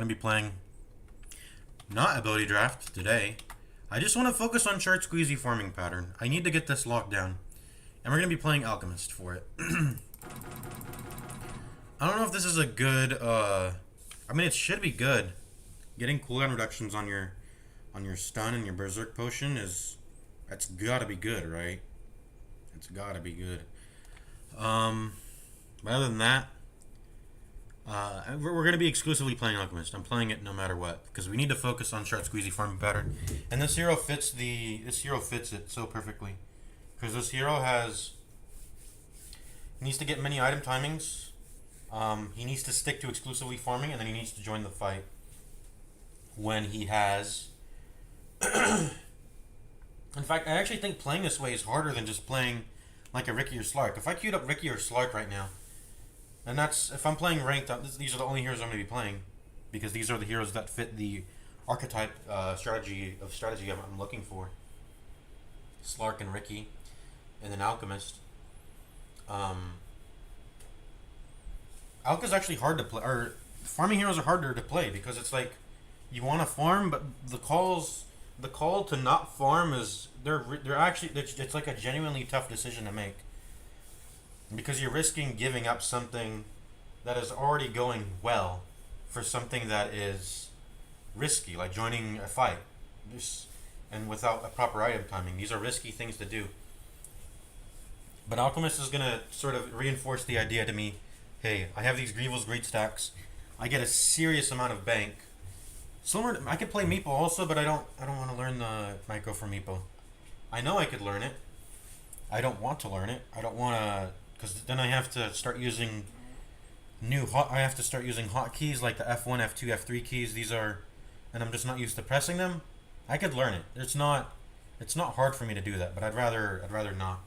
going to be playing not ability draft today. I just want to focus on chart squeezy farming pattern. I need to get this locked down. And we're going to be playing Alchemist for it. I don't know if this is a good, I mean, it should be good. Getting cooldown reductions on your stun and your berserk potion that's gotta be good, right? It's gotta be good. But other than that, we're gonna be exclusively playing Alchemist. I'm playing it no matter what because we need to focus on chart squeezy farming pattern, and this hero fits it so perfectly because this hero needs to get many item timings. He needs to stick to exclusively farming, and then he needs to join the fight when he has. In fact, I actually think playing this way is harder than just playing like a Ricky or Slark. If I queued up Ricky or Slark right now, and if I'm playing ranked, these are the only heroes I'm going to be playing because these are the heroes that fit the archetype strategy I'm looking for. Slark and Ricky, and then Alchemist. Alch is actually hard to play, or farming heroes are harder to play because it's like you want to farm, but the call to not farm is they're actually it's like a genuinely tough decision to make because you're risking giving up something that is already going well for something that is risky, like joining a fight, and without a proper item timing. These are risky things to do. But Alchemist is gonna sort of reinforce the idea to me. Hey, I have these Grievel's great stacks. I get a serious amount of bank. Similar, I could play Meepo also, but I don't want to learn the micro for Meepo. I know I could learn it. I don't want to learn it. I don't want to, because then I have to start using I have to start using hotkeys like the F1, F2, F3 keys. These are, and I'm just not used to pressing them. I could learn it. It's not hard for me to do that, but I'd rather not.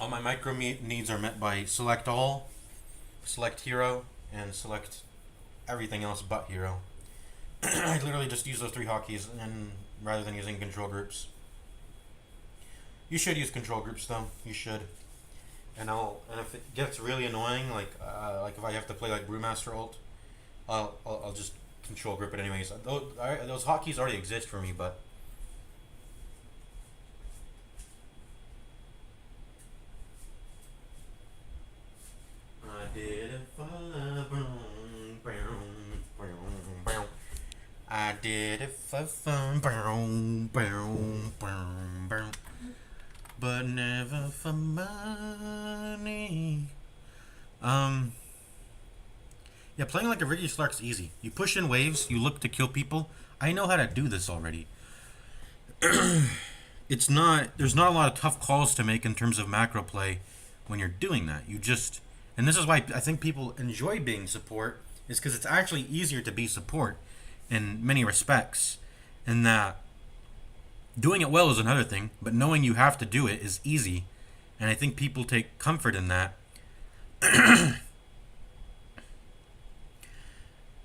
All my micro needs are met by select all, select hero, and select everything else but hero. I literally just use those three hotkeys, and rather than using control groups. You should use control groups though. You should. And if it gets really annoying, like if I have to play like Brewmaster ult, I'll just control group it anyways. Those hotkeys already exist for me, but. I did it for love, I did it for fun, but never for money. Yeah, playing like a Ricky Slark's easy. You push in waves, you look to kill people. I know how to do this already. There's not a lot of tough calls to make in terms of macro play when you're doing that. And this is why I think people enjoy being support, is because it's actually easier to be support in many respects. And that doing it well is another thing, but knowing you have to do it is easy. And I think people take comfort in that.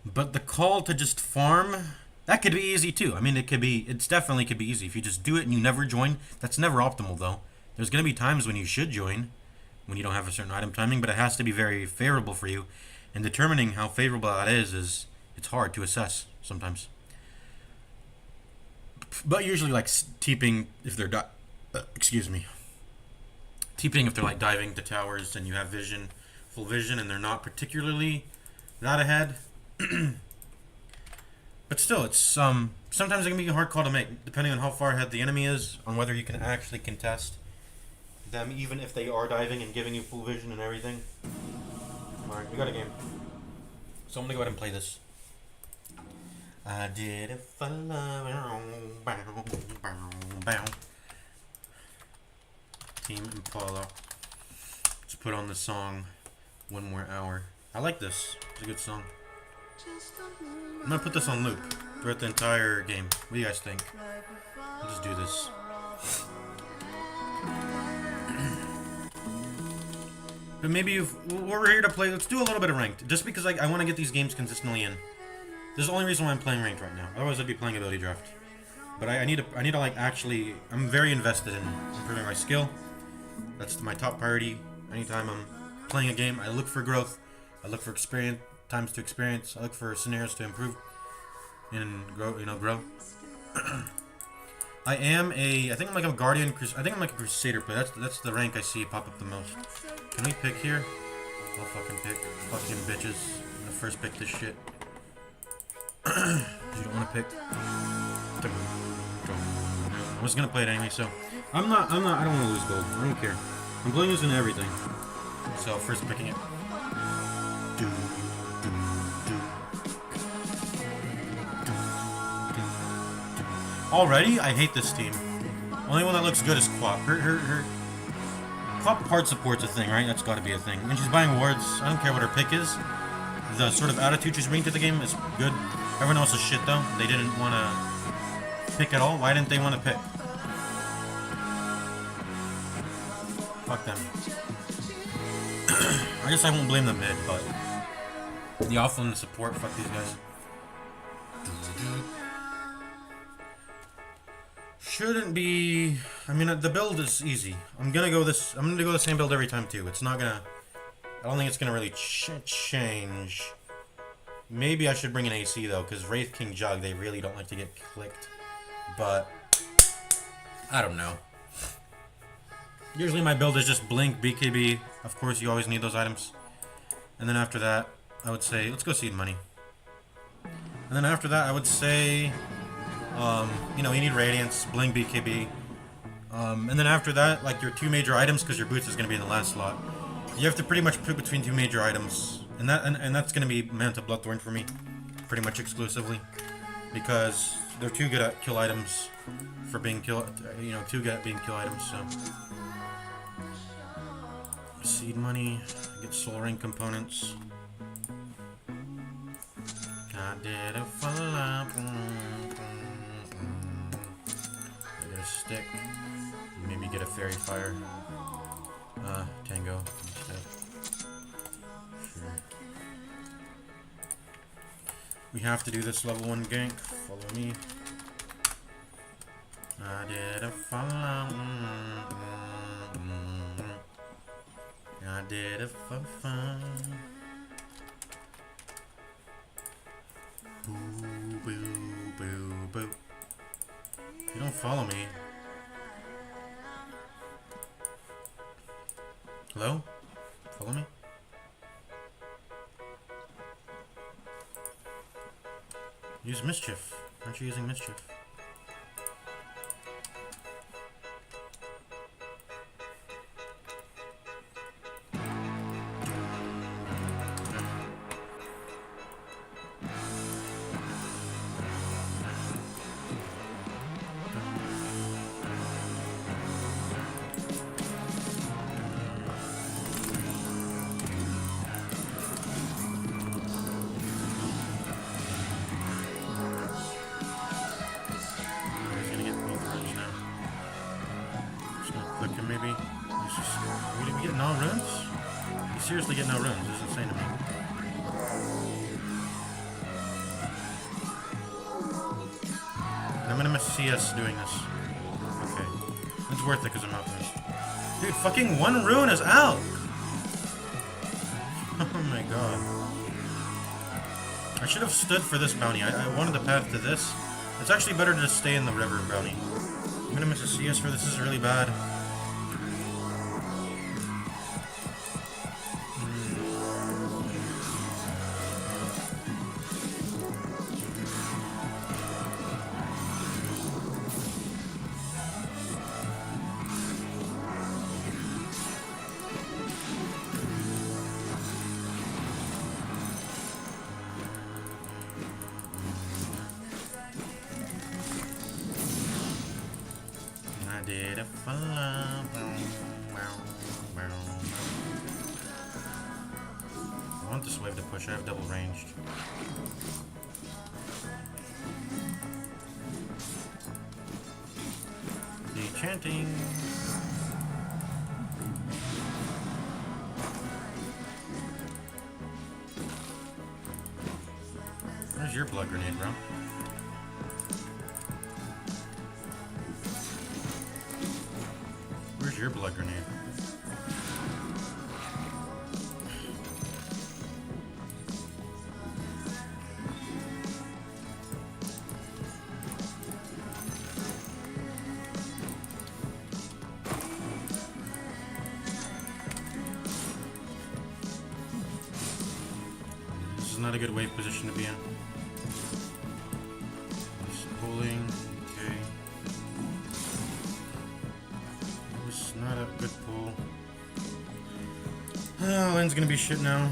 But the call to just farm, that could be easy too. I mean, it's definitely could be easy. If you just do it and you never join, that's never optimal though. There's going to be times when you should join, when you don't have a certain item timing, but it has to be very favorable for you. And determining how favorable that is it's hard to assess sometimes. But usually, like TPing if they're TPing if they're like diving to towers and you have full vision, and they're not particularly that ahead. But still, it's sometimes it can be a hard call to make, depending on how far ahead the enemy is, on whether you can actually contest them, even if they are diving and giving you full vision and everything. Alright, we got a game. So I'm gonna go ahead and play this. I did it for love. Team Impala. Let's put on the song One More Hour. I like this. It's a good song. I'm gonna put this on loop throughout the entire game. What do you guys think? I'll just do this. But maybe we're here to play. Let's do a little bit of ranked, just because I want to get these games consistently in. This is the only reason why I'm playing ranked right now. Otherwise, I'd be playing ability draft. But I need to like actually. I'm very invested in improving my skill. That's my top priority. Anytime I'm playing a game, I look for growth. I look for experience. times to experience. I look for scenarios to improve and grow. Grow. I think I'm like a guardian. I think I'm like a crusader player. That's the rank I see pop up the most. Can we pick here? I'll fucking pick. Fucking bitches. I'm gonna first pick this shit. You don't want to pick. I was gonna play it anyway, so I don't want to lose gold. I don't care. I'm playing this in everything. So first picking it. Already, I hate this team. Only one that looks good is Quap. Her Quap hard support's a thing, right? That's got to be a thing. And she's buying wards. I don't care what her pick is. The sort of attitude she's bringing to the game is good. Everyone else is shit though. They didn't want to pick at all. Why didn't they want to pick? Fuck them. I guess I won't blame the mid, but the offlane support. Fuck these guys. Shouldn't be. I mean, the build is easy. I'm gonna go the same build every time too. It's not gonna. I don't think it's gonna really change. Maybe I should bring an AC though, because Wraith King Jug, they really don't like to get clicked. But I don't know. Usually my build is just Blink, BKB. Of course, you always need those items. And then after that, I would say let's go Seed Money. And then after that, I would say, you need Radiance, Blink, BKB. And then after that, like your two major items, because your boots is gonna be in the last slot. You have to pretty much pick between two major items, and that's gonna be Manta Bloodthorn for me, pretty much exclusively, because they're too good at kill items for being too good at being kill items. So Seed Money, get Soul Ring components. I did a follow-up. I get a stick. Maybe get a Fairy Fire. Tango instead. Sure. We have to do this level 1 gank. Follow me. I did a follow. I did it for fun. Boo, boo, boo, boo. If you don't follow me. Hello? Follow me? Use Mischief. Aren't you using Mischief? Seriously get no runes. This is insane to me. And I'm gonna miss CS doing this. Okay. It's worth it because I'm not this. Dude, fucking 1 rune is out! Oh my god. I should have stood for this bounty. I wanted the path to this. It's actually better to just stay in the river bounty. I'm gonna miss a CS for this. This is really bad. Did a follow. I want this wave to push. I have double ranged. The chanting. Where's your blood grenade, bro? Where's your blood grenade? not a good wave position to be in. Just pulling. Okay. It was not a good pull. Oh, lane's gonna be shit now.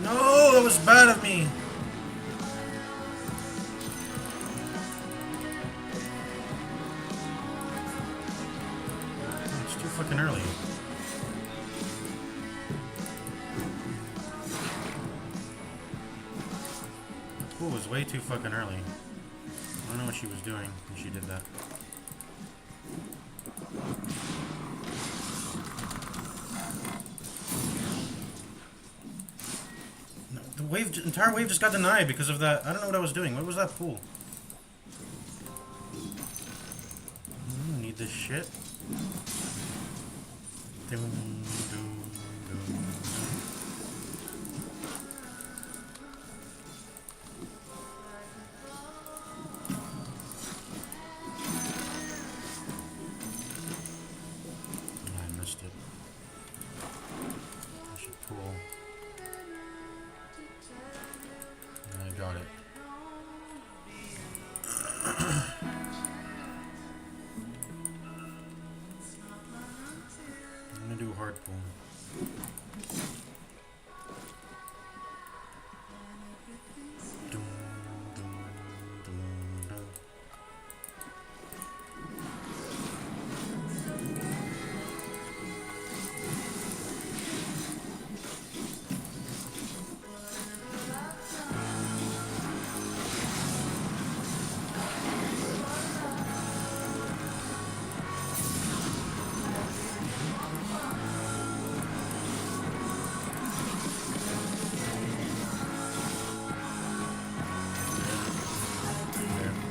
No, that was bad of me. It's too fucking early. Pool was way too fucking early. I don't know what she was doing when she did that. The entire wave just got denied because of that. I don't know what I was doing. What was that pool? I don't need this shit. Dum, dum, dum. I missed it. I should pull. I got it. I'm gonna do a hard pull. Dum, dum, dum, dum.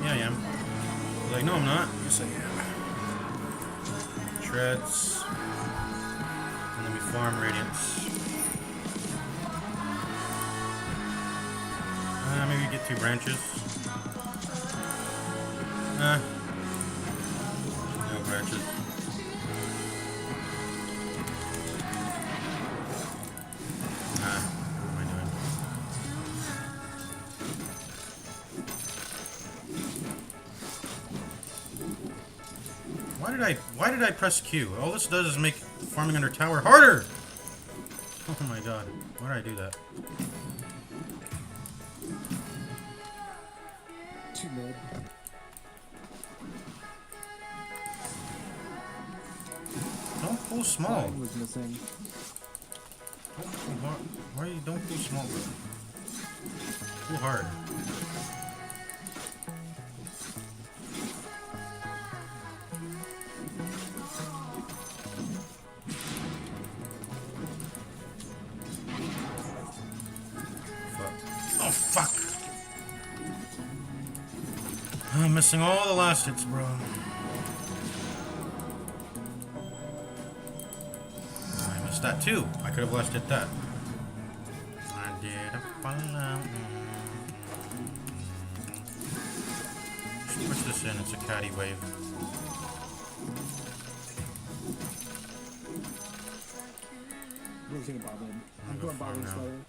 Yeah, I am. Like, no, I'm not. Yes, I am. Treads. And then we farm Radiance. Maybe get 2 branches. No branches. What am I doing? Why did I press Q? All this does is make farming under tower harder! Oh my god. Why did I do that? Too mid. Don't pull small. Line was missing. Why you don't pull small, bro? Pull hard. Oh, fuck. I'm missing all the last hits, bro. I missed that too. I could have last hit that. I did a follow. Push this in. It's a caddy wave. I'm losing a bobbin. I'm go going farm bobbin now. slower.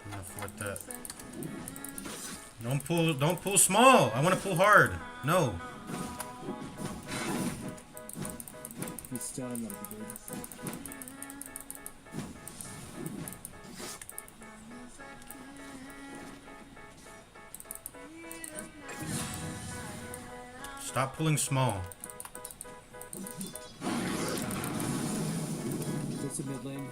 I'm gonna fort that. Don't pull small. I want to pull hard. No. He's still in the good. Stop pulling small. It's a mid lane.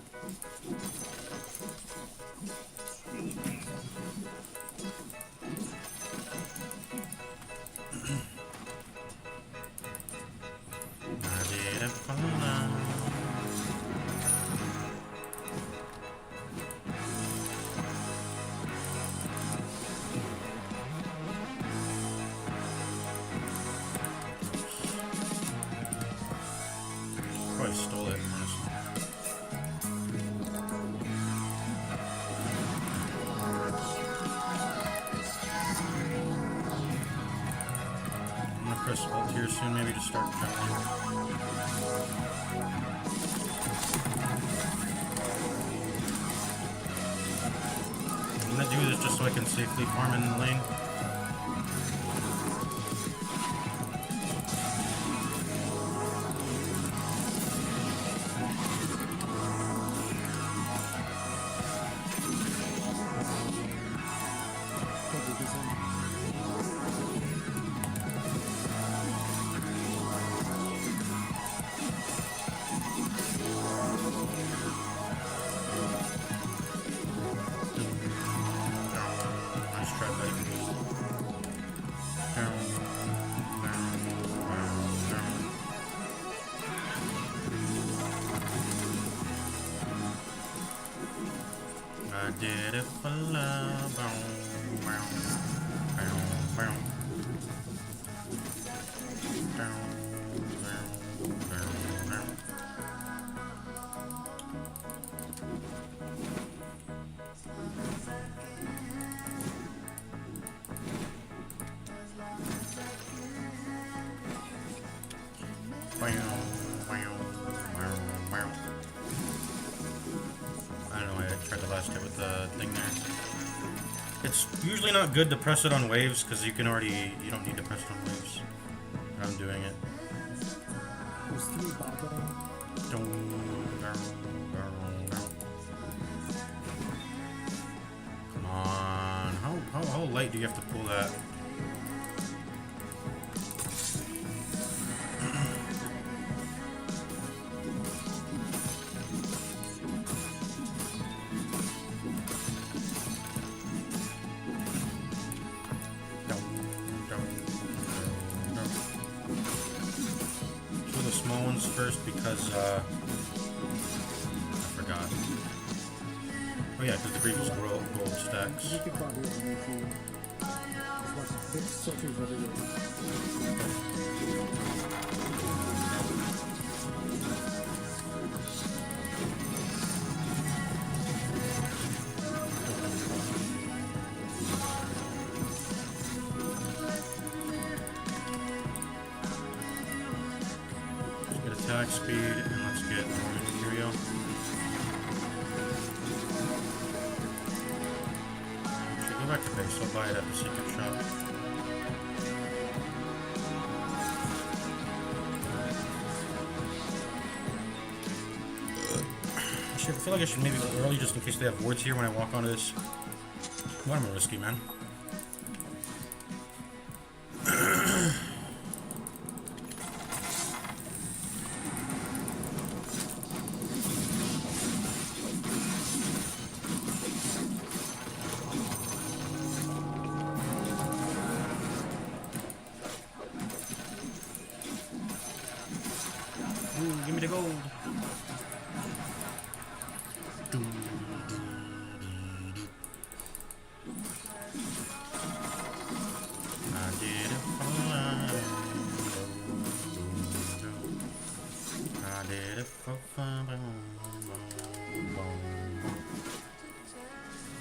probably stole it, honestly. I'm gonna press Alt here soon, maybe to start counting. I'm gonna do this just so I can safely farm in the lane. Nice try, buddy. I did it for love. I don't know why I tried the last hit with the thing there. It's usually not good to press it on waves because you don't need to press it on waves. I'm doing it. There's 3 bot lane. Come on. How light do you have to pull that? Do the small ones first because I forgot. Oh yeah, because the previous gold stacks. You can bot here if you just watch big filters everywhere. Let's get attack speed and let's get material. Go back to base, I'll buy it at the secret shop. Actually, I feel like I should maybe go early just in case they have wards here when I walk onto this. What am I risky, man? Ooh, give me the gold. I did it for love. I did it for fun.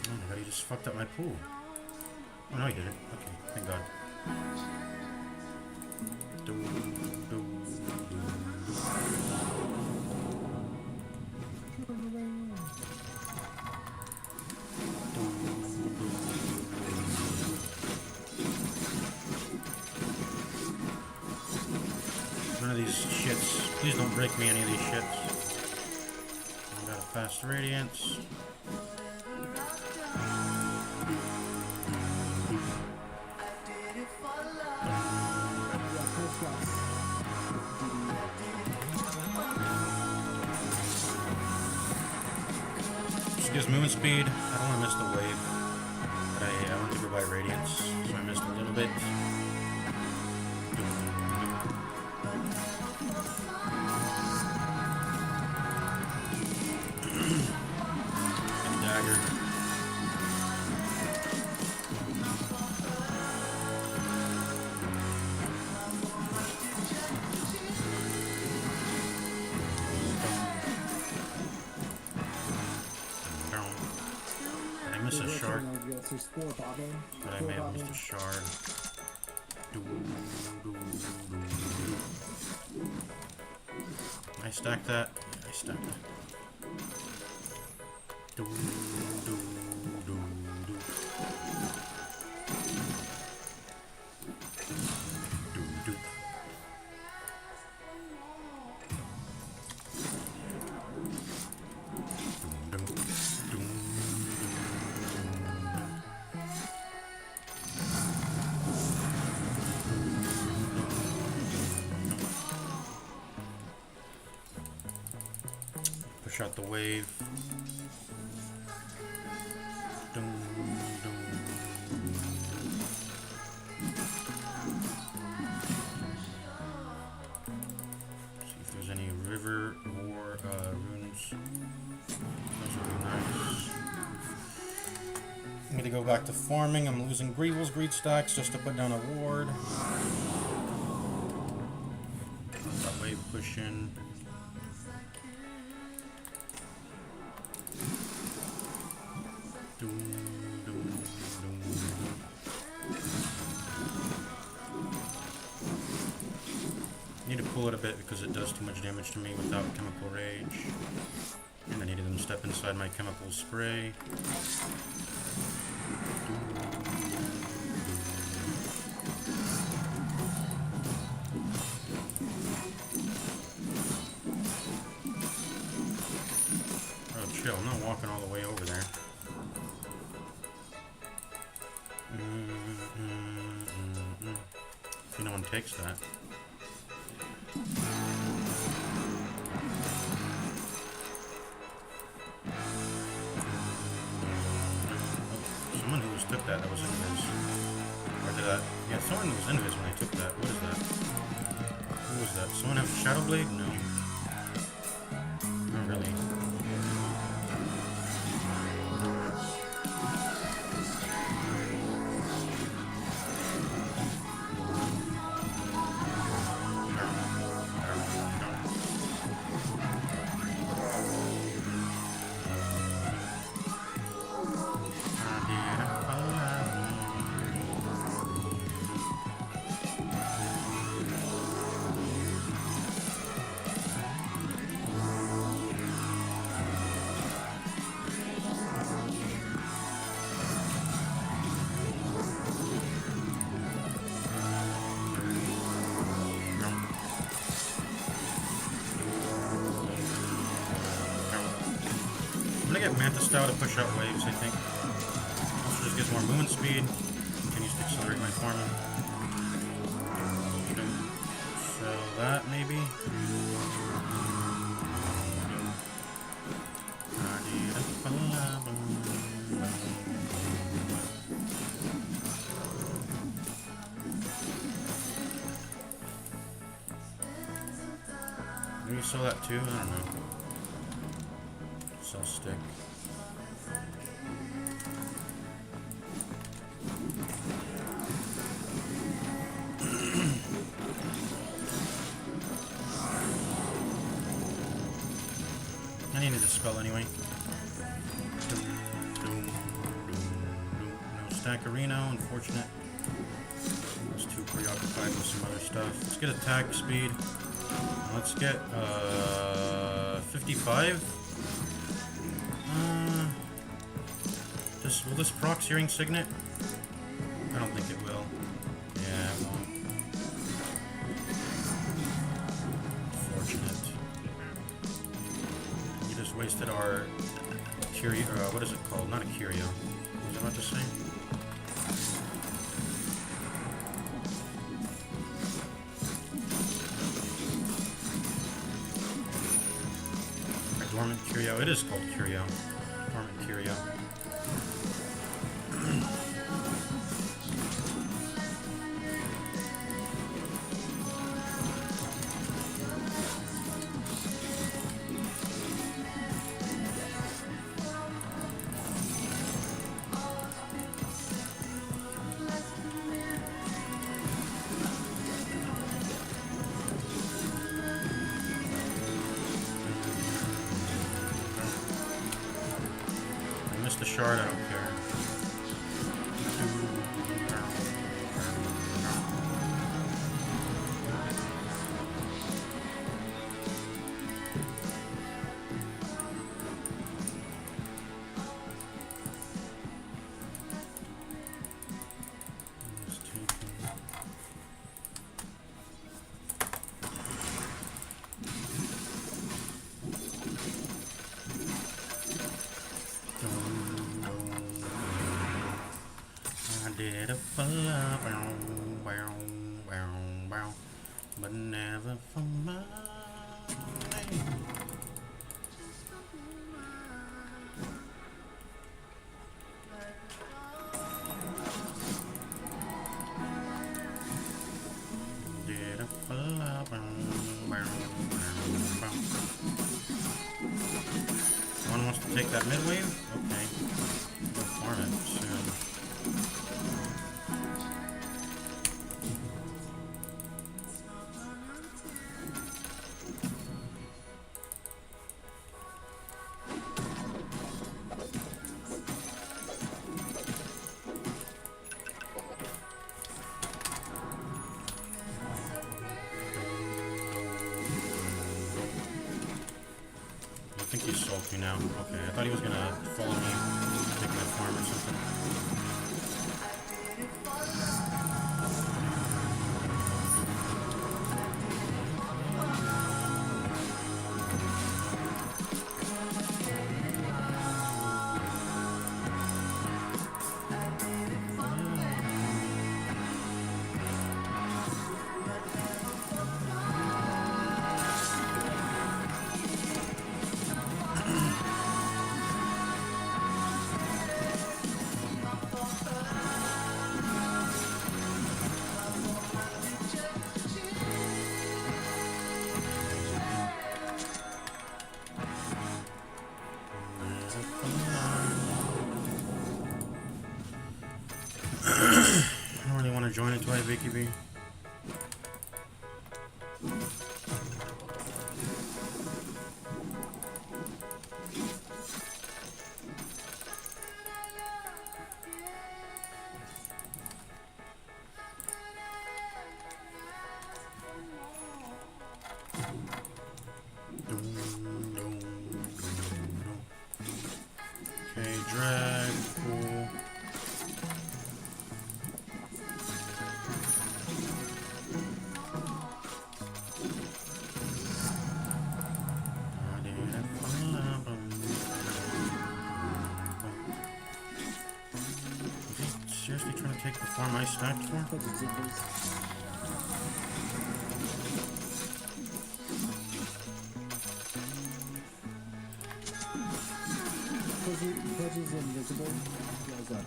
Oh no, he just fucked up my pool. Oh no, he didn't. Okay, thank God. None of these shits. Please don't break me any of these shits. I got a fast radiance. Just gives movement speed. I don't want to miss the wave. But I want to go by radiance, so I missed a little bit. And dagger. miss a shard. Yes, there's 4 bottom. But I may have missed a shard. I stack that. Yeah, I stack that. Push out the wave. See if there's any river or runes. Those would be nice. I'm gonna go back to farming. I'm losing Greevil's greed stacks just to put down a ward. That wave push in. Need to pull it a bit because it does too much damage to me without chemical rage. And I needed them to step inside my chemical spray. Oh, chill. I'm not walking all the way over there. If no one takes that. Someone who took that, that was invis. Or did I? Yeah, someone was invis when I took that. What is that? Who was that? Someone have Shadow Blade? No. Not really. I'm gonna get Manta Style to push out waves, I think. Also just gives more movement speed. Continues to accelerate my farming. Sell that, maybe. Maybe sell that too? I don't know. Sell stick. I needed a spell anyway. No stack arena, unfortunate. I was too preoccupied with some other stuff. Let's get attack speed. Let's get 55. Will this proc Searing Signet? I don't think it will. Yeah, it won't. Unfortunate. We just wasted our curio. What is it called? Not a curio. What was I about to say? A dormant curio. It is called curio. Dormant curio. The shard, I don't care. did a fella, bow, bow, bow, bow, but never for mine. Did a fella, bow, bow, bow, bow. One wants to take that mid wave? Okay. Go farm it soon. I think he's salty now. Okay, I thought he was gonna follow me, take my farm or something. I don't really want to join until I have AKB. Okay, drag, cool. Seriously trying to take the farm I stacked for? Pudge is invisible. What's up?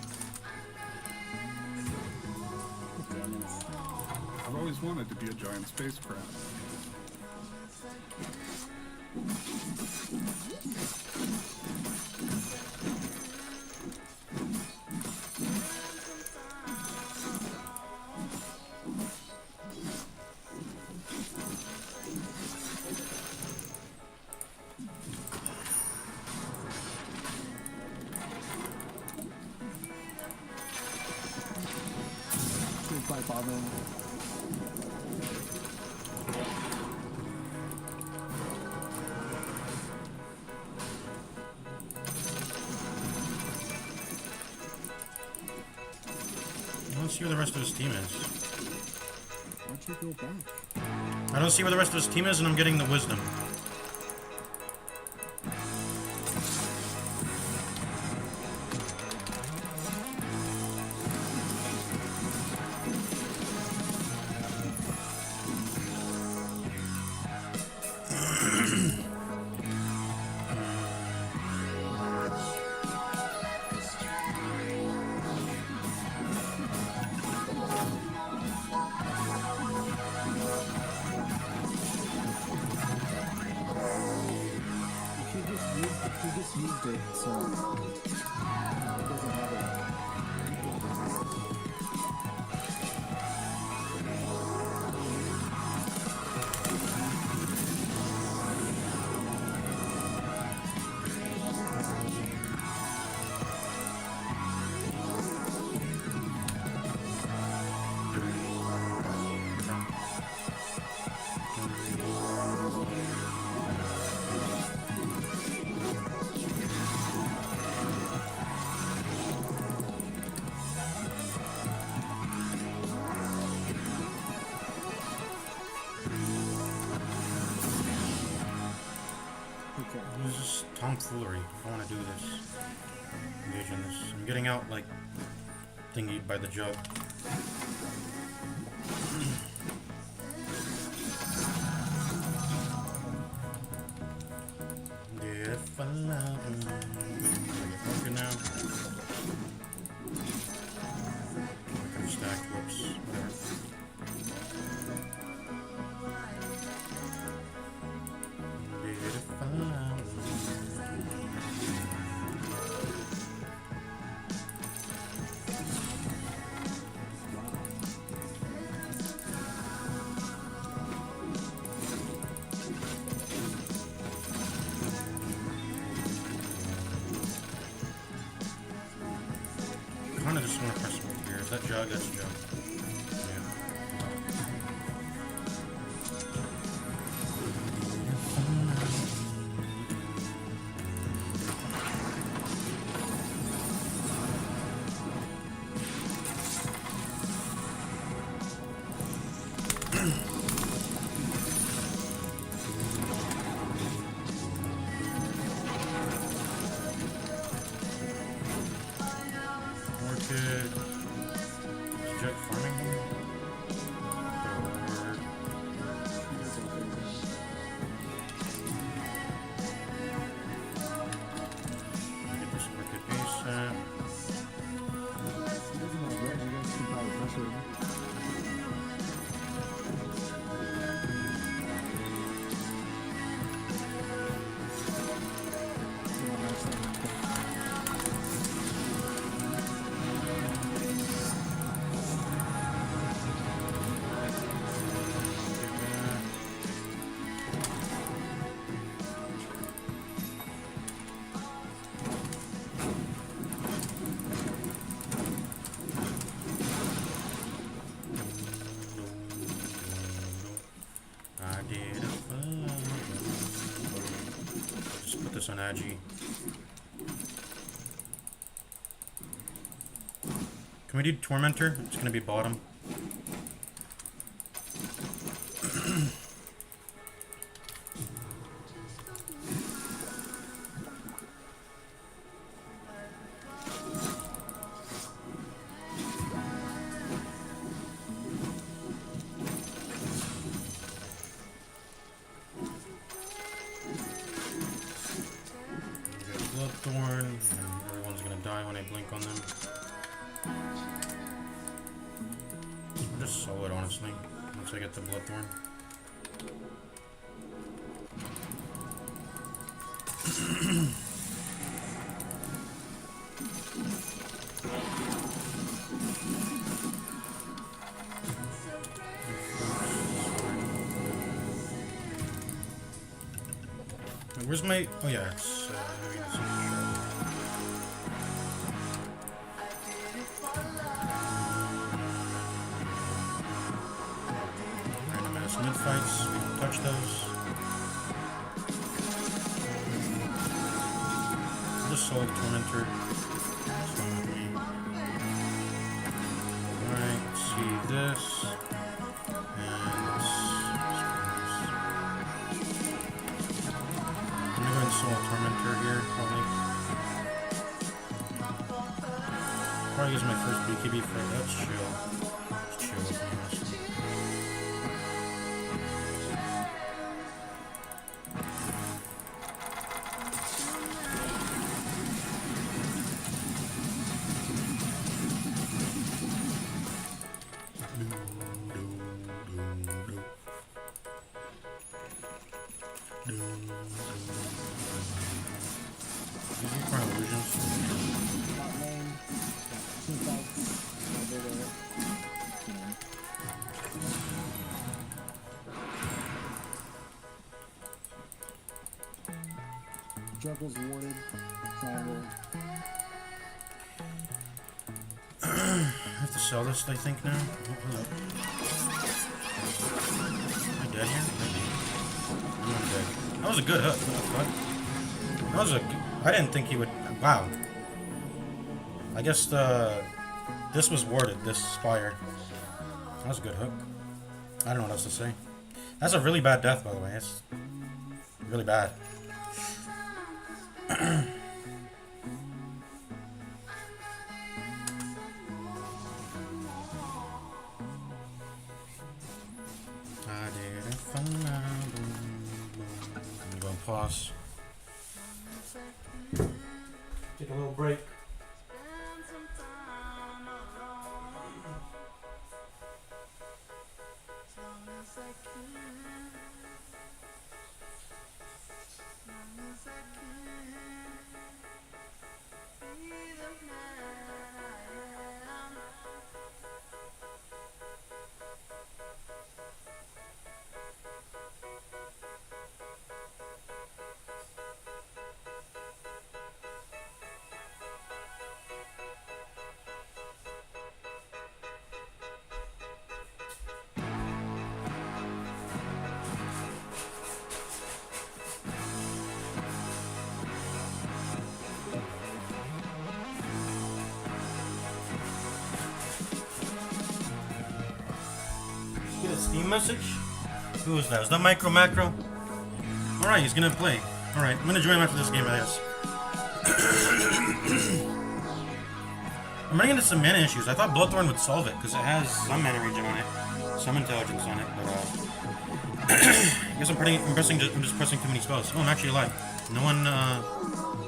I've always wanted to be a giant spacecraft. By bombing. I don't see where the rest of his team is. Why'd you go back? I don't see where the rest of his team is, and I'm getting the wisdom. He just used it, so it doesn't matter. This is tomfoolery. I don't want to do this. Engage in this. I'm getting out like thingy by the jug. If I love you now. I could have stacked, whoops, whatever. If I love I kind of just want to press one here. Is that jug? That's jug. Orchid. Is jug farming here? Or get this orchid ASAP. I did a fun. Just put this on Agi. Can we do Tormentor? It's gonna be bottom. Bloodthorn, and everyone's gonna die when I blink on them. I'm just solid, honestly, once I get the Bloodthorn. Where's my... Oh yeah, it's... random ass mid fights. We can touch those. Just solid Tormentor. That's fine with me. Alright, see this. Soul Tormentor here, probably. Probably use my first BKB fight. That's chill. It's chill with me, honestly. Juggle's warded. Triangle. I have to sell this, I think, now. Oh, hello. Am I dead here? Maybe. I'm dead. That was a good hook. What the fuck? That was a... I didn't think he would... Wow. I guess this was warded, this Spire. That was a good hook. I don't know what else to say. That's a really bad death, by the way. It's really bad. pause. Take a little break. Get a Steam message? Who was that? Was that Micro Macro? Alright, he's gonna play. Alright, I'm gonna join him after this game, I guess. I'm running into some mana issues. I thought Bloodthorn would solve it, because it has some mana regen on it, some intelligence on it, but I guess I'm just pressing too many spells. Oh, I'm actually alive. No one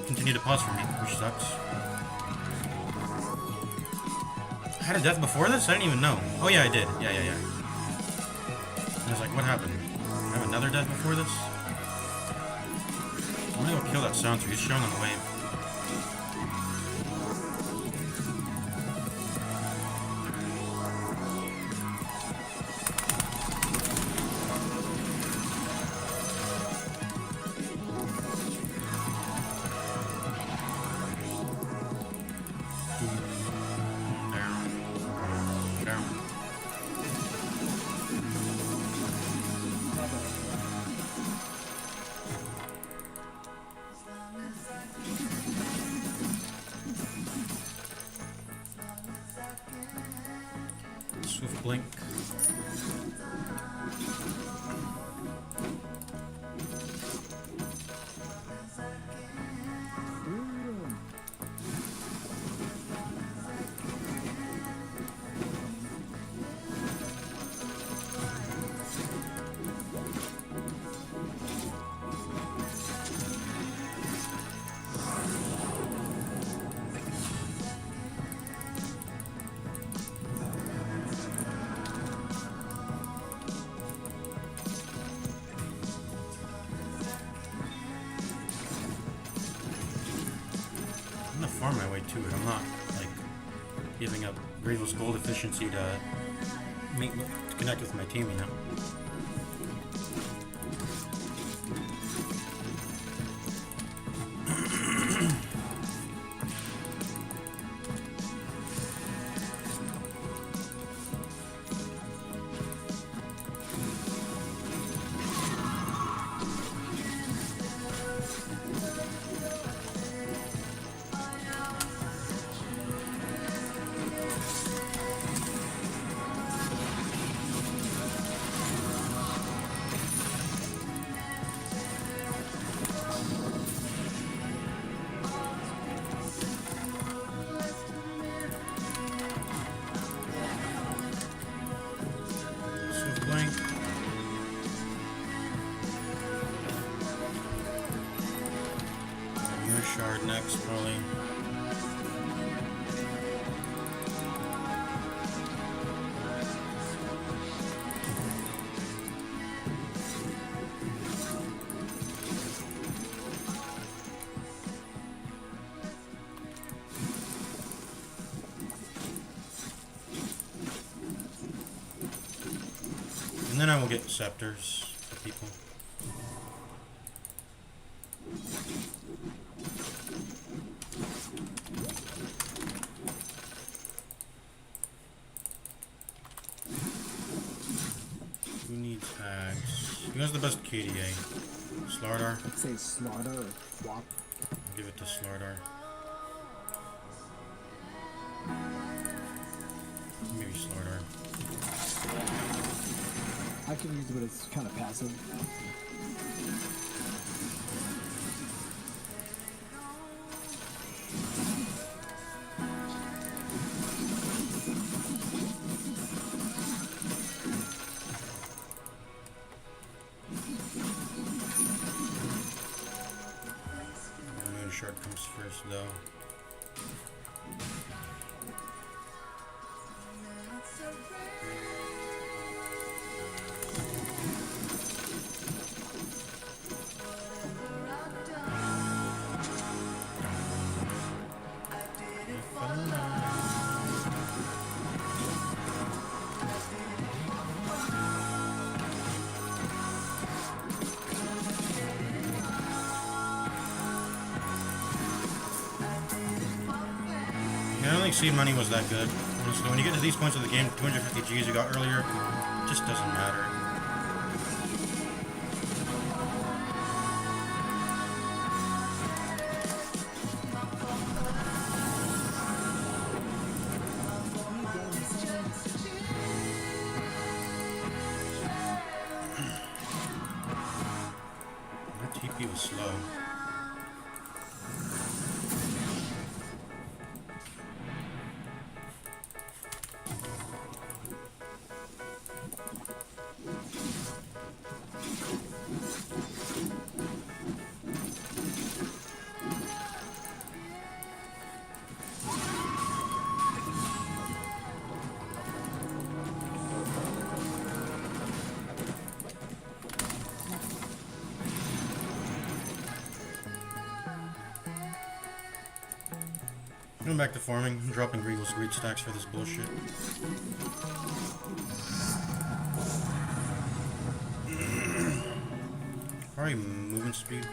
continued to pause for me, which sucks. I had a death before this? I didn't even know. Oh yeah, I did. Yeah. I was like, what happened? I have another death before this? I'm gonna go kill that Soundtree. He's showing on the wave. Swift blink. Farm my way to it. I'm not like giving up Gravel's gold efficiency to connect with my team, you know. Shard next, probably. And then I will get scepters for people. Who needs ads? Who has the best KDA? Slardar? I'd say Slaughter or Flop. I'll give it to Slardar. Maybe Slardar. I can use it, but it's kind of passive. shard comes first, though. I don't think seed money was that good. Honestly, when you get to these points of the game, 250 Gs you got earlier, it just doesn't matter. That TP was slow. Going back to farming, I'm dropping greed stacks for this bullshit. Probably movement speed.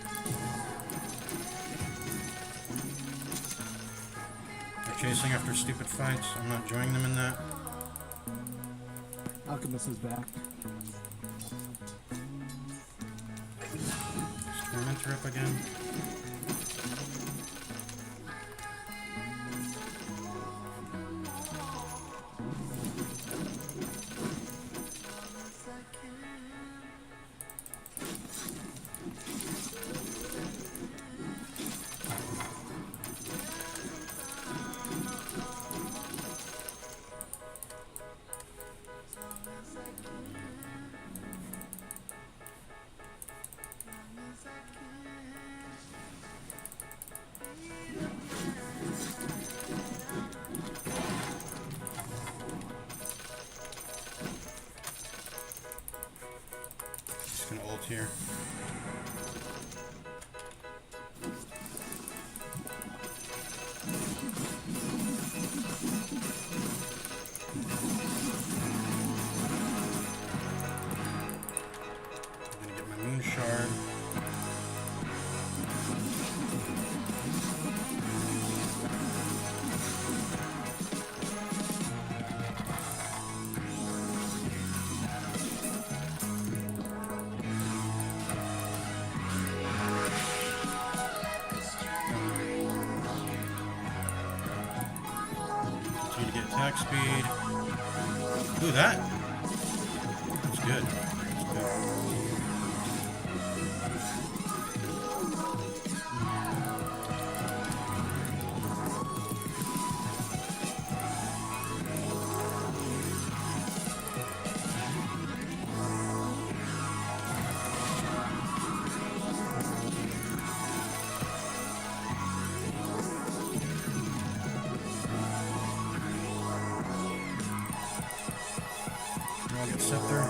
They're chasing after stupid fights. I'm not joining them in that. Alchemist is back. Tormentor up again. Just gonna ult here. I'm gonna get my moon shard. Continue to get attack speed. Ooh, that. That's good. That's good. I'll get Scepter.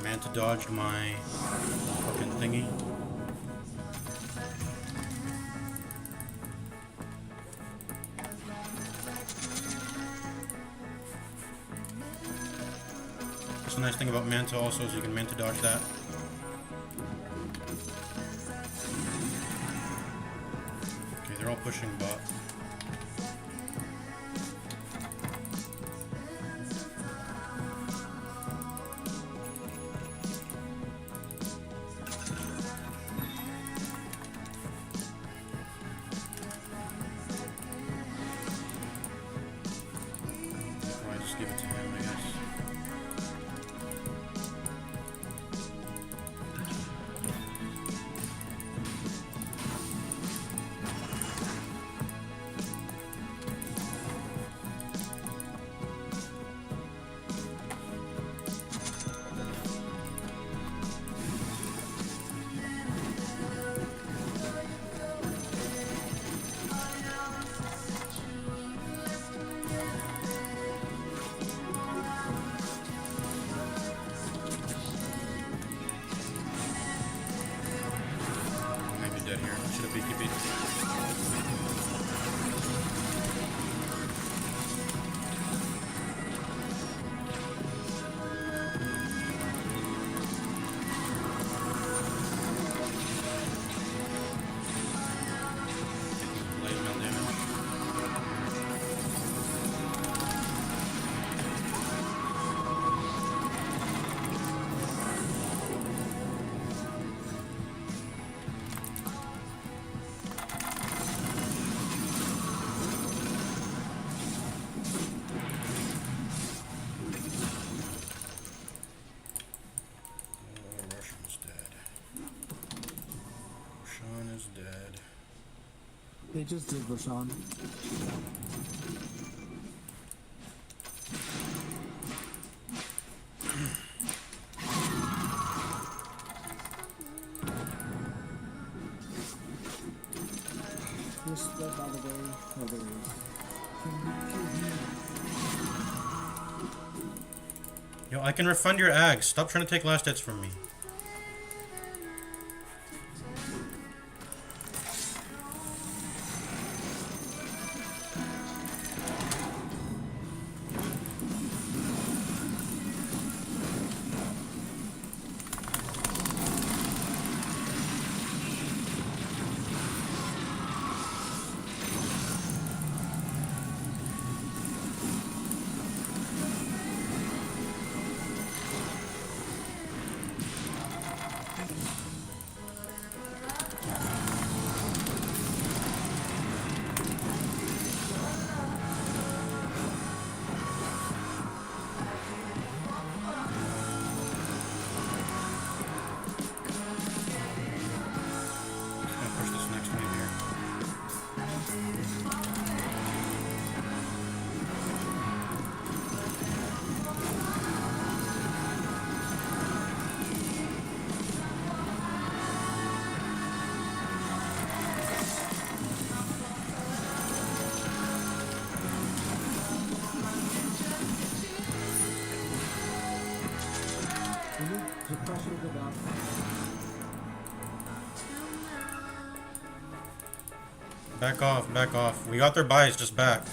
Manta dodged my fucking thingy. That's the nice thing about Manta also is you can Manta dodge that. Okay, they're all pushing bot. dead here. Should have BKB. Lay him down damage. Roshan's dead. Roshan is dead. They just did Roshan. You're split by the way. Oh, there he is. Can you kill him? Yo, I can refund your ags. Stop trying to take last hits from me. Gonna push this next wave here. Can you just pressure the down? Back off, back off. We got their buys, just back.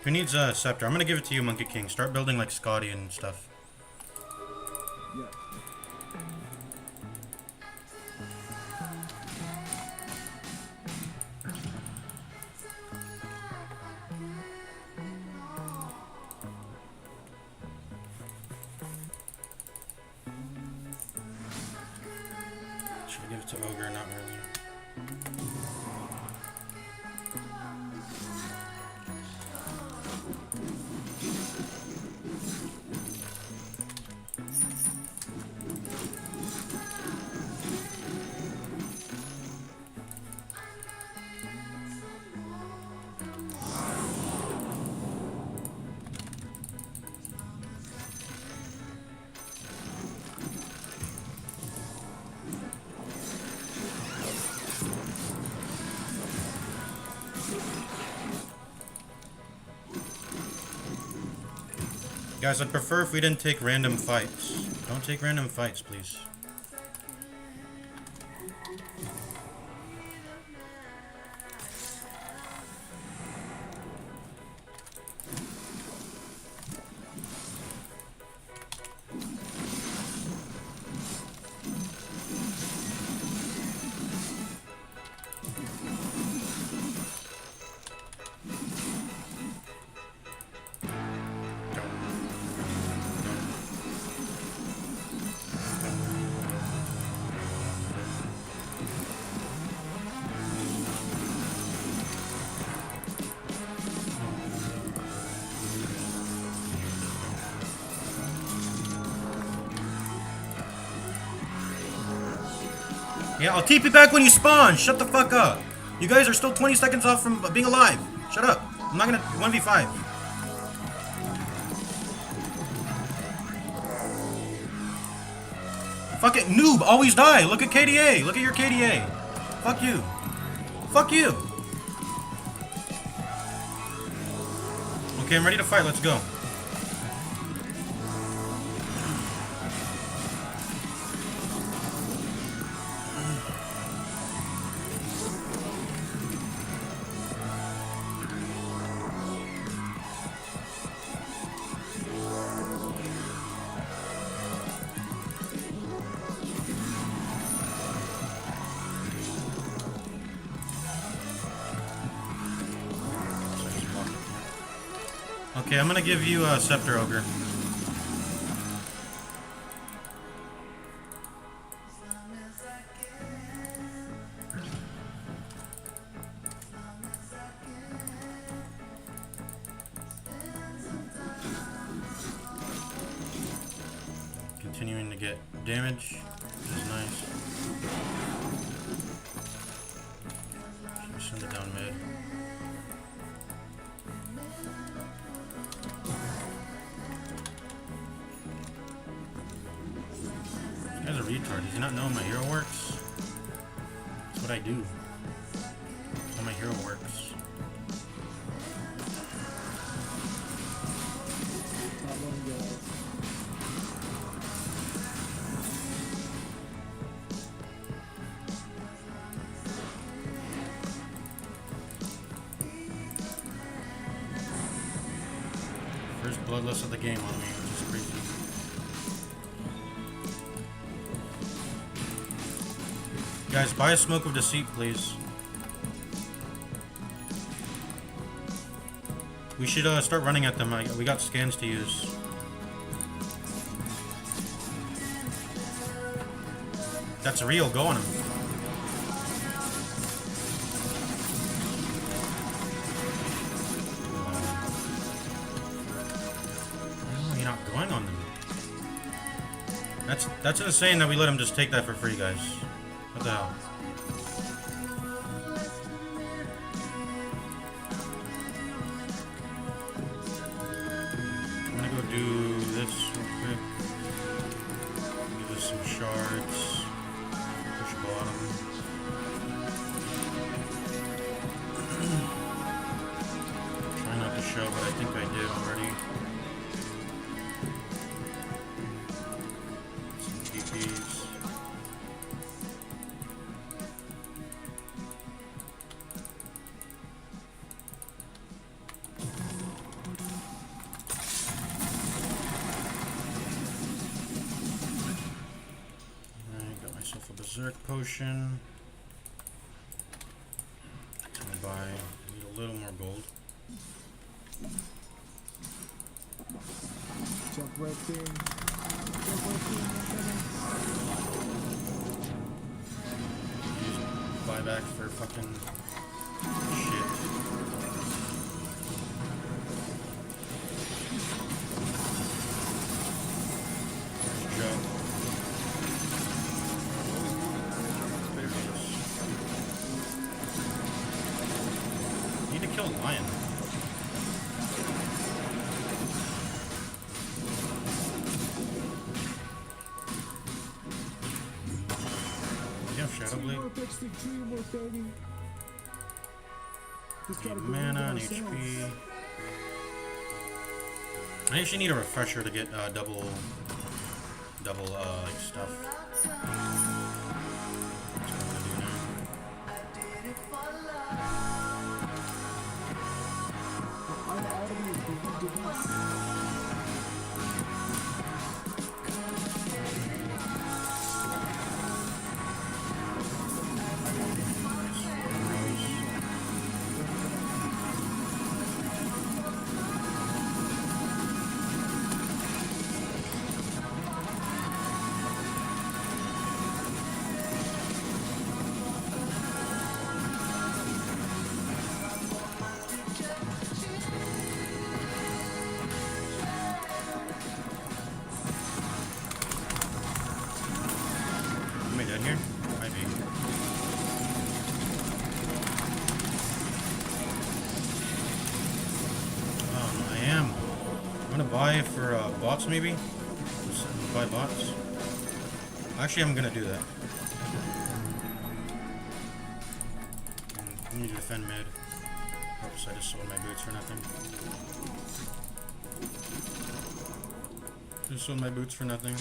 Who needs a scepter? I'm gonna give it to you, Monkey King. Start building like Scotty and stuff. Yeah. Should I give it to Ogre? Not really. Guys, I'd prefer if we didn't take random fights. Don't take random fights, please. Yeah, I'll TP back when you spawn. Shut the fuck up. You guys are still 20 seconds off from being alive. Shut up. I'm not gonna 1v5. Fucking noob, always die. Look at KDA. Look at your KDA. Fuck you. Fuck you. Okay, I'm ready to fight. Let's go. Okay, I'm gonna give you a Scepter Ogre. Continuing to get damage, which is nice. Should send it down mid. This guy's a retard. Does he not know how my hero works? That's what I do. That's how my hero works. First bloodless of the game on me, which is crazy. Guys, buy a Smoke of Deceit, please. We should start running at them. We got scans to use. That's real. Go on him. Oh, you're not going on them. That's insane that we let him just take that for free, guys. What the hell? I'm gonna go do this real quick. Give us some shards. Push bottom. Try not to show, but I think I did already. Some TPs. A Berserk potion. I'm gonna buy. Need a little more gold. Jump right in. Jump right in. Use buyback for fucking shit. There's Joe. Need to kill a lion. You have Shadow Blade? Need mana and HP. I actually need a refresher to get double like stuff. That's what I'm gonna do now. Am I dead here? Might be. I am. I'm gonna buy for bots maybe. Just buy bots. Actually, I'm gonna do that. I need to defend mid. Oops, I just sold my boots for nothing. Just sold my boots for nothing.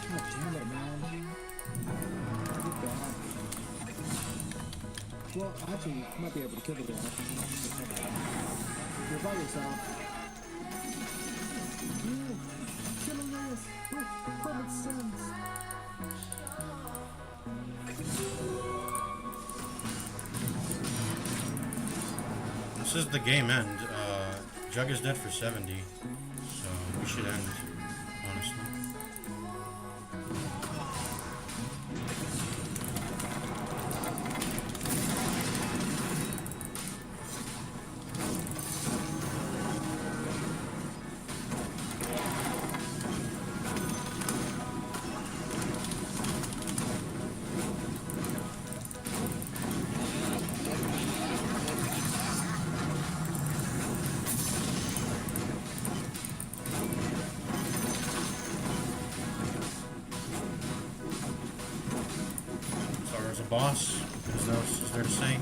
God damn it, man. Good God. Well, actually, you might be able to kill the guy. You're by yourself. You killing us with common sense. This is the game end. Jug is dead for 70, so we should end, honestly. As a boss, as else is there to say.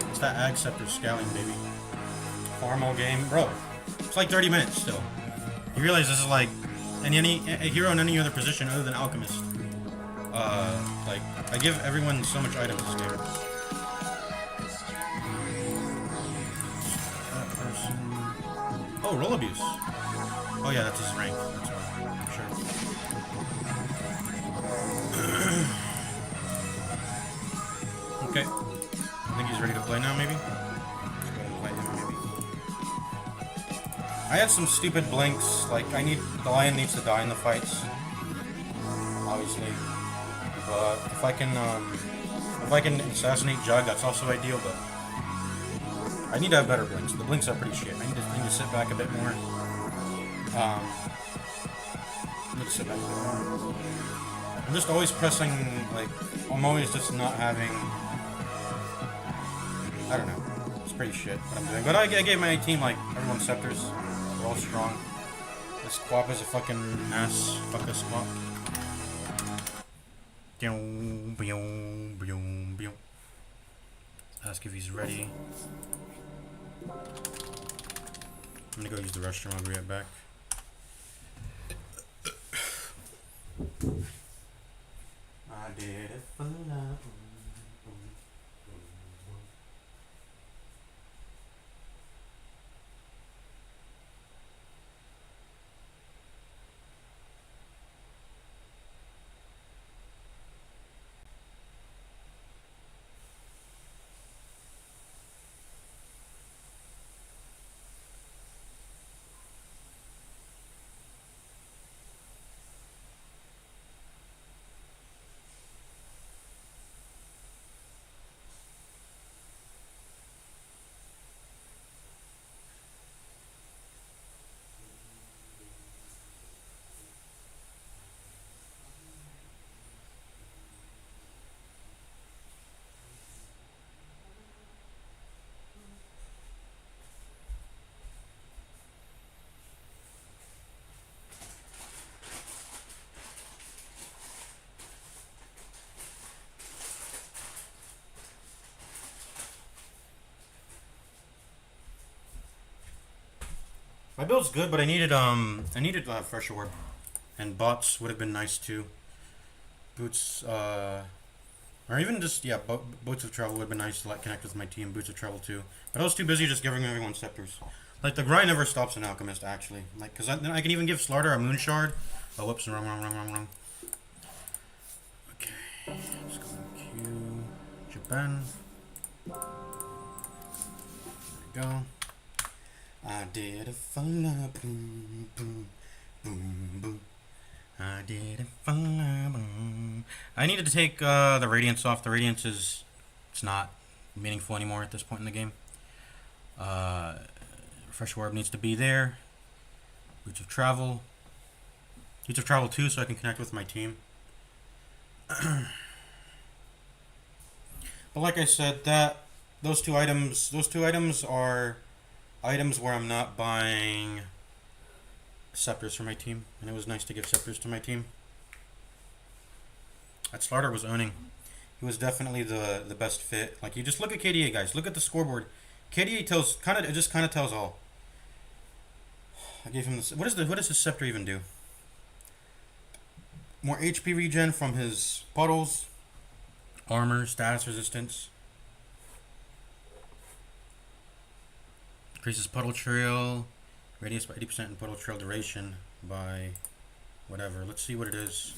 It's that Ag Scepter scaling, baby. Farm all game, bro. It's like 30 minutes still. You realize this is like a hero in any other position other than Alchemist. Like, I give everyone so much items this game. That person. Oh, roll abuse. Oh yeah, that's his rank. That's right. Sure. Okay. I think he's ready to play now, maybe? Let's go ahead and play him, maybe. I had some stupid blinks, like the lion needs to die in the fights, obviously. But if I can assassinate Jug, that's also ideal. But I need to have better blinks. The blinks are pretty shit. I need to sit back a bit more. I need to sit back a bit more. I'm just always pressing, like, I'm always just not having. I don't know. It's pretty shit what I'm doing. But I gave my team, like, everyone scepters. They're all strong. This Quap is a fucking ass. Fuck this Quap. Ask if he's ready. I'm gonna go use the restroom. I'll be right back. I did it for love. My build's good, but I needed fresh orb, and bots would have been nice too. Boots, or even just boots of travel would have been nice to like connect with my team. Boots of travel too, but I was too busy just giving everyone scepters. Like the grind never stops in Alchemist actually. Like, cause then I can even give Slardar a moon shard. Oh, whoops, wrong. Okay, let's go Q, Japan. There we go. I did it for love, boom, boom, boom, boom. I did it for love, boom. I needed to take the Radiance off. The Radiance is It's not meaningful anymore at this point in the game. Fresh orb needs to be there. Boots of travel. Boots of travel too, so I can connect with my team. But like I said, those two items are items where I'm not buying scepters for my team, and it was nice to give scepters to my team. That starter was owning. He was definitely the best fit. Like, you just look at KDA, guys. Look at the scoreboard. KDA tells it just kind of tells all. I gave him this. What does his scepter even do? More HP regen from his puddles. Armor, status resistance. Increases puddle trail radius by 80% and puddle trail duration by whatever. Let's see what it is.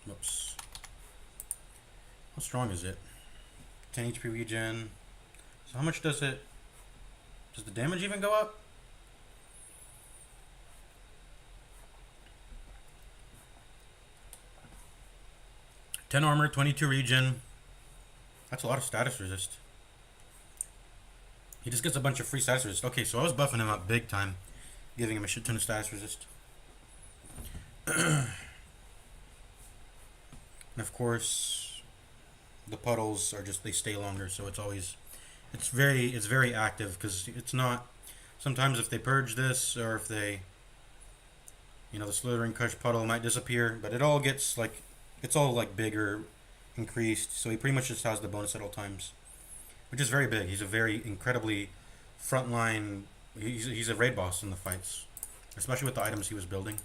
Whoops. How strong is it? 10 HP regen. So how much does it... Does the damage even go up? $10 armor, 22 regen. That's a lot of status resist. He just gets a bunch of free status resist. Okay, so I was buffing him up big time, giving him a shit ton of status resist. And of course, the puddles are just, they stay longer, so it's always, it's very active, because it's not, sometimes if they purge this, or if they, you know, the slithering crush puddle might disappear, but it all gets like, it's all like bigger, increased, so he pretty much just has the bonus at all times, which is very big. He's a very incredibly frontline, he's a raid boss in the fights, especially with the items he was building.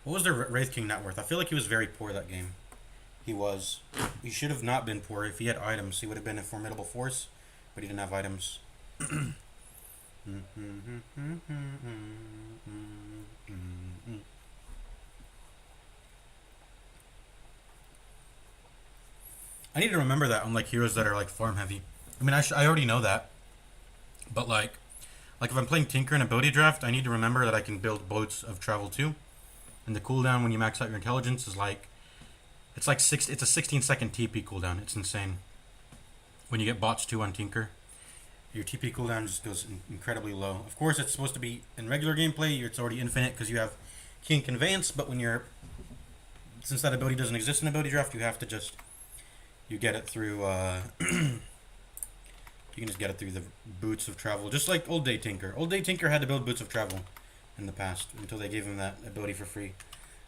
What was the Wraith King net worth? I feel like he was very poor that game. He was. He should have not been poor. If he had items, he would have been a formidable force, but he didn't have items. I need to remember that on like heroes that are like farm heavy. I mean, I already know that, but like if I'm playing Tinker in ability draft, I need to remember that I can build boats of travel too. And the cooldown when you max out your intelligence is like, it's a 16-second TP cooldown. It's insane. When you get bots 2 on Tinker, your TP cooldown just goes incredibly low. Of course, it's supposed to be in regular gameplay. It's already infinite because you have King Conveyance. But when since that ability doesn't exist in ability draft, you have to just you get it through. You can just get it through the boots of travel, just like old day Tinker. Old day Tinker had to build boots of travel in the past until they gave him that ability for free,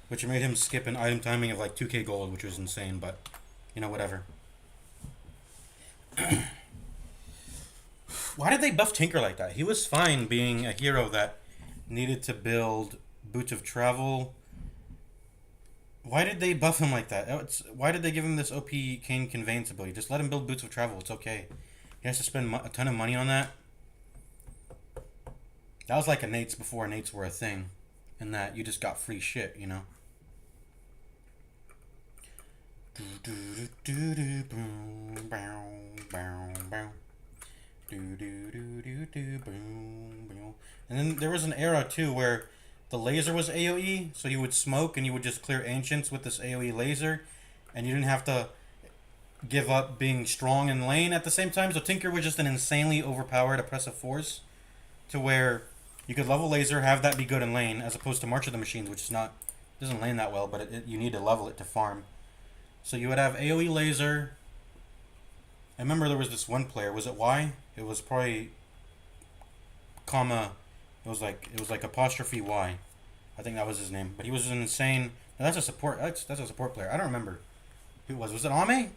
which made him skip an item timing of like 2k gold, which was insane, but you know, whatever. Why did they buff Tinker like that? He was fine being a hero that needed to build boots of travel. Why did they buff him like that? Why did they give him this OP Cane Conveyance ability? Just let him build boots of travel, it's okay. He has to spend a ton of money on that. That was like innates before innates were a thing, and that you just got free shit, you know. And then there was an era too where the laser was AoE, so you would smoke and you would just clear ancients with this AoE laser, and you didn't have to give up being strong in lane at the same time. So Tinker was just an insanely overpowered oppressive force, to where you could level laser, have that be good in lane, as opposed to March of the Machines, which is not, doesn't lane that well, but you need to level it to farm. So you would have AoE laser. I remember there was this one player, was it Y? It was probably comma, it was like apostrophe Y. I think that was his name. But he was an insane, no, that's a support, that's a support player. I don't remember who it was. Was it Ame?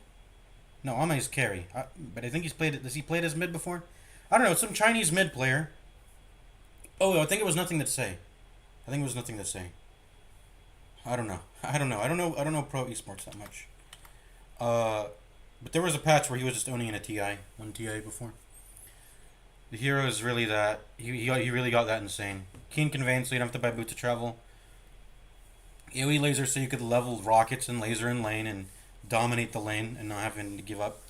No, Ame is carry. But I think he's played, has he played as mid before? I don't know, some Chinese mid player. Oh, I think it was Nothing to Say. I think it was Nothing to Say. I don't know pro esports that much. But there was a patch where he was just owning in a TI, one TI before. The hero is really that, he really got that insane. Keen Conveyance, so you don't have to buy boots to travel. AoE laser, so you could level rockets and laser in lane and dominate the lane and not having to give up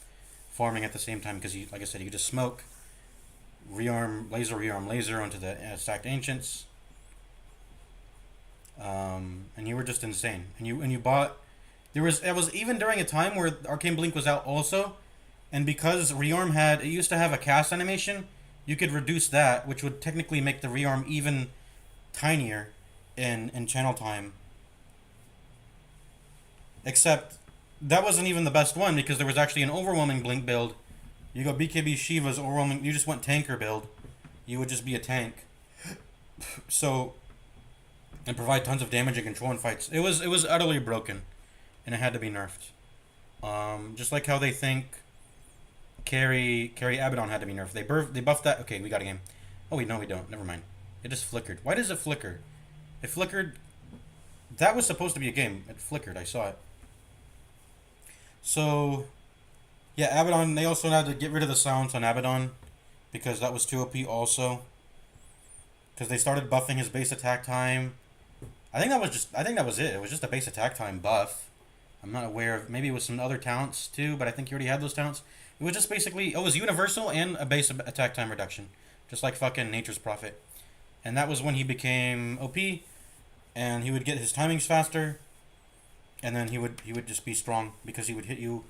farming at the same time, because like I said, you could just smoke, rearm laser onto the stacked ancients, and you were just insane. And you bought It was even during a time where Arcane Blink was out also, and because Rearm it used to have a cast animation, you could reduce that, which would technically make the Rearm even tinier in channel time. Except that wasn't even the best one because there was actually an overwhelming Blink build. You go BKB Shiva's overwhelming. You just went tanker build. You would just be a tank. So, and provide tons of damage and control in fights. It was utterly broken, and it had to be nerfed. Just like how they think carry Abaddon had to be nerfed. They buffed that. Okay, we got a game. Oh wait, no, we don't. Never mind. It just flickered. Why does it flicker? It flickered. That was supposed to be a game. It flickered. I saw it. So, yeah, Abaddon. They also had to get rid of the silence on Abaddon because that was too OP. Also, because they started buffing his base attack time. I think that was it. It was just a base attack time buff. I'm not aware of. Maybe it was some other talents too, but I think he already had those talents. It was just basically it was universal and a base attack time reduction, just like fucking Nature's Prophet. And that was when he became OP, and he would get his timings faster, and then he would just be strong because he would hit you.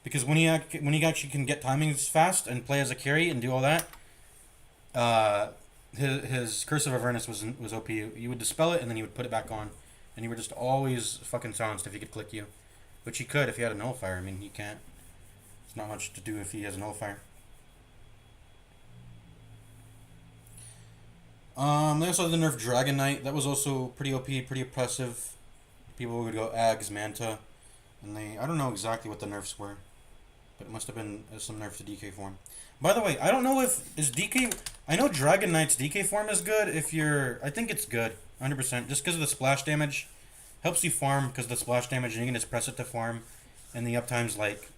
Because when he actually can get timings fast and play as a carry and do all that, his Curse of Avernus was OP. You would dispel it and then he would put it back on, and you were just always fucking silenced if he could click you, which he could if he had a nullifier. I mean, he can't. There's not much to do if he has a nullifier. They also had the nerf Dragon Knight. That was also pretty OP, pretty oppressive. People would go Ags, Manta, and I don't know exactly what the nerfs were, but it must have been some nerf to DK form. By the way, I don't know if is DK. I know Dragon Knight's DK form is good if you're. I think it's good, 100%, just because of the splash damage. Helps you farm because of the splash damage, and you can just press it to farm, and the uptime's like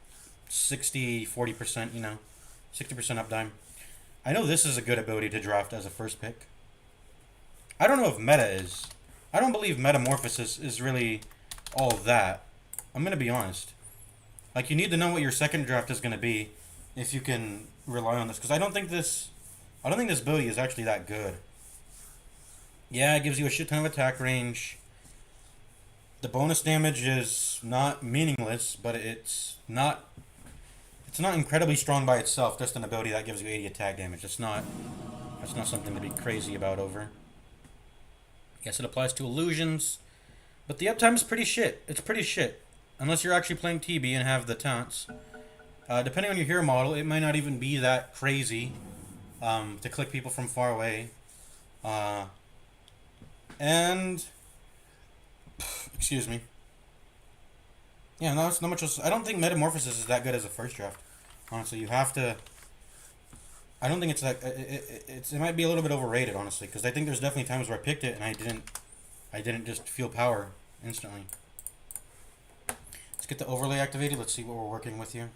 60, 40%. 60% uptime. I know this is a good ability to draft as a first pick. I don't know if meta is. I don't believe Metamorphosis is really all that. I'm gonna be honest. Like, you need to know what your second draft is gonna be if you can rely on this, because I don't think this ability is actually that good. Yeah, it gives you a shit ton of attack range. The bonus damage is not meaningless, but it's not incredibly strong by itself. Just an ability that gives you 80 attack damage. That's not something to be crazy about over. Yes, it applies to illusions, but the uptime is pretty shit. It's pretty shit. Unless you're actually playing TB and have the taunts. Depending on your hero model, it might not even be that crazy to click people from far away. And excuse me. Yeah, no, it's not much else. I don't think Metamorphosis is that good as a first draft. Honestly, you have to. I don't think it's that. It might be a little bit overrated, honestly, because I think there's definitely times where I picked it and I didn't just feel power instantly. Let's get the overlay activated. Let's see what we're working with here.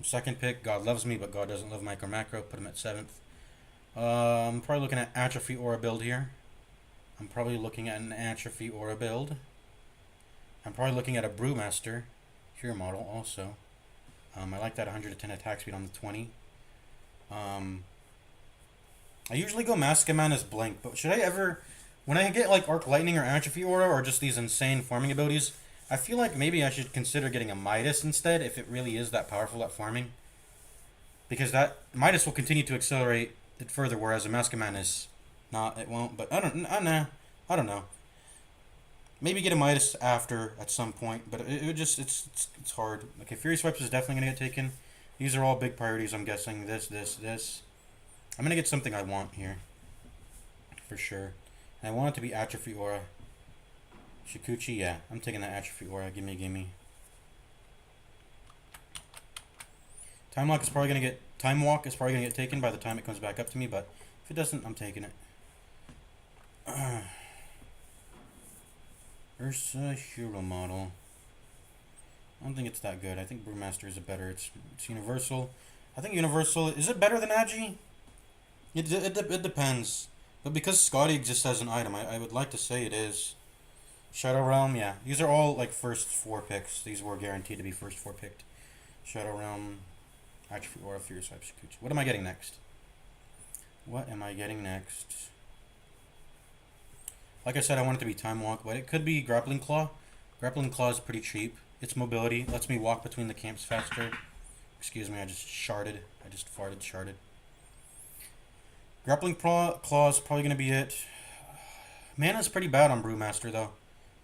Second pick, God loves me, but God doesn't love micro macro. Put him at 7th. I'm probably looking at Atrophy Aura build here. I'm probably looking at an Atrophy Aura build. I'm probably looking at a Brewmaster hero model also. I like that 110 attack speed on the 20. I usually go Maskaman as Blink, but should I ever, when I get like Arc Lightning or Atrophy Aura or just these insane farming abilities, I feel like maybe I should consider getting a Midas instead if it really is that powerful at farming. Because that Midas will continue to accelerate it further, whereas a Maskaman is not. It won't. But I don't know. Maybe get a Midas after at some point, but it's hard. Okay, Fury Swipes is definitely gonna get taken. These are all big priorities. I'm guessing this. I'm gonna get something I want here for sure. And I want it to be Atrophy Aura. Shikuchi, yeah. I'm taking that Atrophy Aura. Gimme. Time Walk is probably gonna get taken by the time it comes back up to me, but if it doesn't, I'm taking it. Ursa hero model. I don't think it's that good. I think Brewmaster is a better. It's universal. I think universal is it better than Agi? It depends. But because Scotty exists as an item, I would like to say it is. Shadow Realm, yeah. These are all like first 4 picks. These were guaranteed to be first 4 picked. Shadow Realm, Atrophy Aura, Fury Swipe, Shikuchi. What am I getting next? Like I said, I want it to be Time Walk, but it could be Grappling Claw. Grappling Claw is pretty cheap. Its mobility lets me walk between the camps faster. Excuse me, I just sharded. I just farted, sharded. Grappling Claw is probably going to be it. Mana's pretty bad on Brewmaster, though.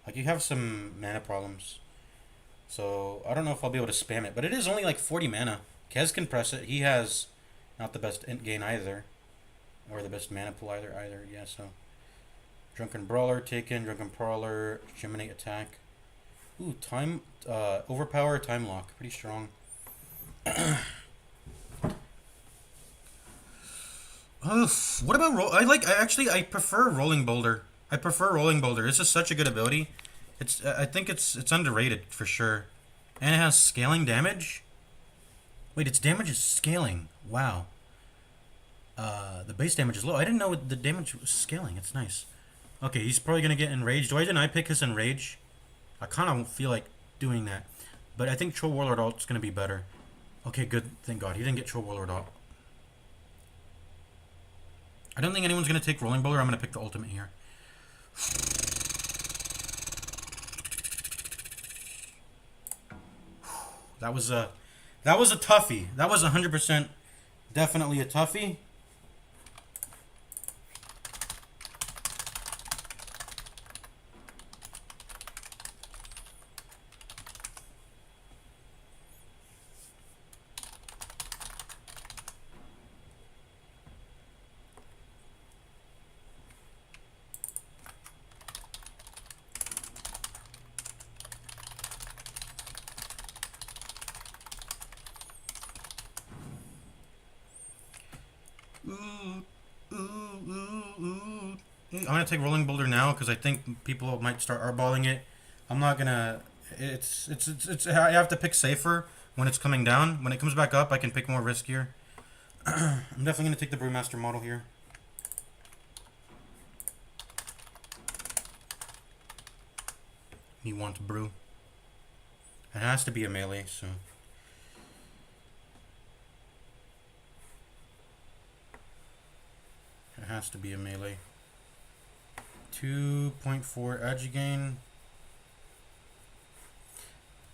Like, you have some mana problems. So, I don't know if I'll be able to spam it. But it is only like 40 mana. Kez can press it. He has not the best int gain either. Or the best mana pool either. Yeah, so. Drunken Brawler taken. Drunken Brawler. Geminate attack. Ooh, time. Overpower, time lock. Pretty strong. Oof. What about I prefer Rolling Boulder. It's just such a good ability. I think it's underrated for sure. And it has scaling damage. Wait, its damage is scaling. Wow. The base damage is low. I didn't know the damage was scaling. It's nice. Okay, he's probably gonna get enraged. Why didn't I pick his enrage? I kind of feel like doing that, but I think Troll Warlord alt's gonna be better. Okay, good. Thank God he didn't get Troll Warlord alt. I don't think anyone's gonna take Rolling Bowler. I'm gonna pick the ultimate here. That was a toughie. That was 100% definitely a toughie. I'm gonna take Rolling Boulder now because I think people might start eyeballing it. I'm not gonna. It's. I have to pick safer when it's coming down. When it comes back up, I can pick more riskier. I'm definitely gonna take the Brewmaster model here. You want to brew? It has to be a melee, so. It has to be a melee. 2.4 agi gain.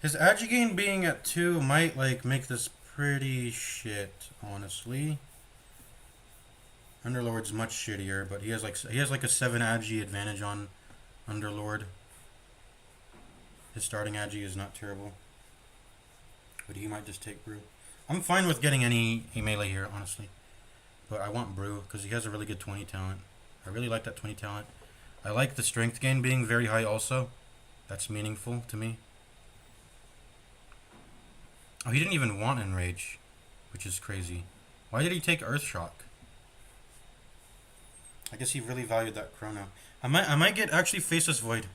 His agi gain being at 2 might like make this pretty shit, honestly. Underlord's much shittier, but he has like a 7 agi advantage on Underlord. His starting agi is not terrible. But he might just take Brew. I'm fine with getting any melee here, honestly. But I want Brew because he has a really good 20 talent. I really like that 20 talent. I like the strength gain being very high also. That's meaningful to me. Oh, he didn't even want Enrage, which is crazy. Why did he take Earthshock? I guess he really valued that Chrono. I might get actually Faceless Void.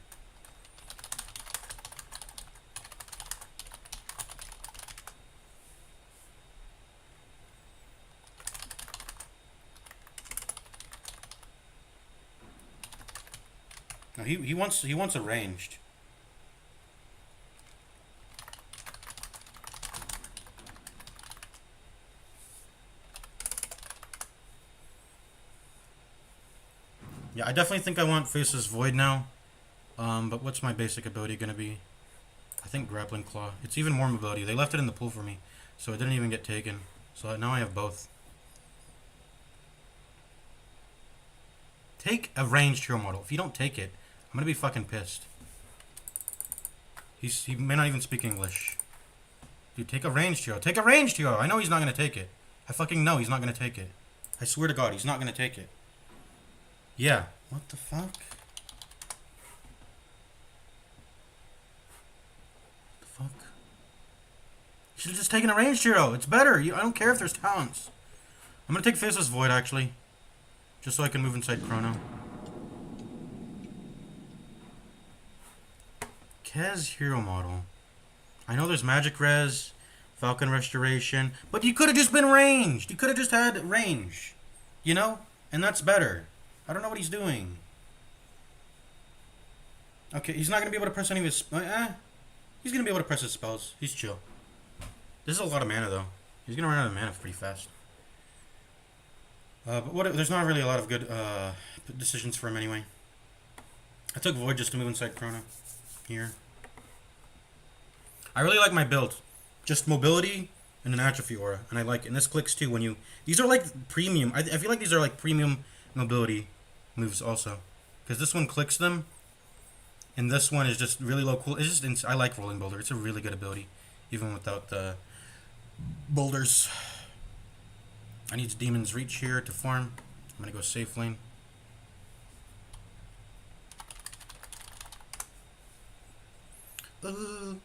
No, he wants a ranged. Yeah, I definitely think I want Faceless Void now. But what's my basic ability gonna be? I think Grappling Claw. It's even more mobility. They left it in the pool for me, so it didn't even get taken. So now I have both. Take a ranged hero model. If you don't take it, I'm gonna be fucking pissed. He may not even speak English. Dude, take a ranged hero. Take a ranged hero! I know he's not gonna take it. I fucking know he's not gonna take it. I swear to God, he's not gonna take it. Yeah. What the fuck? The fuck? You should have just taken a ranged hero. It's better. I don't care if there's talents. I'm gonna take Faceless Void, actually. Just so I can move inside Chrono. Kez hero model. I know there's Magic Res, Falcon Restoration, but you could have just been ranged. You could have just had range. You know? And that's better. I don't know what he's doing. Okay, he's not going to be able to press any of his... He's going to be able to press his spells. He's chill. This is a lot of mana, though. He's going to run out of mana pretty fast. But there's not really a lot of good decisions for him anyway. I took Void just to move inside Chrono. Here. I really like my build. Just mobility and an atrophy aura, and I like it. And this clicks too when you. These are like premium. I feel like these are like premium mobility moves also, because this one clicks them, and this one is just really low cool. It's just I like rolling boulder. It's a really good ability, even without the boulders. I need Demon's Reach here to farm. I'm gonna go safe lane. I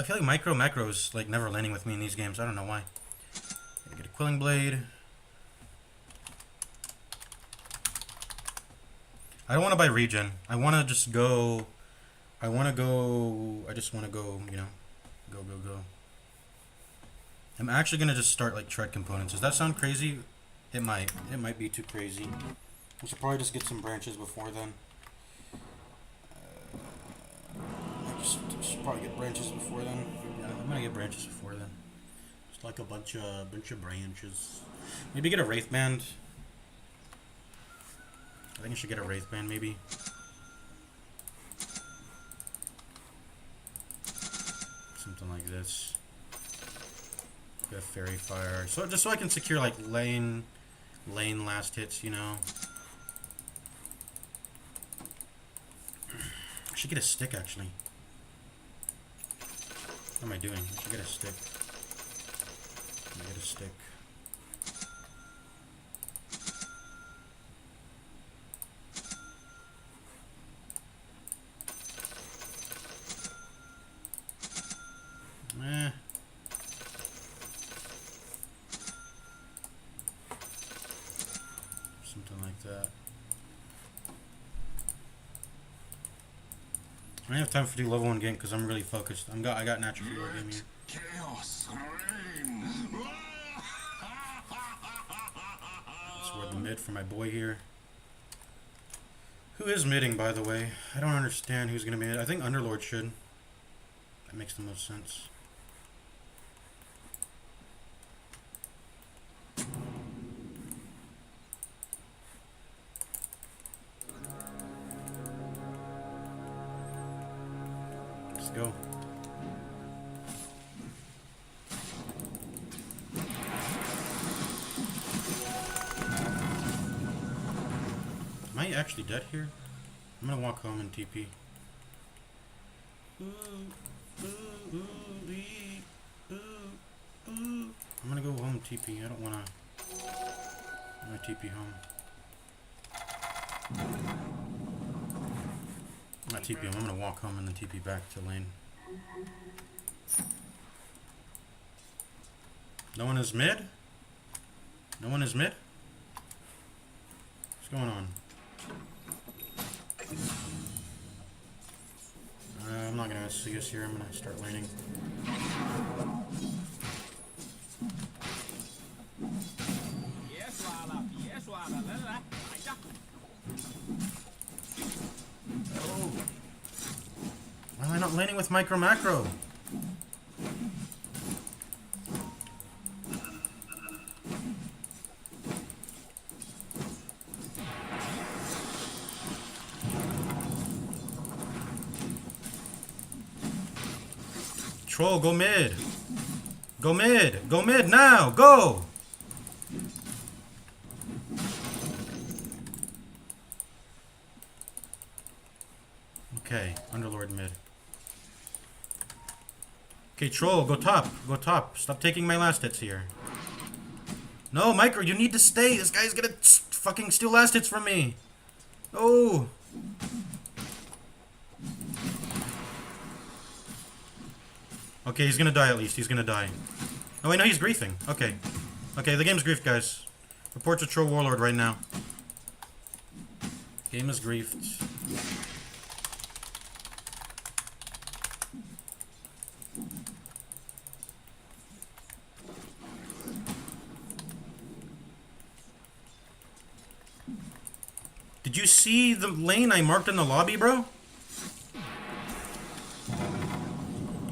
feel like macro is like never landing with me in these games. I don't know why. Gotta get a Quilling Blade. I don't want to buy regen. I want to just go. I just want to go. You know, go. I'm actually gonna just start like tread components. Does that sound crazy? It might. It might be too crazy. We should probably just get some branches before then. I should probably get branches before then. Yeah, I'm gonna get branches before then. Just like a bunch of branches. Maybe get a Wraith Band. I think I should get a Wraith Band maybe. Something like this. Get a Fairy Fire. So just so I can secure like lane last hits, you know. I should get a stick actually. What am I doing? I should get a stick. I'm gonna get a stick. Something like that. I don't have time for do level 1 gank because I'm really focused. I got natural fever game here. Chaos reign. Let's ward the mid for my boy here. Who is midding, by the way? I don't understand who's gonna mid. I think Underlord should. That makes the most sense. Let's go. Am I actually dead here? I'm gonna walk home and TP. I'm gonna go home TP. I don't wanna. I'm gonna TP home. I'm not TP home. I'm gonna walk home and then TP back to lane. No one is mid? No one is mid? What's going on? I'm not gonna see us here. I'm gonna start laning. Oh. Why am I not laning with micro macro? Troll, go mid. Go mid. Go mid now. Go. Okay, Underlord mid. Okay, Troll, go top. Go top. Stop taking my last hits here. No, Micro, you need to stay. This guy's gonna fucking steal last hits from me. Oh. Okay, he's gonna die at least. He's gonna die. Oh, wait, no, he's griefing. Okay. Okay, the game's griefed, guys. Report to Troll Warlord right now. Game is griefed. Did you see the lane I marked in the lobby, bro?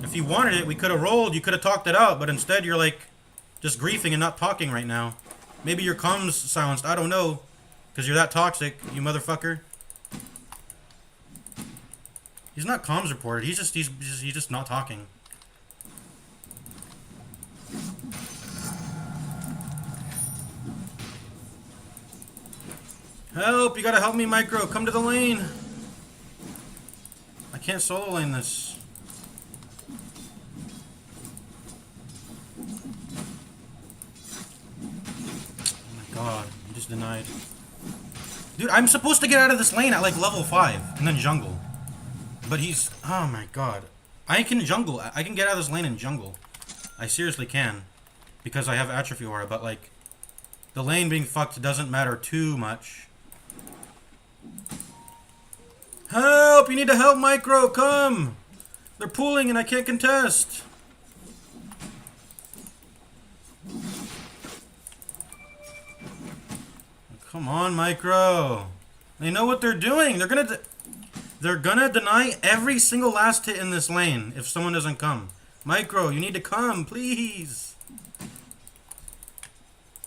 If you wanted it, we could have rolled. You could have talked it out, but instead you're like just griefing and not talking right now. Maybe your comms silenced. I don't know. Because you're that toxic, you motherfucker. He's not comms reported. He's just not talking. Help! You gotta help me, Micro. Come to the lane. I can't solo lane this. Oh my god, he just denied. Dude, I'm supposed to get out of this lane at like level 5 and then jungle. But he's... Oh my god. I can jungle. I can get out of this lane and jungle. I seriously can. Because I have atrophy aura, but like... The lane being fucked doesn't matter too much. Help! You need to help, Micro! Come! They're pooling and I can't contest! Come on, Micro! They know what they're doing! They're gonna deny every single last hit in this lane if someone doesn't come. Micro, you need to come, please!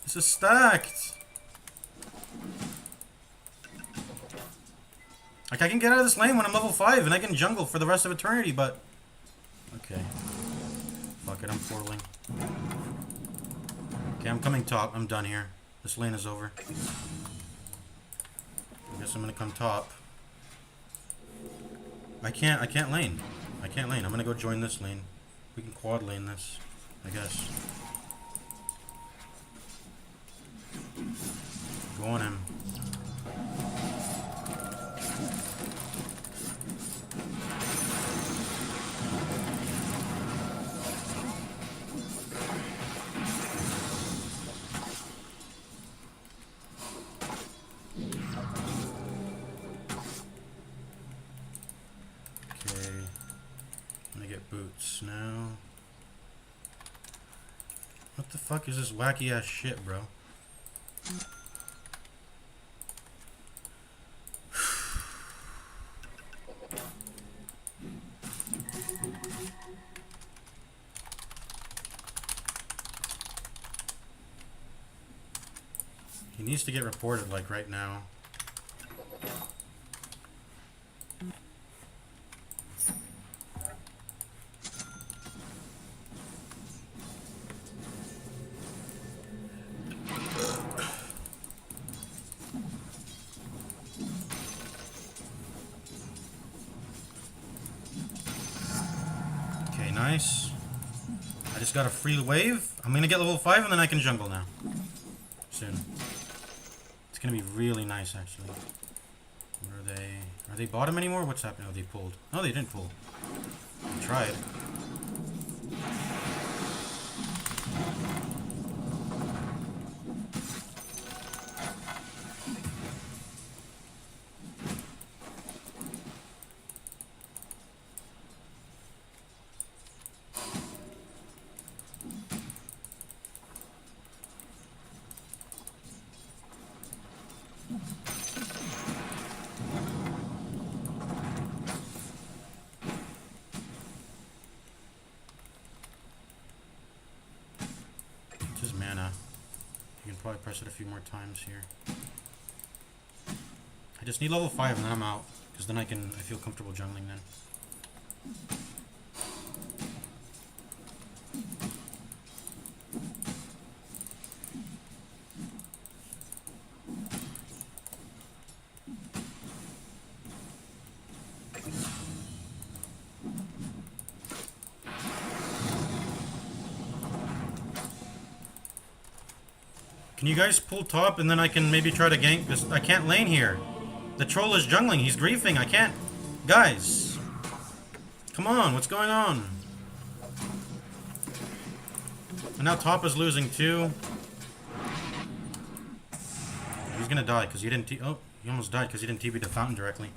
This is stacked! Like, I can get out of this lane when I'm level 5 and I can jungle for the rest of eternity, but... Okay. Fuck it, I'm portaling. Okay, I'm coming top. I'm done here. This lane is over. I guess I'm gonna come top. I can't lane. I can't lane. I'm gonna go join this lane. We can quad lane this, I guess. Go on him. Boots now. What the fuck is this wacky ass shit, bro? He needs to get reported like right now. Nice. I just got a free wave. I'm gonna get level 5 and then I can jungle now. Soon. It's gonna be really nice actually. Where are they? Are they bottom anymore? What's happening? Oh, they pulled. No, they didn't pull. They tried. Just mana. You can probably press it a few more times here. I just need level 5 and then I'm out. Because then I feel comfortable jungling then. Can you guys pull top and then I can maybe try to gank this? I can't lane here. The troll is jungling. He's griefing. I can't. Guys. Come on. What's going on? And now top is losing too. He's gonna die because he didn't oh, he almost died because he didn't TP the fountain directly.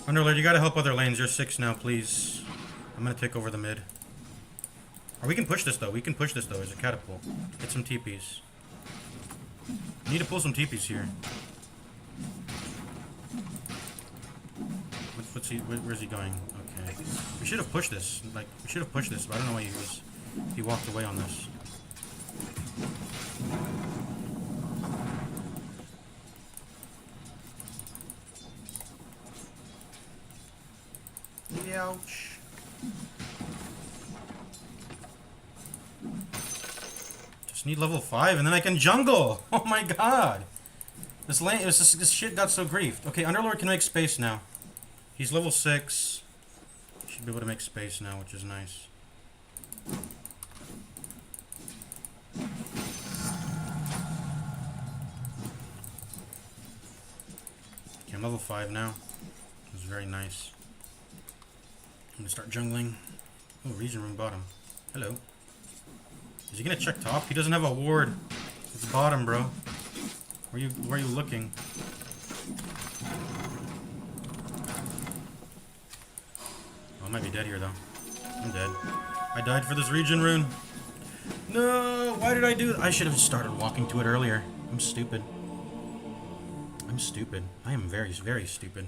Underlord, you gotta help other lanes. You're 6 now, please. I'm gonna take over the mid. Or we can push this though. We can push this though as a catapult. Get some TPs. We need to pull some TPs here. What's he? Where's he going? Okay. We should have pushed this. Like we should have pushed this, but I don't know why he walked away on this. Ouch. Just need level 5 and then I can jungle. Oh my god. This shit got so griefed. Okay, Underlord can make space now. He's level 6. Should be able to make space now, which is nice. Okay, I'm level 5 now. It was very nice. I'm gonna start jungling. Oh, region room bottom. Hello. Is he gonna check top? He doesn't have a ward. It's bottom, bro. Where are you looking? Oh, I might be dead here though. I'm dead. I died for this region rune. No, why did I do that? I should have started walking to it earlier. I'm stupid. I'm stupid. I am very, very stupid.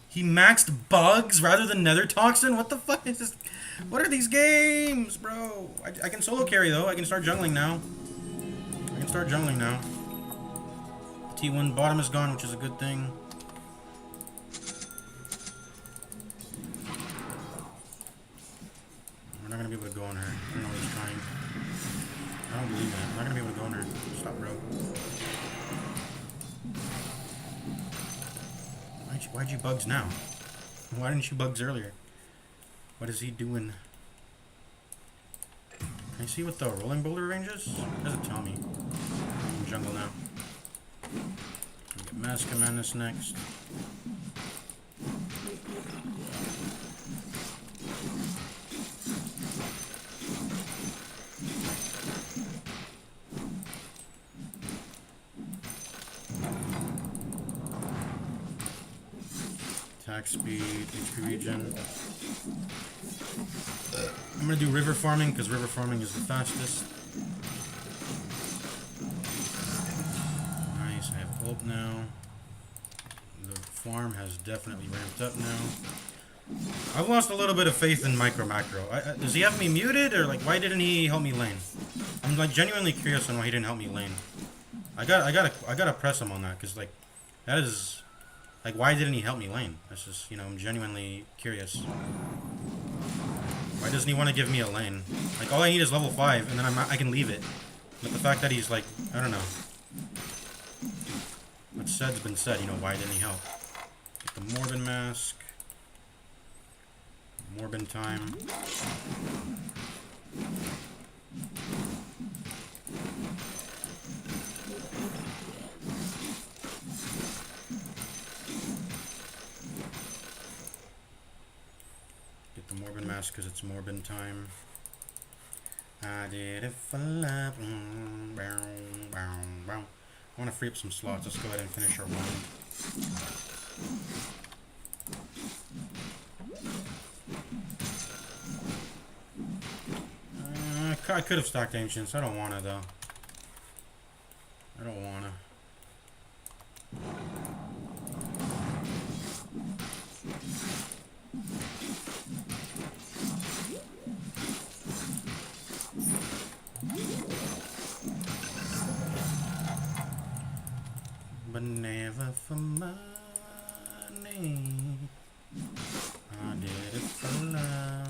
He maxed bugs rather than nether toxin? What the fuck is this? What are these games, bro? I can solo carry though. I can start jungling now. T1 bottom is gone, which is a good thing. We're not gonna be able to go on her. I don't know what he's trying. I don't believe that. I'm not gonna be able to go on her. Stop, bro. Why'd you bugs now? Why didn't you bugs earlier? What is he doing? Can I see what the rolling boulder range is? It doesn't tell me. I'm in jungle now. We'll get Mask Madness next. Attack speed, HP regen. I'm gonna do river farming because river farming is the fastest. Nice, I have ult now. The farm has definitely ramped up now. I've lost a little bit of faith in micro macro. Does he have me muted or like why didn't he help me lane? I'm like genuinely curious on why he didn't help me lane. I gotta press him on that because like that is. Like, why didn't he help me lane? That's just, you know, I'm genuinely curious. Why doesn't he want to give me a lane? Like, all I need is level 5, and then I can leave it. But the fact that he's like, I don't know. What's said's been said, you know, why didn't he help? Get the Morbin mask. Morbin time. Morbin mask because it's Morbin time. I did it for love. I want to free up some slots. Let's go ahead and finish our one. I could have stacked Ancients. I don't want to though. I don't want to. But never for money. I did it for love.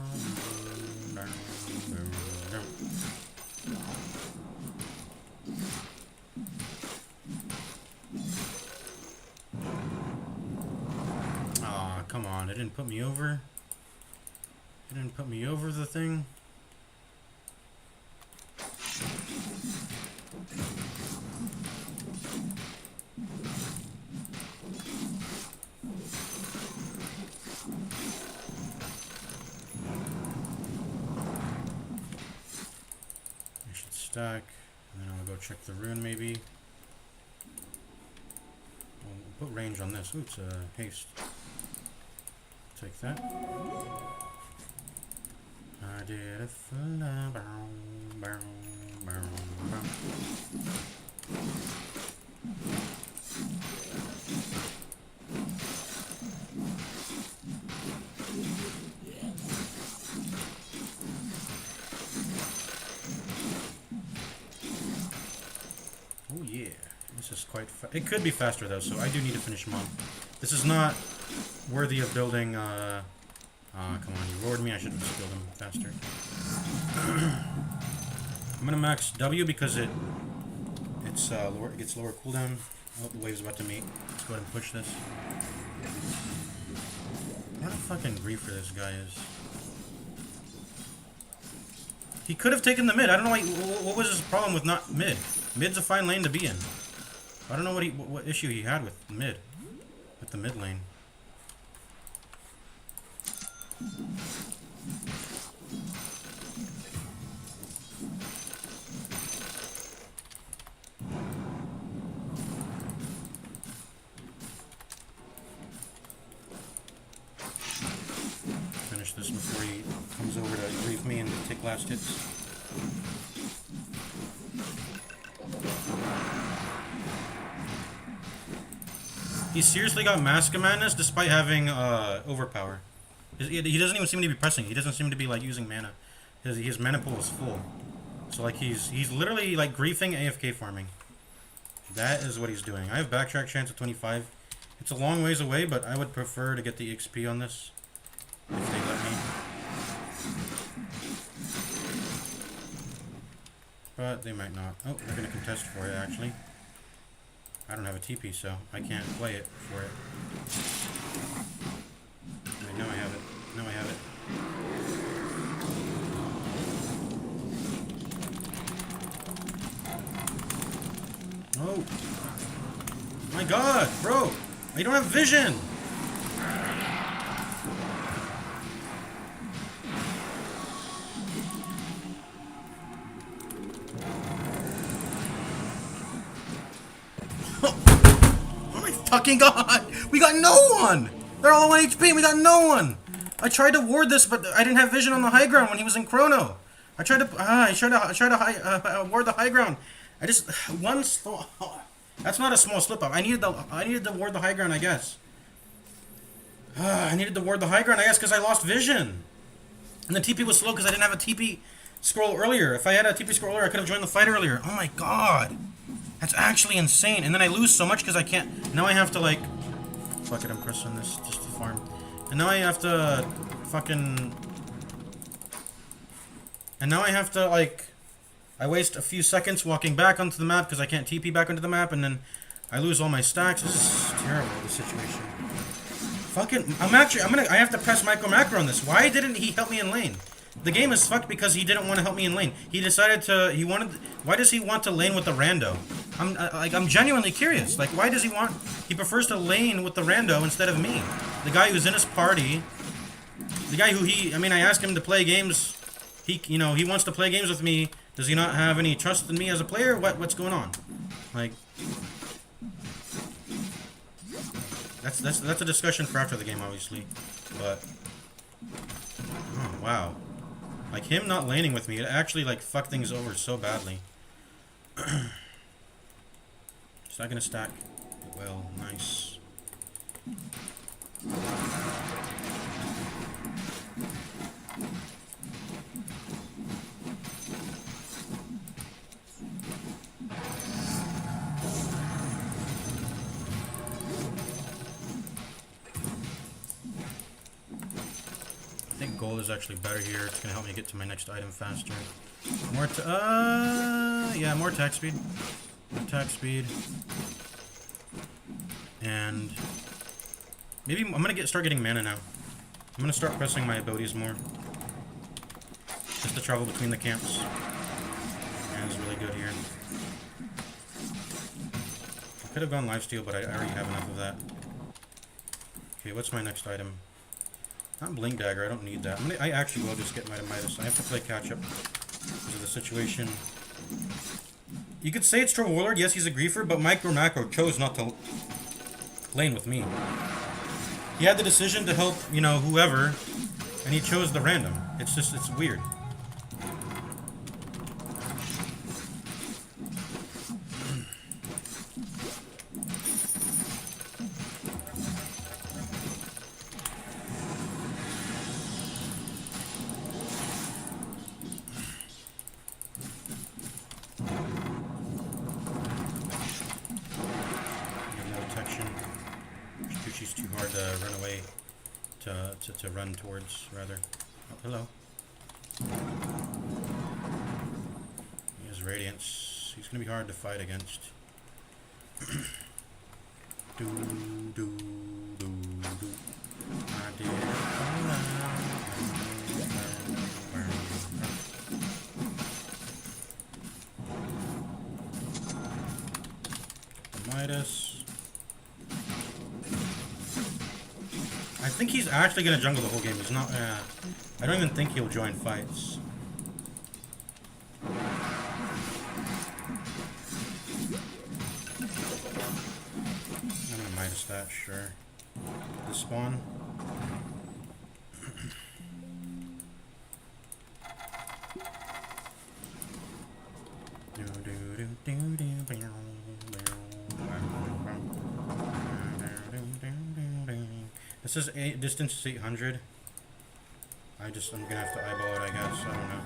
Aw, come on. It didn't put me over. It didn't put me over the thing. Stack, and then I'll go check the rune maybe. We'll put range on this. Ooh, it's a haste. Take that. I did it for love. It's just quite... It could be faster, though, so I do need to finish him off. This is not worthy of building... come on, you roared me. I should have just built him faster. I'm gonna max W because it gets lower cooldown. Oh, the wave's about to meet. Let's go ahead and push this. What a fucking griefer this guy is. He could have taken the mid. I don't know why. What was his problem with not mid? Mid's a fine lane to be in. I don't know what issue he had with mid, with the mid lane. Finish this before he comes over to grief me and take last hits. He seriously got Mask of Madness despite having overpower. He doesn't even seem to be pressing. He doesn't seem to be like using mana. His mana pool is full. So like he's literally like griefing AFK farming. That is what he's doing. I have backtrack chance at 25. It's a long ways away, but I would prefer to get the XP on this if they let me. But they might not. Oh, they're gonna contest for it actually. I don't have a TP, so I can't play it for it. Wait, now I have it. Now I have it. Oh. My god, bro! I don't have vision! Fucking god! We got no one! They're all 1 HP and we got no one! I tried to ward this, but I didn't have vision on the high ground when he was in Chrono. I tried to ward the high ground. I just that's not a small slip up. I needed to ward the high ground, I guess. I needed to ward the high ground, I guess, because I lost vision. And the TP was slow because I didn't have a TP scroll earlier. If I had a TP scroll earlier, I could have joined the fight earlier. Oh my god. That's actually insane. And then I lose so much because I can't... Now I have to, like... Fuck it, I'm pressing this just to farm. And now I have to... Fucking... And now I have to, like... I waste a few seconds walking back onto the map because I can't TP back onto the map, and then I lose all my stacks. This is terrible, this situation. Fucking... I have to press micro macro on this. Why didn't he help me in lane? The game is fucked because he didn't want to help me in lane. He decided to... Why does he want to lane with the rando? I'm genuinely curious. Like, why does he want... He prefers to lane with the rando instead of me. The guy who's in his party. The guy who I asked him to play games. He wants to play games with me. Does he not have any trust in me as a player? What's going on? Like... That's a discussion for after the game, obviously. But... Oh, wow. Like, him not laning with me, it actually, like, fucked things over so badly. Is that gonna stack? It will. Nice. I think gold is actually better here. It's gonna help me get to my next item faster. More attack speed. Attack speed. And maybe I'm gonna start getting mana now. I'm gonna start pressing my abilities more. Just to travel between the camps. And it's really good here. I could have gone lifesteal, but I already have enough of that. Okay, what's my next item? Not Blink Dagger, I don't need that. I actually will just get Midas. I have to play catch up because of the situation. You could say it's Troll Warlord, yes he's a griefer, but Micro Macro chose not to lane with me. He had the decision to help, whoever, and he chose the random. It's weird. she's too hard to run away, to run towards, rather. Oh, hello. He has Radiance. He's gonna be hard to fight against. do, do, do, do. I did it all right. Midas. I think he's actually gonna jungle the whole game. He's not. I don't even think he'll join fights. I'm gonna Midas that, sure. The spawn. This is distance is 800. I'm gonna have to eyeball it, I guess. I don't know.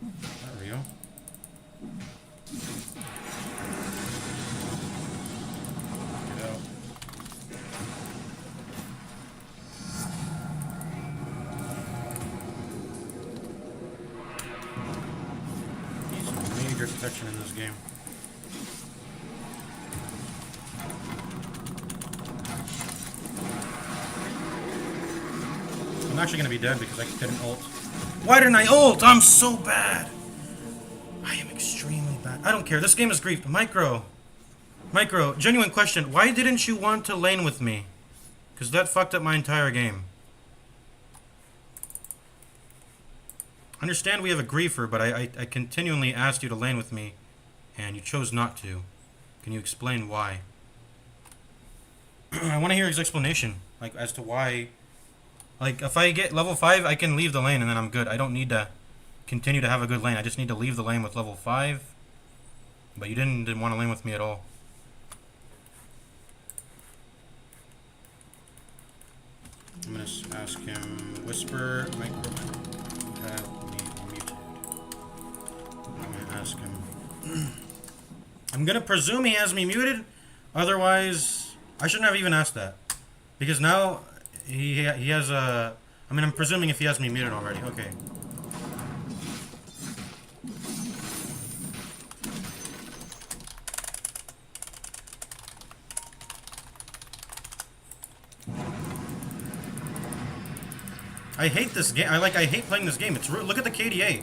Is that real? Get out. Major protection in this game. I'm actually gonna be dead because I didn't ult. Why didn't I ult? I'm so bad. I am extremely bad. I don't care. This game is grief. Micro, genuine question. Why didn't you want to lane with me? Because that fucked up my entire game. Understand we have a griefer, but I continually asked you to lane with me, and you chose not to. Can you explain why? I want to hear his explanation, like, as to why. Like, if I get level 5, I can leave the lane, and then I'm good. I don't need to continue to have a good lane. I just need to leave the lane with level 5. But you didn't want to lane with me at all. I'm going to ask him, whisper, micro. Ask him. I'm gonna presume he has me muted. Otherwise, I shouldn't have even asked that, because now he has a. I mean, I'm presuming if he has me muted already. Okay. I hate this game. I hate playing this game. It's look at the KDA.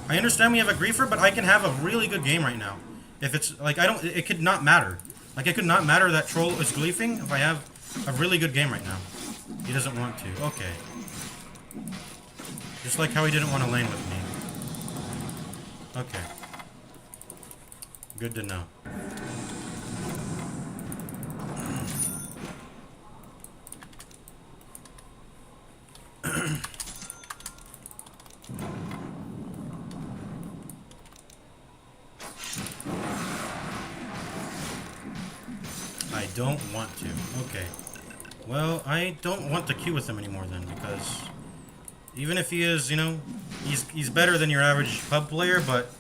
I understand we have a griefer, but I can have a really good game right now. If it's like it could not matter. Like it could not matter that troll is gleefing if I have a really good game right now. He doesn't want to. Okay. Just like how he didn't want to lane with me. Okay. Good to know. I don't want to. Okay. Well, I don't want to queue with him anymore then, because even if he is, you know, he's better than your average pub player, but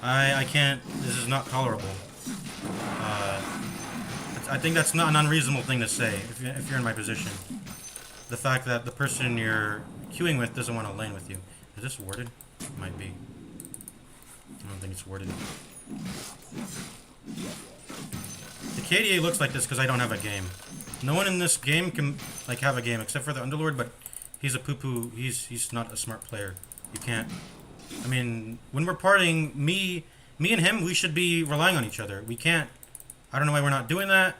I can't. This is not tolerable. I think that's not an unreasonable thing to say if you're in my position. The fact that the person you're queuing with doesn't want to lane with you. Is this worded? It might be. I don't think it's worded. The KDA looks like this because I don't have a game. No one in this game can like have a game except for the Underlord, but he's a poo-poo. He's not a smart player. You can't. I mean, when we're partying, me and him, we should be relying on each other. We can't. I don't know why we're not doing that.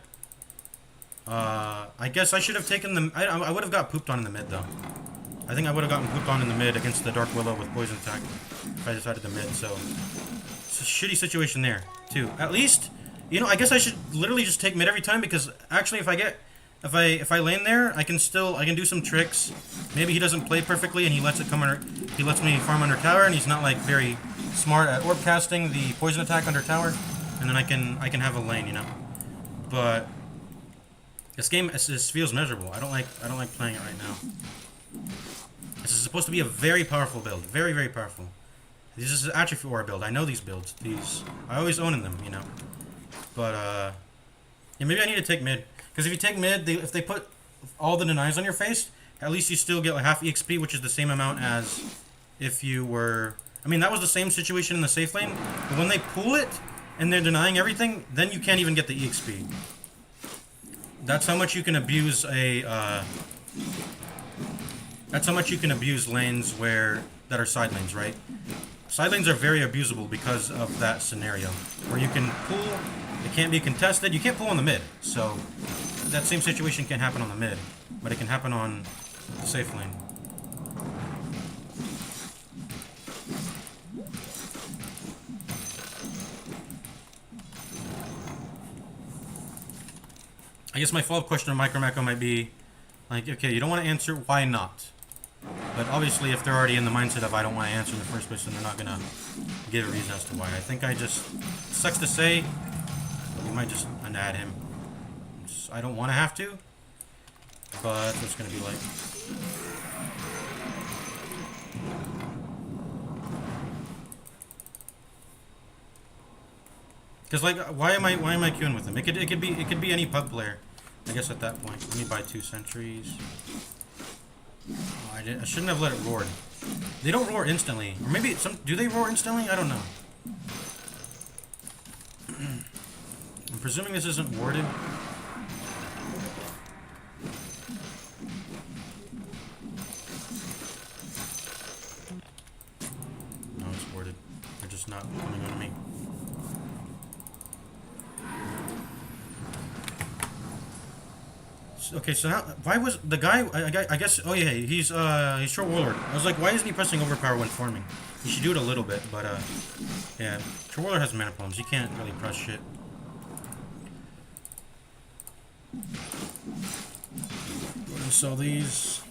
I guess I should have taken the. I would have got pooped on in the mid though. I think I would have gotten pooped on in the mid against the Dark Willow with poison attack if I decided the mid. So it's a shitty situation there too. At least, you know, I guess I should literally just take mid every time, because actually if I lane there, I can do some tricks. Maybe he doesn't play perfectly and he lets me farm under tower, and he's not like very smart at orb casting the poison attack under tower, and then I can have a lane, you know. But This game just feels miserable. I don't like playing it right now. This is supposed to be a very powerful build. Very, very powerful. This is an atrophy aura build. I know these builds. I always own them, you know. But, yeah, maybe I need to take mid. Because if you take mid, if they put all the denies on your face, at least you still get like half EXP, which is the same amount as if you were... I mean, that was the same situation in the safe lane. But when they pull it, and they're denying everything, then you can't even get the EXP. That's how much you can abuse that's how much you can abuse lanes that are side lanes, right? Side lanes are very abusable because of that scenario. Where you can pull, it can't be contested, you can't pull on the mid. So, that same situation can happen on the mid, but it can happen on the safe lane. I guess my follow-up question on Micro might be, like, okay, you don't want to answer, why not? But obviously, if they're already in the mindset of I don't want to answer in the first place, then they're not going to give a reason as to why. I think it sucks to say, but we might just unadd him. I don't want to have to, but that's going to be like. Because like, why am I queuing with him? It could be any pub player. I guess at that point, let me buy 2 sentries. Oh, I shouldn't have let it roar. They don't roar instantly, or maybe do they roar instantly? I don't know. I'm presuming this isn't warded. No, it's warded. They're just not coming on me. Okay, so why was the guy? I guess. Oh yeah, he's short warlord. I was like, why isn't he pressing overpower when farming? He should do it a little bit, but yeah, short warlord has mana problems. He can't really press shit. Go ahead and sell these.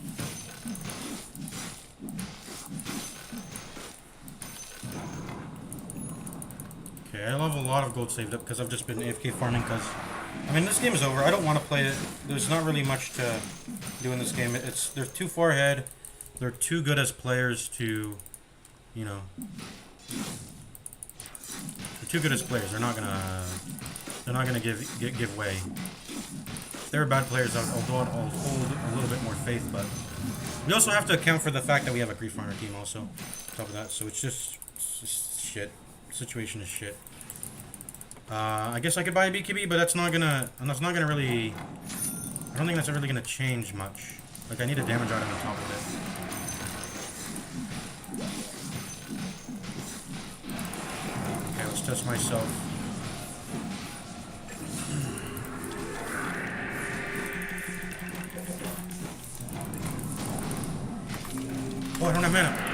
Okay, I have a lot of gold saved up because I've just been AFK farming because. I mean, this game is over. I don't want to play it. There's not really much to do in this game. They're too far ahead. They're too good as players to, you know. They're too good as players. They're not gonna give way. If they're bad players, I'll hold a little bit more faith. But we also have to account for the fact that we have a grief on our team also. On top of that, so it's just shit. The situation is shit. I guess I could buy a BKB, but that's not gonna really. I don't think that's really gonna change much. Like I need a damage item on top of it. Okay, let's test myself. Oh, I don't have mana.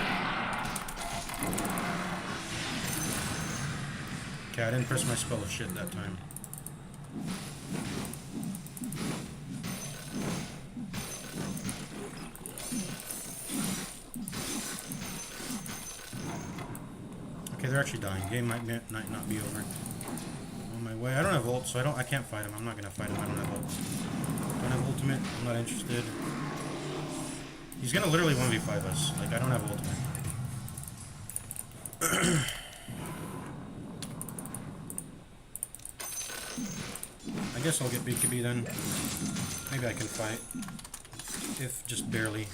Okay, I didn't press my spell of shit that time. Okay, they're actually dying. Game might not be over. On my way. I don't have ult, so I can't fight him. I'm not gonna fight him. I don't have ult. Don't have ultimate. I'm not interested. He's gonna literally 1v5 us. Like I don't have ultimate. I guess I'll get BKB then. Maybe I can fight. If just barely.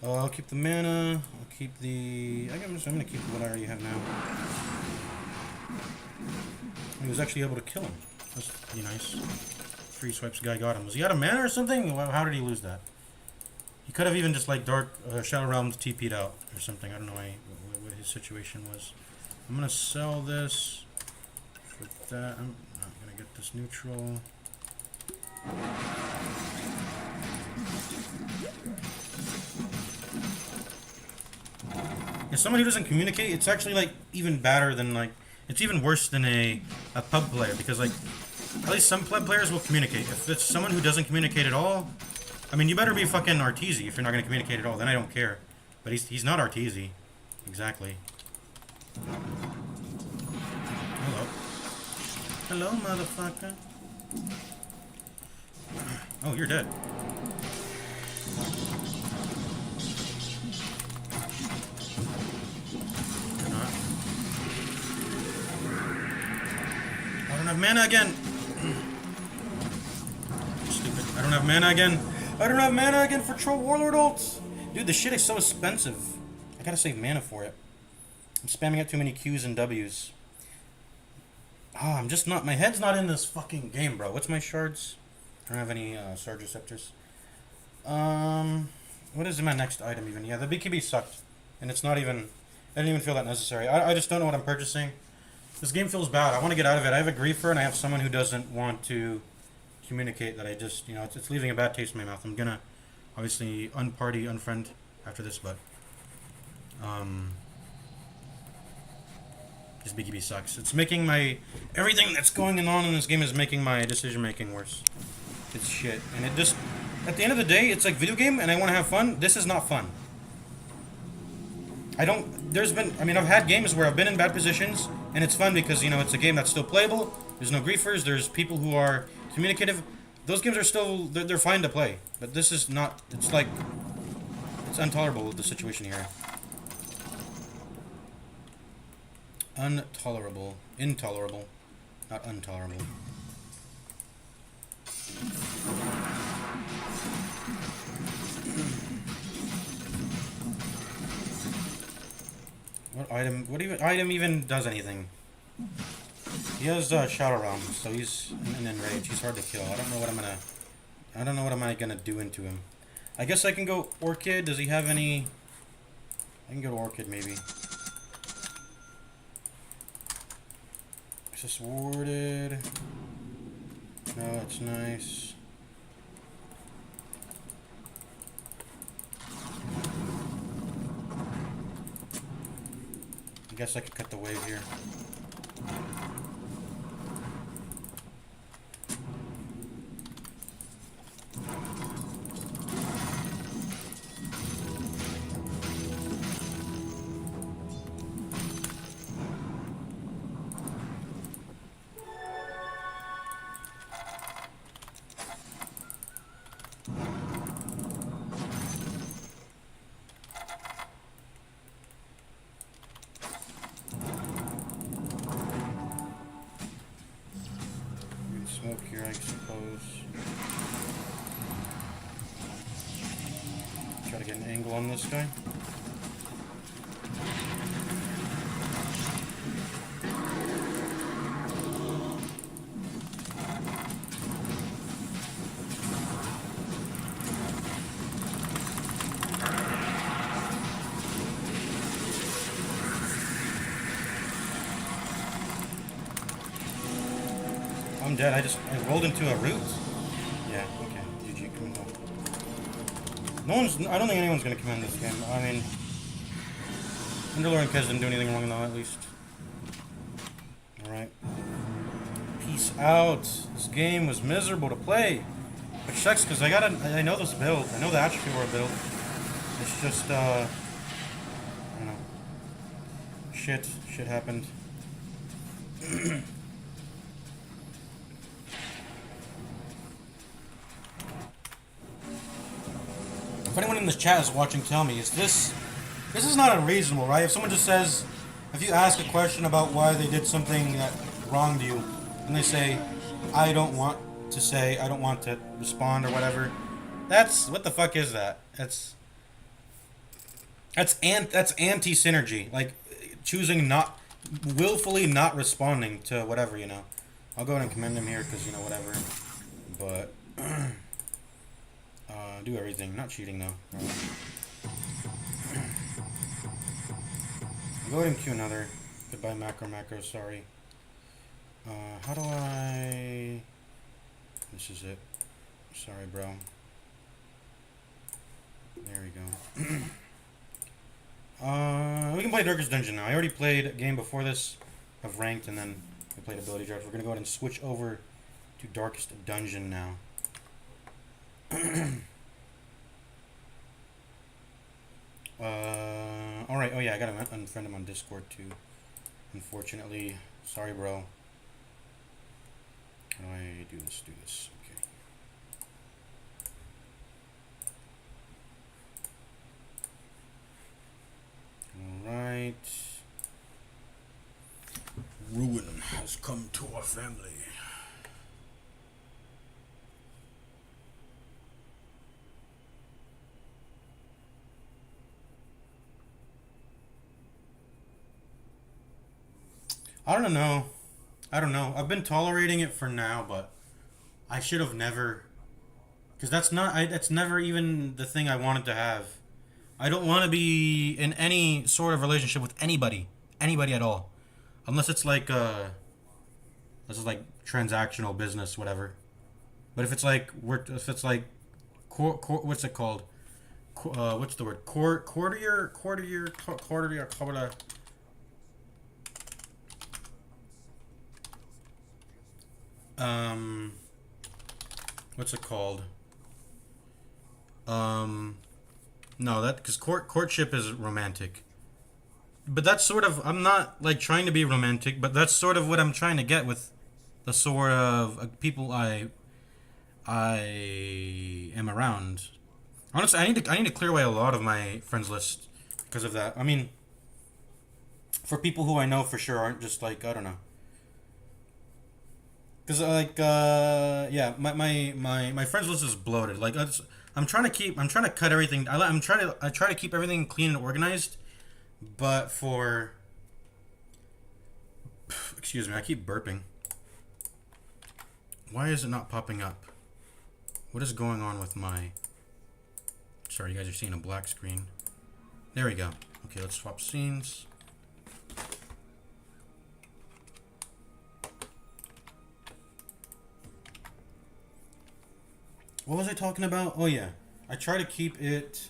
I'll keep the mana. I'll keep the... I'm gonna keep what I already have now. He was actually able to kill him. That's pretty nice. 3 swipes guy got him. Was he out of mana or something? How did he lose that? He could have even just like Shadow Realms TP'd out or something. I don't know what his situation was. I'm gonna sell this. For that, I'm not gonna get this neutral. As someone who doesn't communicate, it's actually like even badder than like it's even worse than a pub player because like at least some pub players will communicate. If it's someone who doesn't communicate at all, I mean you better be fucking Arteezy if you're not gonna communicate at all. Then I don't care. But he's not Arteezy, exactly. Hello. Hello, motherfucker. Oh, you're dead. You're not. I don't have mana again. Stupid. I don't have mana again. I don't have mana again for Troll Warlord ults. Dude, this shit is so expensive. I gotta save mana for it. I'm spamming out too many Qs and Ws. Ah, I'm just not. My head's not in this fucking game, bro. What's my shards? I don't have any Sarge receptors. What is my next item even? Yeah, the BKB sucked, and it's not even. I didn't even feel that necessary. I just don't know what I'm purchasing. This game feels bad. I want to get out of it. I have a griefer, and I have someone who doesn't want to communicate that I just, you know, it's leaving a bad taste in my mouth. I'm gonna obviously unparty, unfriend after this, but this BKB sucks. It's making my everything that's going on in this game is making my decision making worse. It's shit, and it just at the end of the day, it's like video game, and I want to have fun. This is not fun. I don't. There's been. I mean, I've had games where I've been in bad positions, and it's fun because you know it's a game that's still playable. There's no griefers. There's people who are communicative. Those games are still. They're fine to play, but this is not. It's like. It's intolerable the situation here. Intolerable. Not intolerable. What item? What even item even does anything? He has Shadow Realm, so he's an enrage. He's hard to kill. I don't know what I'm gonna do into him. I guess I can go Orchid. Does he have any? I can go to Orchid maybe. Is this warded? No, it's nice. I guess I could cut the wave here. Smoke here, I suppose. Try to get an angle on this guy. I'm dead. I rolled into a root. Yeah, okay. GG, come on. No one's. I don't think anyone's gonna come in this game. I mean, Underlord and Kez didn't do anything wrong though, at least. Alright. Peace out. This game was miserable to play. Which sucks because I know this build. I know the Atrophy War build. It's just, I don't know. Shit happened. If anyone in this chat is watching, tell me, this is not unreasonable, right? If someone just says, if you ask a question about why they did something that wronged you, and they say, I don't want to respond or whatever, what the fuck is that? That's anti-synergy. Like, choosing willfully not responding to whatever, you know. I'll go ahead and commend him here, because, you know, whatever. But, do everything. Not cheating, though. I'll go ahead and queue another. Goodbye, macro, sorry. How do I... This is it. Sorry, bro. There we go. We can play Darkest Dungeon now. I already played a game before this of Ranked, and then we played Ability Drops. We're going to go ahead and switch over to Darkest Dungeon now. Alright, oh yeah, I gotta unfriend him on Discord too. Unfortunately. Sorry, bro. How do I do this? Do this. Okay. Alright. Ruin has come to our family. I don't know. I don't know. I've been tolerating it for now, but I should have never. Because that's never even the thing I wanted to have. I don't want to be in any sort of relationship with anybody. Anybody at all. Unless it's like, this is like transactional business, whatever. But if it's like, what's it called? What's the word? Courtier. What's it called? No, that because courtship is romantic. But that's sort of I'm not like trying to be romantic, but that's sort of what I'm trying to get with the sort of people I am around. Honestly, I need to clear away a lot of my friends list because of that. I mean, for people who I know for sure aren't just like I don't know. Cause like yeah, my friends list is bloated. Like I'm trying to cut everything. I try to keep everything clean and organized, but for excuse me, I keep burping. Why is it not popping up? What is going on with my? Sorry, you guys are seeing a black screen. There we go. Okay, let's swap scenes. What was I talking about? Oh yeah, I try to keep it.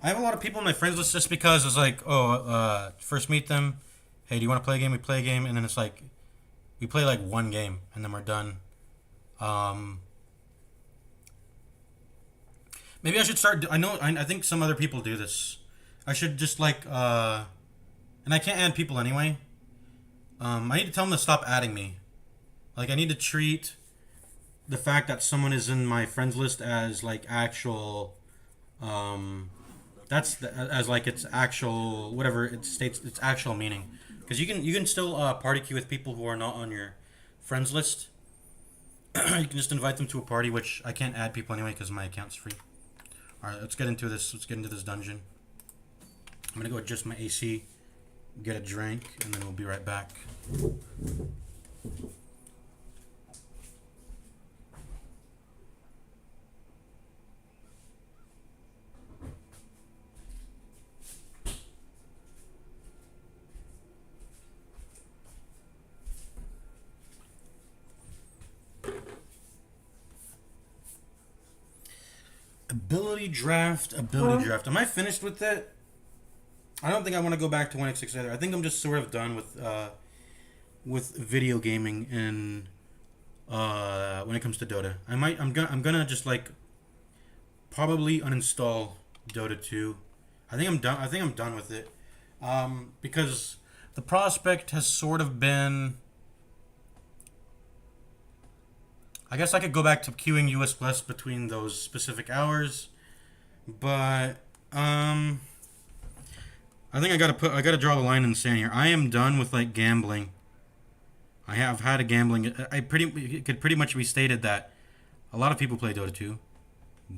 I have a lot of people in my friends list just because it's like, first meet them. Hey, do you want to play a game? We play a game, and then it's like, we play like one game, and then we're done. Maybe I should start. I think some other people do this. I should just like, and I can't add people anyway. I need to tell them to stop adding me. Like, I need to treat the fact that someone is in my friends list as like actual as like its actual whatever it states its actual meaning, because you can still party queue with people who are not on your friends list. You can just invite them to a party, which I can't add people anyway because my account's free. All right, let's get into this dungeon. I'm gonna go adjust my AC, get a drink, and then we'll be right back. Ability draft. Am I finished with that? I don't think I want to go back to 1x6 either. I think I'm just sort of done with video gaming and when it comes to Dota. I'm gonna just like probably uninstall Dota 2. I think I'm done. I think I'm done with it because the prospect has sort of been. I guess I could go back to queuing US Plus between those specific hours, but I think I gotta draw the line in the sand here. I am done with like gambling. I have had a gambling. It could pretty much be stated that a lot of people play Dota 2,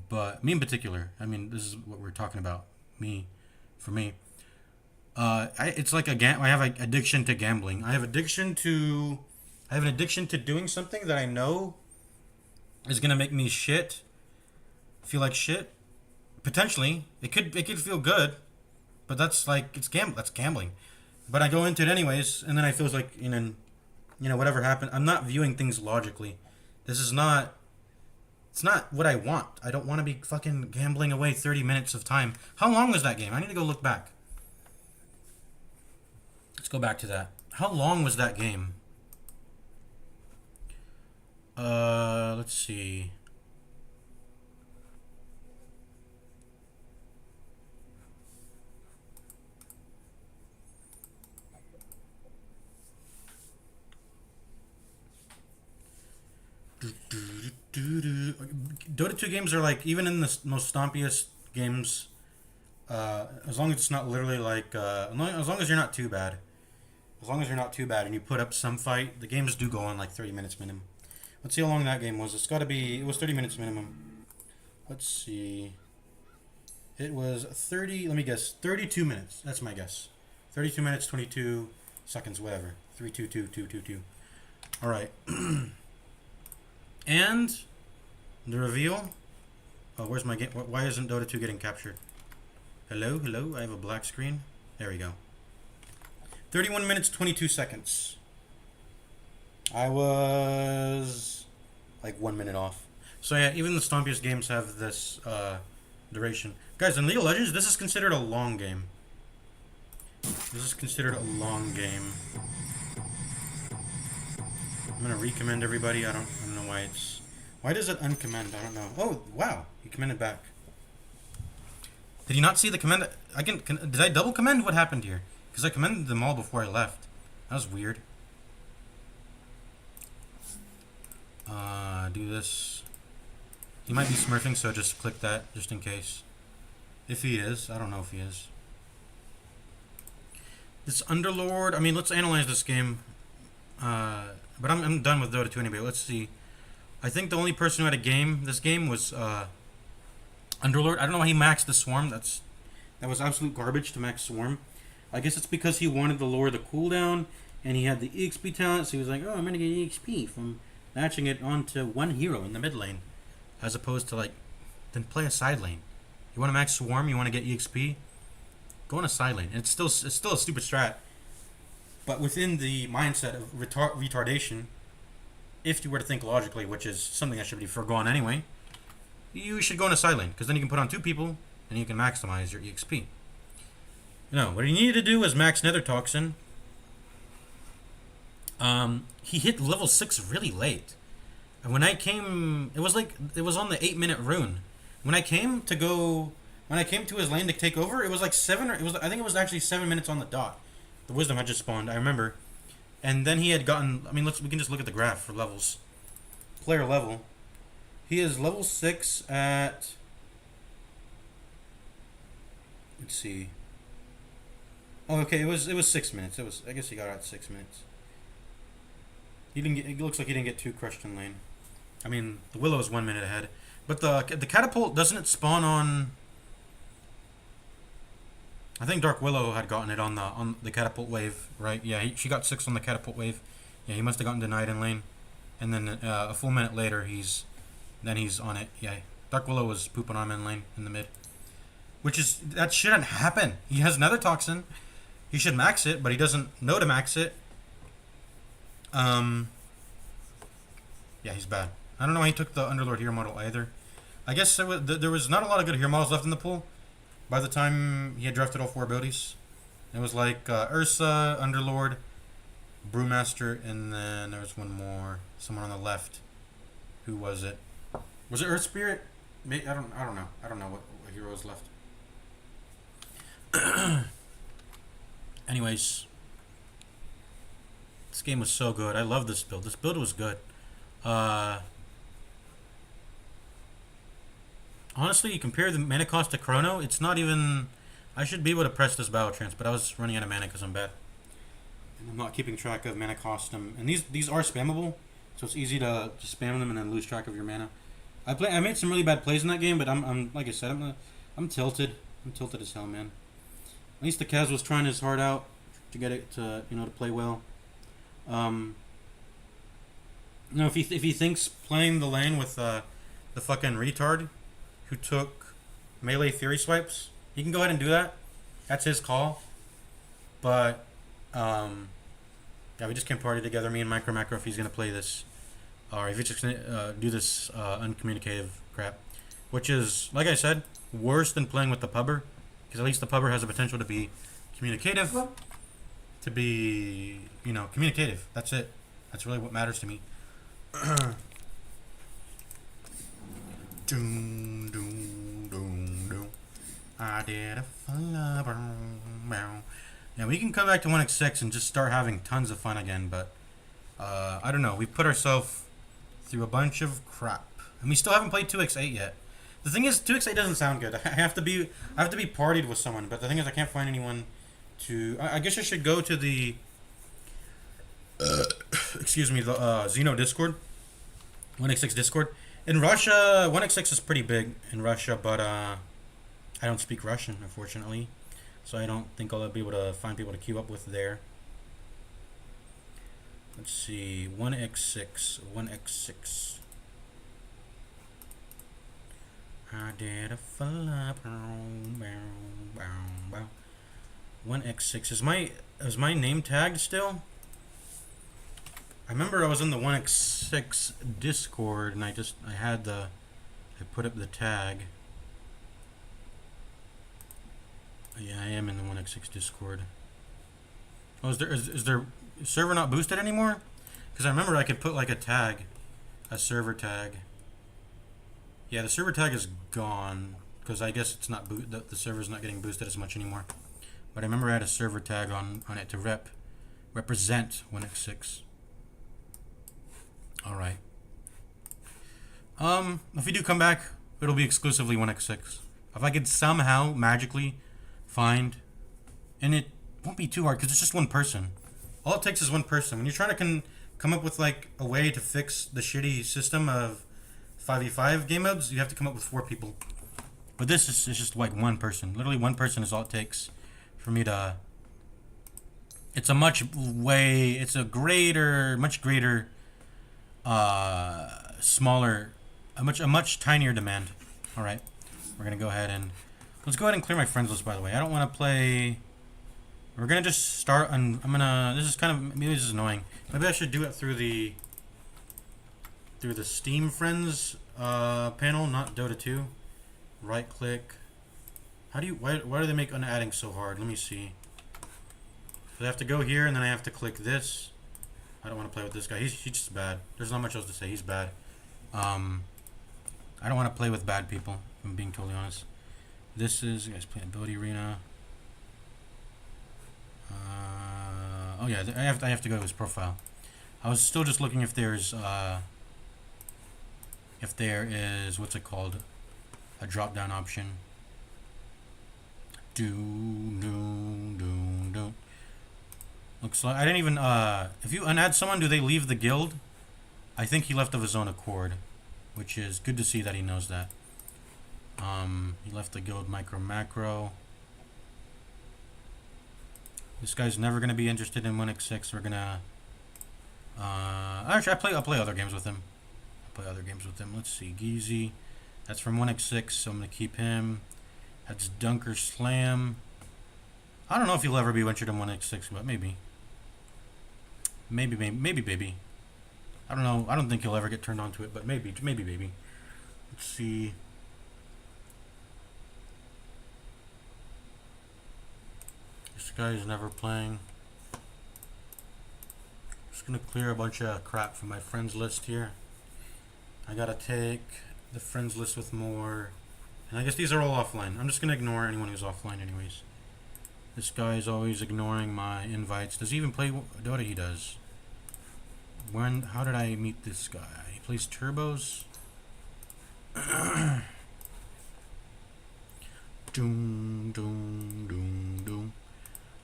but me in particular. I mean, this is what we're talking about. For me, it's like I have an addiction to gambling. I have an addiction to doing something that I know is gonna make me feel like shit. Potentially, it could feel good, but that's like that's gambling. But I go into it anyways, and then I feel like whatever happened. I'm not viewing things logically. It's not what I want. I don't want to be fucking gambling away 30 minutes of time. How long was that game? I need to go look back. Let's go back to that. How long was that game? Let's see. Dota 2 games are like, even in the most stompiest games, as long as it's not literally like, as long as you're not too bad. As long as you're not too bad and you put up some fight, the games do go on like 30 minutes minimum. Let's see how long that game was. It's got to be, it was 30 minutes minimum. Let's see. It was 30, let me guess, 32 minutes. That's my guess. 32 minutes, 22 seconds, whatever. 3222222. All right. And the reveal. Oh, where's my game? Why isn't Dota 2 getting captured? Hello, hello. I have a black screen. There we go. 31 minutes, 22 seconds. I was like 1 minute off. So yeah, even the stompiest games have this duration. Guys, in League of Legends, this is considered a long game. This is considered a long game. I'm gonna recommend everybody. I don't know why it's. Why does it uncommand? I don't know. Oh wow, he commended back. Did you not see the commend? Did I double commend? What happened here? Because I commended them all before I left. That was weird. Do this. He might be smurfing, so just click that just in case. If he is, I don't know if he is. This Underlord. I mean, let's analyze this game. But I'm done with Dota 2 anyway. Let's see. I think the only person who had a game this game was Underlord. I don't know why he maxed the Swarm. That was absolute garbage to max Swarm. I guess it's because he wanted to lower the cooldown, and he had the EXP talent, so he was like, oh, I'm going to get EXP from matching it onto one hero in the mid lane, as opposed to, like, then play a side lane. You want to max Swarm, you want to get EXP, go on a side lane. And it's still a stupid strat, but within the mindset of retardation, if you were to think logically, which is something that should be forgone anyway, you should go on a side lane, because then you can put on 2 people, and you can maximize your EXP. No, what he needed to do was max Nether Toxin. He hit level 6 really late. And when I came, it was on the 8-minute rune. When I came to his lane to take over, it was like I think it was actually 7 minutes on the dot. The Wisdom had just spawned, I remember. And then he had gotten, I mean, we can just look at the graph for levels. Player level. He is level 6 at, let's see. Oh, okay, it was 6 minutes. I guess he got out 6 minutes. He didn't get. It looks like he didn't get too crushed in lane. I mean, the Willow is 1 minute ahead, but the catapult, doesn't it spawn on? I think Dark Willow had gotten it on the catapult wave, right? Yeah, she got 6 on the catapult wave. Yeah, he must have gotten denied in lane, and then a full minute later he's on it. Yeah, Dark Willow was pooping on him in lane in the mid, that shouldn't happen. He has Nether Toxin. He should max it, but he doesn't know to max it. Yeah, he's bad. I don't know why he took the Underlord hero model either. I guess there was not a lot of good hero models left in the pool by the time he had drafted all 4 abilities. It was like Ursa, Underlord, Brewmaster, and then there was one more. Someone on the left. Who was it? Was it Earth Spirit? I don't know. I don't know what hero was left. Anyways, this game was so good. I love this build. This build was good. Honestly, you compare the mana cost to Chrono, it's not even. I should be able to press this Battle Trance, but I was running out of mana because I'm bad, and I'm not keeping track of mana cost. And these are spammable, so it's easy to just spam them and then lose track of your mana. I made some really bad plays in that game, but I'm like I said, I'm tilted. I'm tilted as hell, man. At least the Kaz was trying his heart out to get it to play well. If he thinks playing the lane with the fucking retard who took melee theory swipes, he can go ahead and do that. That's his call. But yeah, we just can't party together, me and Micro Macro, if he's gonna play this, or if he's just gonna do this uncommunicative crap, which is, like I said, worse than playing with the pubber, because at least the pubber has the potential to be communicative, to be communicative. That's it. That's really what matters to me. Doom, doom, doom, doom. I did a flubber. Yeah, we can come back to 1x6 and just start having tons of fun again, but I don't know. We put ourselves through a bunch of crap, and we still haven't played 2x8 yet. The thing is, 2x8 doesn't sound good. I have to be partied with someone, but the thing is, I can't find anyone to. I guess I should go to the. Excuse me, the Xeno Discord, 1x6 Discord. In Russia, 1x6 is pretty big in Russia, but I don't speak Russian, unfortunately, so I don't think I'll be able to find people to queue up with there. Let's see, 1x6. I did a flop. 1x6 is my name tagged still? I remember I was in the 1x6 Discord and I put up the tag. Yeah, I am in the 1x6 Discord. Oh, is their server not boosted anymore? Because I remember I could put like a server tag. Yeah, the server tag is gone because I guess it's not the server's not getting boosted as much anymore. But I remember I had a server tag on it to represent 1x6. All right. If we do come back, it'll be exclusively 1x6. If I could somehow magically find, and it won't be too hard because it's just one person. All it takes is one person. When you're trying to come up with like a way to fix the shitty system of 5v5 game modes, you have to come up with 4 people. But this is just like one person. Literally one person is all it takes for me to. It's a much greater, smaller, a much tinier demand. All right, we're gonna go ahead and let's go ahead and clear my friends list. By the way, I don't want to play. We're gonna just start on. This is kind of maybe this is annoying. Maybe I should do it through the Steam friends panel, not Dota 2. Right click. Why do they make unadding so hard? Let me see. So I have to go here and then I have to click this. I don't want to play with this guy. He's just bad. There's not much else to say. He's bad. I don't want to play with bad people, if I'm being totally honest. This is, you guys play Ability Arena. Oh yeah, I have to go to his profile. I was still just looking if there is, what's it called? A drop down option. Looks like I didn't even if you unadd someone, do they leave the guild? I think he left of his own accord, which is good to see that he knows that. He left the guild macro. This guy's never gonna be interested in 1x6. We're gonna actually I'll play other games with him. Let's see, Geezy. That's from 1x6, so I'm gonna keep him. That's Dunker Slam. I don't know if he'll ever be ventured in 1x6, but maybe. Maybe. I don't know. I don't think he'll ever get turned on to it, but maybe. Let's see. This guy's never playing. Just gonna clear a bunch of crap from my friends list here. I gotta take the friends list with more. And I guess these are all offline. I'm just gonna ignore anyone who's offline anyways. This guy is always ignoring my invites. Does he even play Dota? He does. How did I meet this guy? He plays turbos. Doom.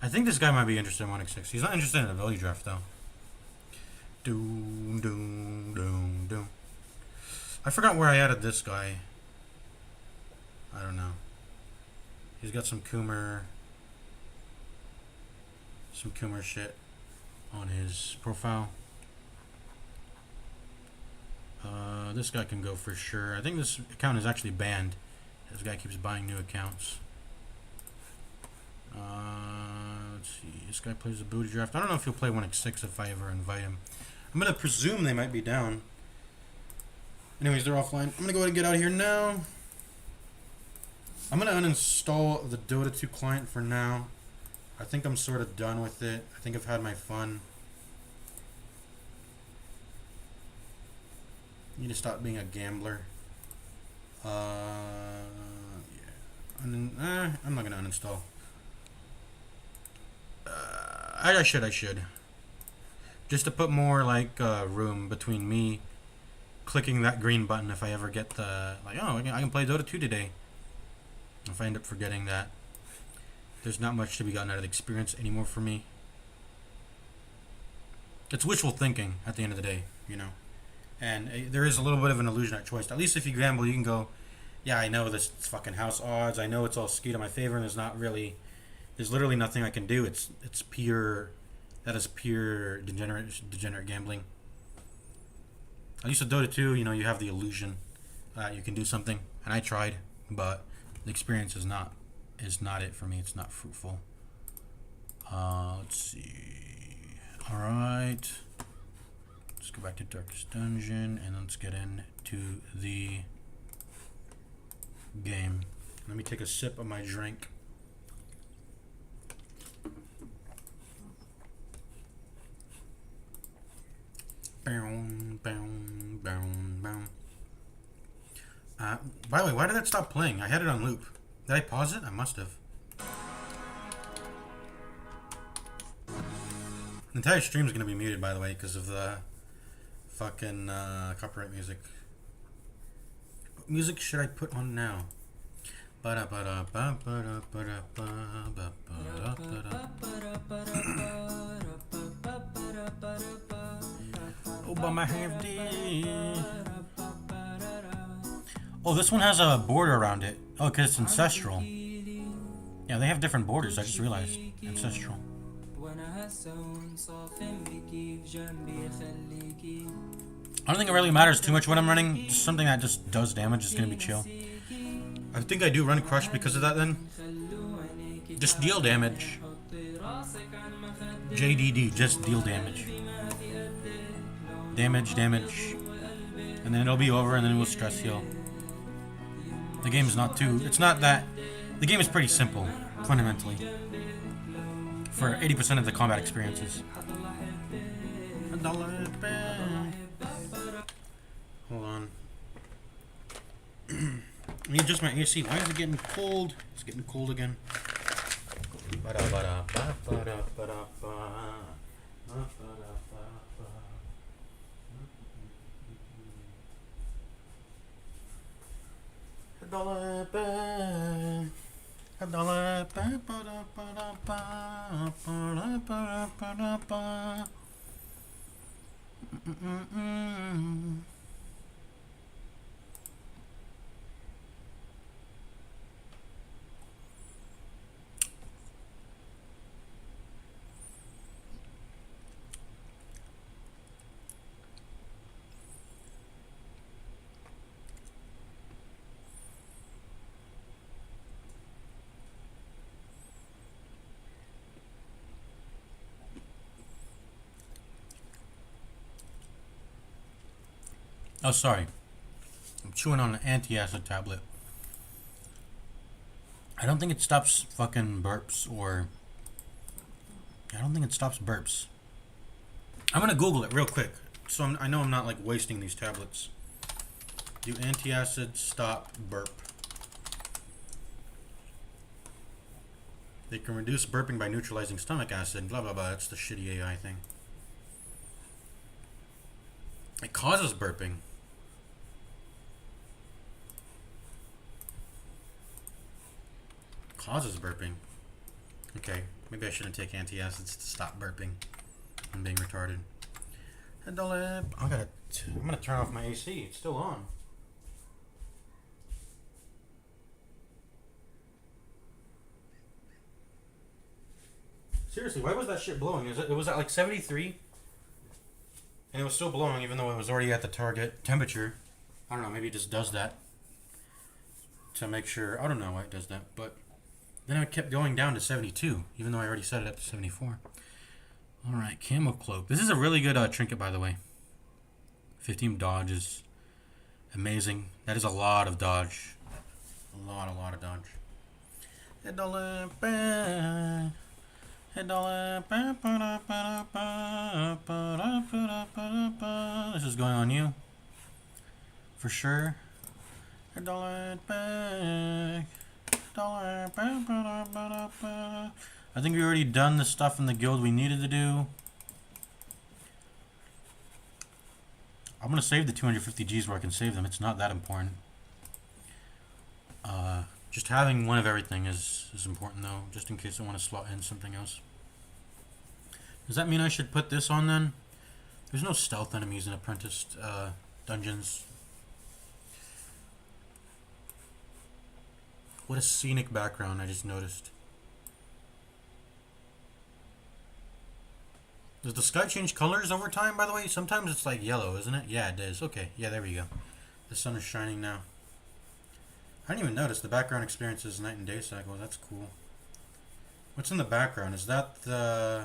I think this guy might be interested in 1x6. He's not interested in a ability draft though. Doom. I forgot where I added this guy. I don't know. He's got some Coomer shit on his profile. This guy can go for sure. I think this account is actually banned. This guy keeps buying new accounts. Let's see. This guy plays a booty draft. I don't know if he'll play 1x6 if I ever invite him. I'm gonna presume they might be down. Anyways, they're offline. I'm gonna go ahead and get out of here now. I'm gonna uninstall the Dota 2 client for now. I think I'm sort of done with it. I think I've had my fun. Need to stop being a gambler. Yeah. I'm not gonna uninstall. I should. Just to put more like room between me clicking that green button if I ever get the like, oh, I can play Dota 2 today. If I end up forgetting that, there's not much to be gotten out of the experience anymore for me. It's wishful thinking at the end of the day, you know. And there is a little bit of an illusionary choice. At least if you gamble, you can go, yeah, I know this fucking house odds. I know it's all skewed in my favor, and there's literally nothing I can do. It's pure, that is pure degenerate gambling. At least with Dota 2, you know, you have the illusion that you can do something, and I tried, but the experience is not it for me. It's not fruitful. Let's see. All right. Let's go back to Darkest Dungeon, and let's get into the game. Let me take a sip of my drink. By the way, why did that stop playing? I had it on loop. Did I pause it? I must have. The entire stream is going to be muted, by the way, because of the fucking copyright music. What music should I put on now? Obama have this. Oh, this one has a border around it. Oh, because it's ancestral. Yeah, they have different borders. I just realized. Ancestral. I don't think it really matters too much what I'm running. Just something that just does damage is going to be chill. I think I do run Crush because of that then. Just deal damage. JDD, just deal damage. Damage. And then it'll be over and then we'll stress heal. The game is not too... It's not that... The game is pretty simple, fundamentally. For 80% of the combat experiences. Hold on. Let me adjust my AC. Why is it getting cold? It's getting cold again. Oh, sorry. I'm chewing on an anti-acid tablet. I don't think it stops fucking burps or... I don't think it stops burps. I'm gonna Google it real quick. So I know I'm not like wasting these tablets. Do anti-acid stop burp? They can reduce burping by neutralizing stomach acid. Blah blah blah. That's the shitty AI thing. It causes burping. Causes burping. Okay, maybe I shouldn't take antacids to stop burping. I'm being retarded. I'm gonna turn off my AC. It's still on. Seriously, why was that shit blowing? It was at like 73, and it was still blowing even though it was already at the target temperature. I don't know. Maybe it just does that to make sure. I don't know why it does that, but. Then it kept going down to 72, even though I already set it up to 74. Alright, Camo Cloak. This is a really good trinket, by the way. 15 dodge is amazing. That is a lot of dodge. A lot of dodge. This is going on you. For sure. I think we already done the stuff in the guild we needed to do. I'm gonna save the 250 Gs where I can save them. It's not that important. Just having one of everything is important though, just in case I want to slot in something else. Does that mean I should put this on then? There's no stealth enemies in Apprentice dungeons. What a scenic background, I just noticed. Does the sky change colors over time, by the way? Sometimes it's like yellow, isn't it? Yeah, it is. Okay, yeah, there we go. The sun is shining now. I didn't even notice the background experiences night and day cycle. That's cool. What's in the background? Is that the...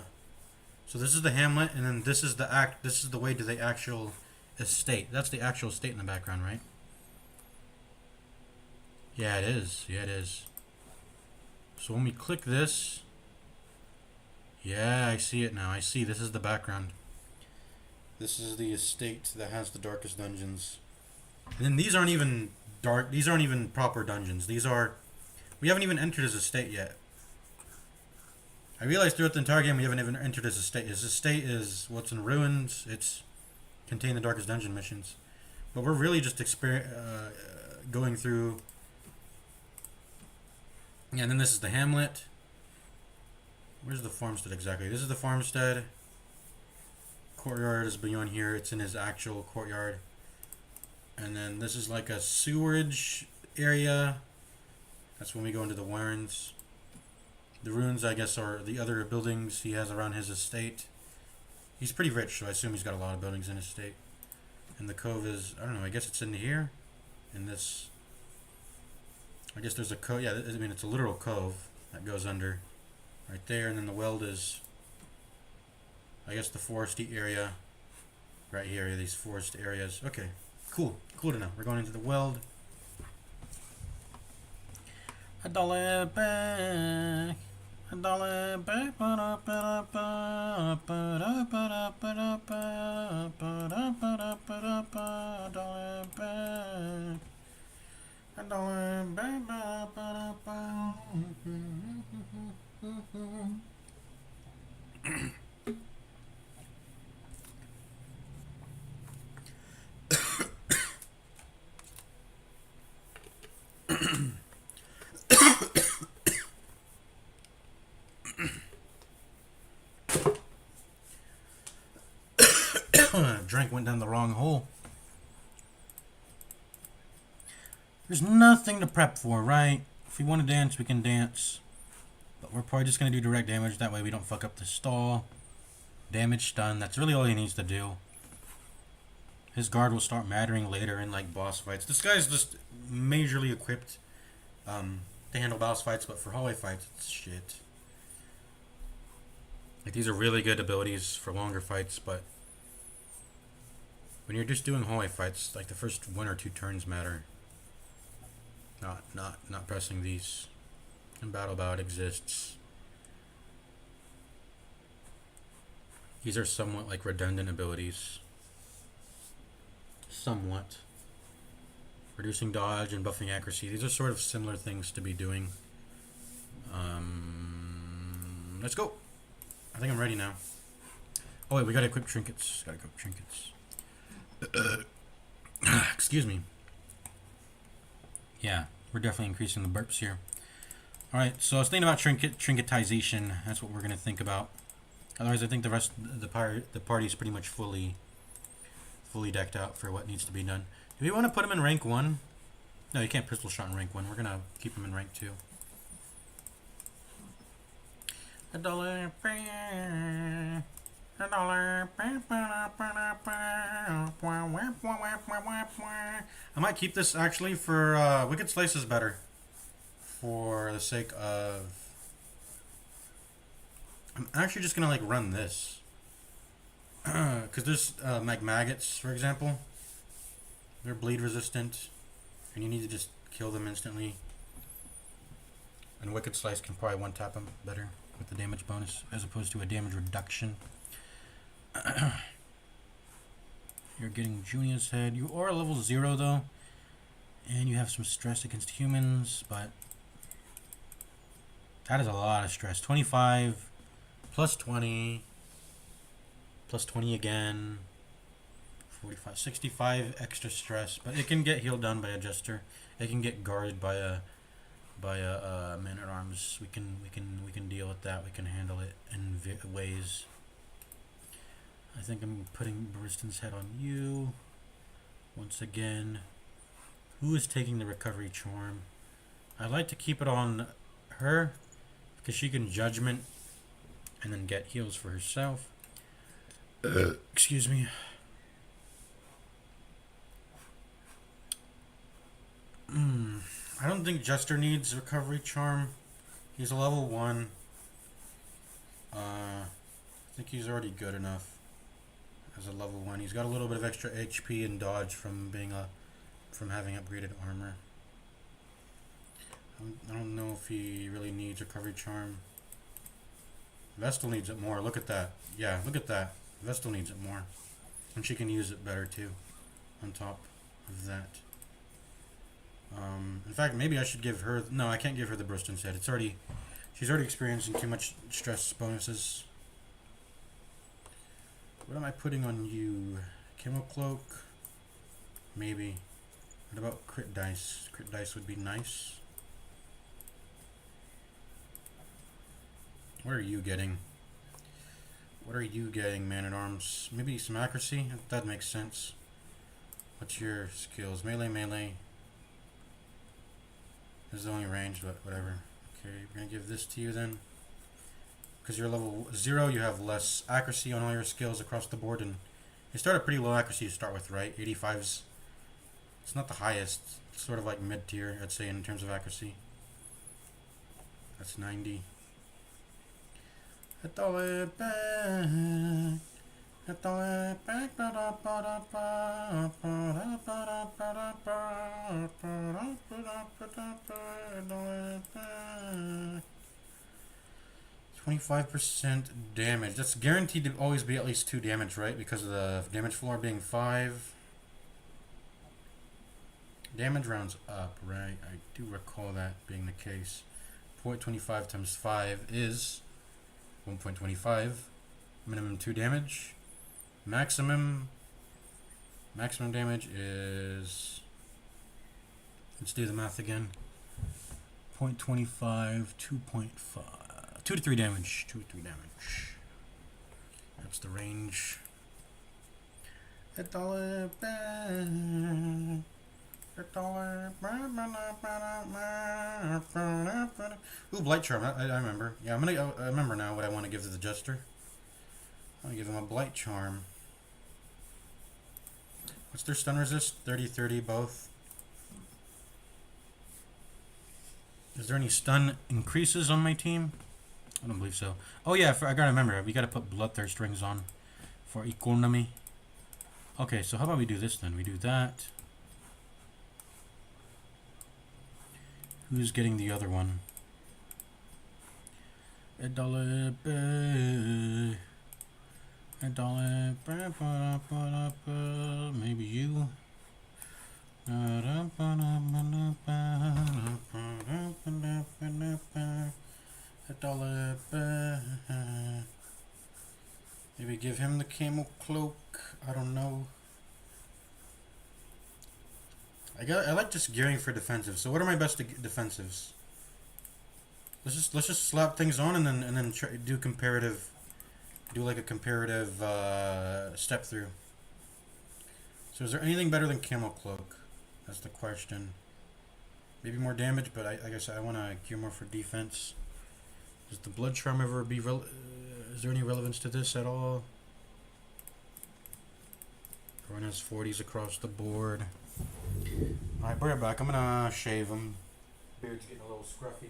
So this is the hamlet, and then this is the act. This is the way to the actual estate. That's the actual estate in the background, right? Yeah, it is. Yeah, it is. So when we click this... Yeah, I see it now. I see. This is the background. This is the estate that has the darkest dungeons. And then these aren't even dark. These aren't even proper dungeons. These are... We haven't even entered his estate yet. I realized throughout the entire game we haven't even entered his estate. His estate is what's in ruins. It's contain the darkest dungeon missions. But we're really just going through... Yeah, and then this is the hamlet. Where's the farmstead exactly? This is the farmstead. Courtyard is beyond here. It's in his actual courtyard. And then this is like a sewerage area. That's when we go into the warrens. The ruins, I guess, are the other buildings he has around his estate. He's pretty rich, so I assume he's got a lot of buildings in his estate. And the cove is, I don't know, I guess it's in here. In this... I guess there's a cove. Yeah, I mean, it's a literal cove that goes under. Right there, and then the weld is, I guess, the foresty area. Right here, these forest areas. Okay, cool. Cool to know. We're going into the weld. $1 back. $1 back. $1 back. Drink went down the wrong hole. There's nothing to prep for, right? If we want to dance, we can dance. But we're probably just going to do direct damage. That way we don't fuck up the stall. Damage stun. That's really all he needs to do. His guard will start mattering later in like boss fights. This guy's just majorly equipped to handle boss fights. But for hallway fights, it's shit. Like, these are really good abilities for longer fights. But when you're just doing hallway fights, like the first 1 or 2 turns matter. Not pressing these. And Battle Bout exists. These are somewhat like redundant abilities. Somewhat. Reducing dodge and buffing accuracy. These are sort of similar things to be doing. Let's go. I think I'm ready now. Oh wait, we gotta equip trinkets. Gotta equip trinkets. Excuse me. Yeah, we're definitely increasing the burps here. Alright, so I was thinking about trinketization. That's what we're going to think about. Otherwise, I think the rest of the party is pretty much fully decked out for what needs to be done. Do we want to put him in rank 1? No, you can't pistol shot in rank 1. We're going to keep him in rank 2. $1. I might keep this actually for Wicked Slice is better. For the sake of... I'm actually just gonna like run this. Because there's like maggots, for example. They're bleed resistant. And you need to just kill them instantly. And Wicked Slice can probably one-tap them better with the damage bonus as opposed to a damage reduction. You're getting Junior's head. You are level 0 though. And you have some stress against humans, but that is a lot of stress. 25 plus 20 plus 20 again. 45, 65 extra stress, but it can get healed down by a jester. It can get guarded by a man at arms. We can deal with that. We can handle it in ways. I think I'm putting Bristen's head on you once again. Who is taking the recovery charm? I like to keep it on her because she can judgment and then get heals for herself. Excuse me. I don't think Jester needs recovery charm. He's a level 1. I think he's already good enough as a level 1. He's got a little bit of extra HP and dodge from having upgraded armor. I don't know if he really needs recovery charm. Vestal needs it more. Look at that. Yeah, look at that. Vestal needs it more. And she can use it better too. On top of that. In fact, maybe I should give her... No, I can't give her the burst instead. She's already experiencing too much stress bonuses. What am I putting on you? Camo Cloak? Maybe. What about crit dice? Crit dice would be nice. What are you getting? What are you getting, man at arms? Maybe some accuracy? That makes sense. What's your skills? Melee, melee. This is the only range, but whatever. Okay, we're gonna give this to you then. Because you're level 0, you have less accuracy on all your skills across the board, and you start at pretty low accuracy to start with, right? 85's. It's not the highest. It's sort of like mid tier, I'd say, in terms of accuracy. That's 90. Hit the way back. Hit the way back. 25% damage. That's guaranteed to always be at least 2 damage, right? Because of the damage floor being 5. Damage rounds up, right? I do recall that being the case. 0.25 times 5 is 1.25. Minimum 2 damage. Maximum damage is... Let's do the math again. 0.25, 2.5. 2 to 3 damage. 2 to 3 damage. That's the range. Ooh, Blight Charm. I remember. Yeah, I remember now what I want to give to the Jester. I want to give him a Blight Charm. What's their stun resist? 30-30 both. Is there any stun increases on my team? I don't believe so. Oh yeah, I gotta remember. We gotta put Bloodthirst rings on for economy. Okay, so how about we do this then? We do that. Who's getting the other one? Maybe you. Maybe give him the camo cloak. I don't know. I like just gearing for defensive. So what are my best defensives? Let's just slap things on and then try, do comparative. Do like a comparative step through. So is there anything better than camo cloak? That's the question. Maybe more damage, but I guess I want to gear more for defense. Does the blood charm ever be is there any relevance to this at all? Everyone has 40s across the board. Alright, bring it back. I'm gonna shave him. Beard's getting a little scruffy.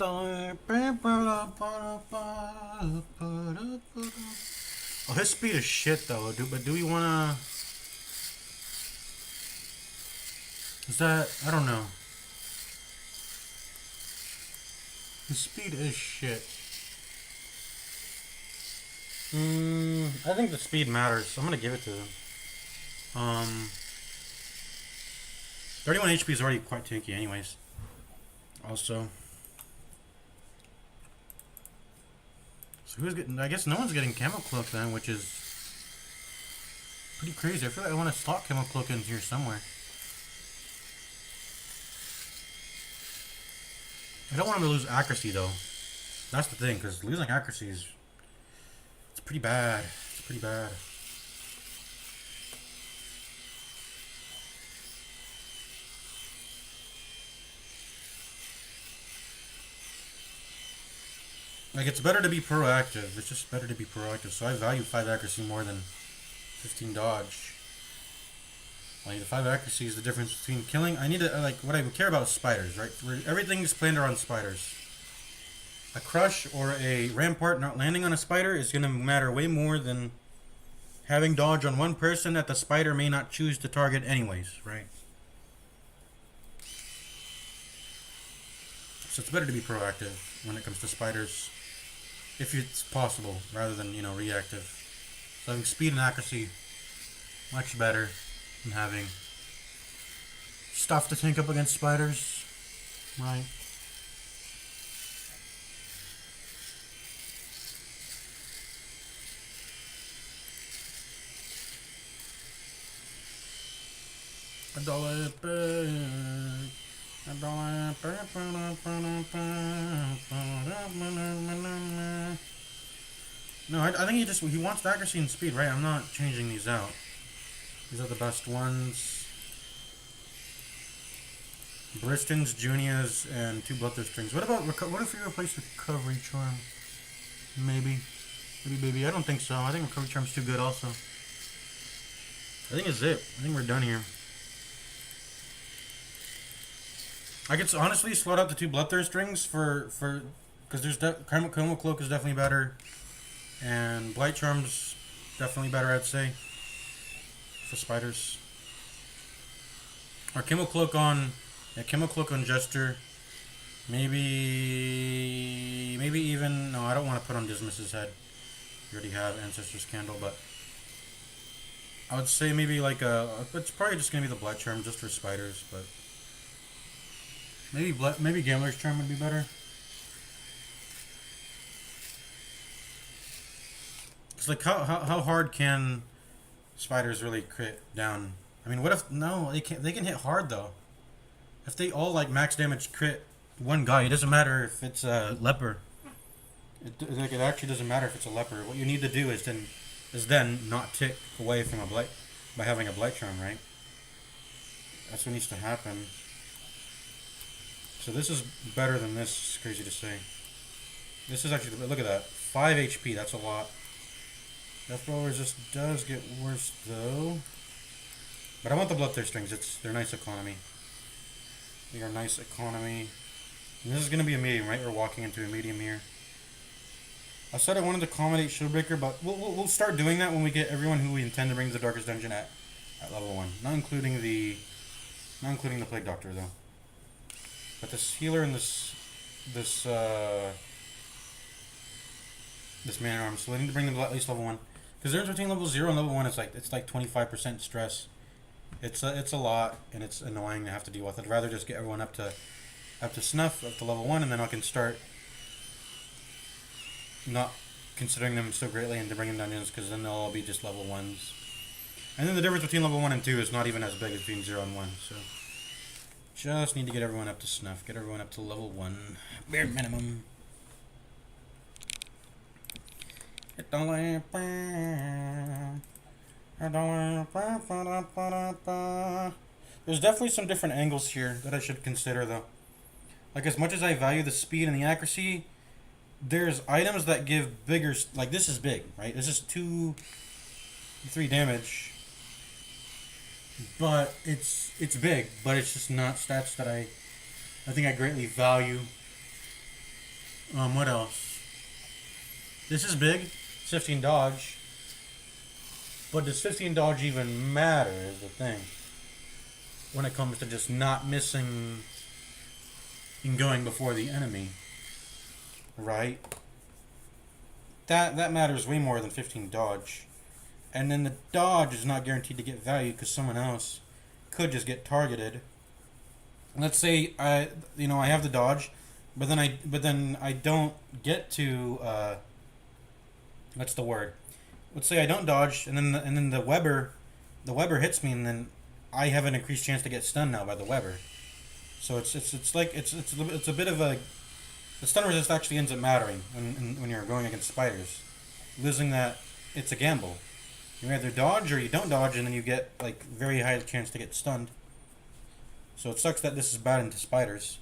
Oh, his speed is shit though, but do we wanna... Is that... I don't know. The speed is shit. I think the speed matters, so I'm gonna give it to them. 31 HP is already quite tanky anyways. Also. So who's getting... I guess no one's getting Camo Cloak then, which is pretty crazy. I feel like I want to slot Camo Cloak in here somewhere. I don't want him to lose accuracy though. That's the thing, because losing accuracy is... it's pretty bad. It's pretty bad. Like, it's better to be proactive. It's just better to be proactive. So I value 5 accuracy more than 15 dodge. Like, the 5 accuracy is the difference between killing. I need to, like, what I care about is spiders, right? Everything's planned around spiders. A crush or a rampart not landing on a spider is going to matter way more than having dodge on one person that the spider may not choose to target anyways, right? So it's better to be proactive when it comes to spiders, if it's possible, rather than, you know, reactive. So having speed and accuracy, much better than having stuff to tank up against spiders, right? No, I think he wants the accuracy and speed, right? I'm not changing these out. These are the best ones. Bristons, Juniors, and 2 Bloodthirst Strings. What about what if we replace Recovery Charm? Maybe. Maybe. I don't think so. I think Recovery Charm's too good also. I think it's it. I think we're done here. I could honestly slot out the 2 Bloodthirst Rings for because there's Camo Cloak is definitely better, and Blight Charm's definitely better, I'd say, for spiders. Or Camo Cloak on Jester. Maybe even no, I don't want to put on Dismas's head. You already have Ancestor's Candle, but I would say maybe like it's probably just gonna be the Blight Charm just for spiders, but. Maybe Gambler's Charm would be better. It's like how hard can spiders really crit down? I mean, what if no? They can hit hard though. If they all like max damage crit one guy, it doesn't matter if it's a leper. It actually doesn't matter if it's a leper. What you need to do is then not tick away from a blight by having a Blight Charm, right? That's what needs to happen. So this is better than this. It's crazy to say. This is actually, look at that, 5 HP. That's a lot. Death Blow Resist does get worse though. But I want the Bloodthirst Strings. They're nice economy. They are nice economy. And this is gonna be a medium, right? We're walking into a medium here. I said I wanted to accommodate Shieldbreaker, but we'll start doing that when we get everyone who we intend to bring to the Darkest Dungeon at level 1. Not including the Plague Doctor though. But this healer and this man arm, so we need to bring them to at least level 1. Because the difference between level 0 and level 1 is like 25% stress. It's a lot, and it's annoying to have to deal with. I'd rather just get everyone up to snuff, up to level 1, and then I can start not considering them so greatly into bringing dungeons, because then they'll all be just level 1s. And then the difference between level 1 and 2 is not even as big as between 0 and 1, so... just need to get everyone up to snuff. Get everyone up to level 1. Bare minimum. There's definitely some different angles here that I should consider though. Like, as much as I value the speed and the accuracy, there's items that give bigger, like this is big, right? This is 2-3 damage. But it's big, but it's just not stats that I think I greatly value. What else? This is big. It's 15 dodge. But does 15 dodge even matter is the thing. when it comes to just not missing and going before the enemy, right? That matters way more than 15 dodge. And then the dodge is not guaranteed to get value because someone else could just get targeted. Let's say I have the dodge, but then I don't get to what's the word? Let's say I don't dodge, and then the Weber hits me, and then I have an increased chance to get stunned now by the Weber. So it's a bit of a the stun resist actually ends up mattering when you're going against spiders. Losing that, it's a gamble. You either dodge or you don't dodge, and then you get like very high chance to get stunned. So it sucks that this is bad into spiders.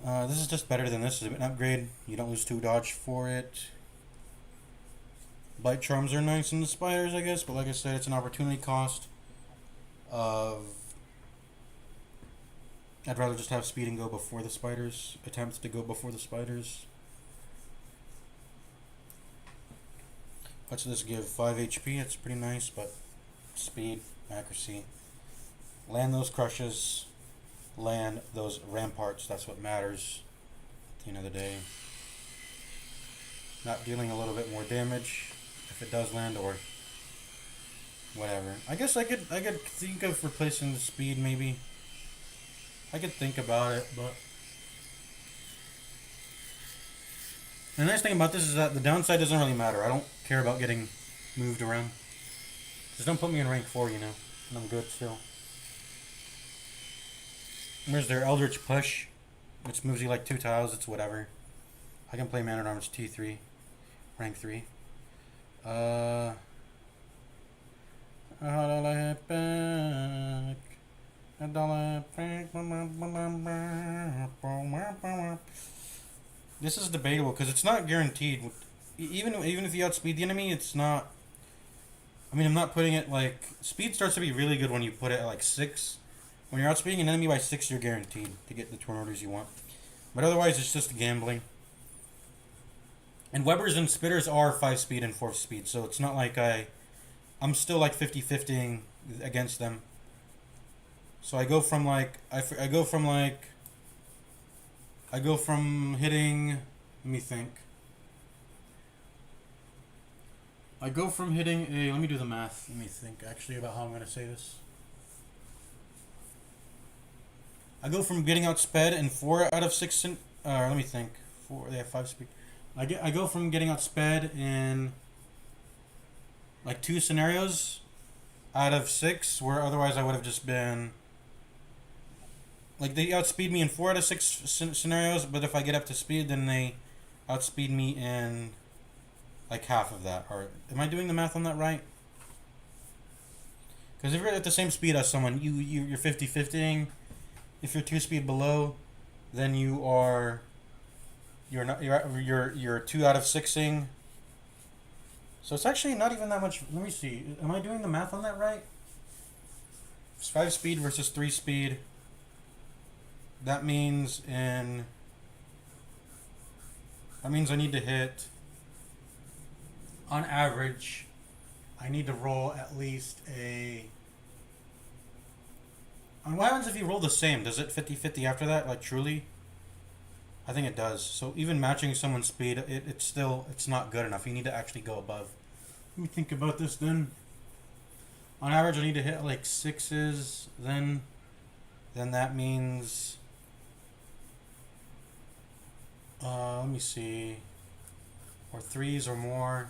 This is just better than this. It's an upgrade. You don't lose 2 dodge for it. Bite charms are nice in the spiders, I guess, but like I said, it's an opportunity cost of. I'd rather just have speed and go before the spiders. Attempts to go before the spiders. What's this give? 5 HP. It's pretty nice, but speed, accuracy. Land those crushes. Land those ramparts. That's what matters at the end of the day. Not dealing a little bit more damage if it does land, or whatever. I guess I could think of replacing the speed maybe. I could think about it, but the nice thing about this is that the downside doesn't really matter. I don't care about getting moved around. Just don't put me in rank 4, and I'm good still. There's their Eldritch Push, which moves you like 2 tiles. It's whatever. I can play Man at Arms T3, rank 3. How do I hit back? This is debatable because it's not guaranteed. Even if you outspeed the enemy, it's not. I mean, I'm not putting it like speed starts to be really good when you put it at like 6. When you're outspeeding an enemy by 6, you're guaranteed to get the turn orders you want. But otherwise, it's just gambling. And Webers and Spitters are 5 speed and 4 speed, so it's not like I'm still like 50-50ing against them. So I go from hitting. Let me think. I go from hitting a. Let me do the math. Let me think actually about how I'm going to say this. I go from getting outsped in 4 out of 6. Let me think. 4. They have 5 speed. I go from getting outsped in like 2 scenarios out of 6, where otherwise I would have just been. Like, they outspeed me in 4 out of 6 scenarios, but if I get up to speed, then they outspeed me in, like, half of that. Or, am I doing the math on that right? Because if you're at the same speed as someone, you're 50-50ing. If you're 2 speed below, then you're 2 out of 6ing. So it's actually not even that much. Let me see. Am I doing the math on that right? It's 5 speed versus 3 speed. That means I need to hit, on average, I need to roll at least a. And what happens if you roll the same? Does it 50-50 after that? Like, truly? I think it does. So even matching someone's speed, it's not good enough. You need to actually go above. Let me think about this then. On average, I need to hit like 6s. Then that means. Let me see. Or 3s or more.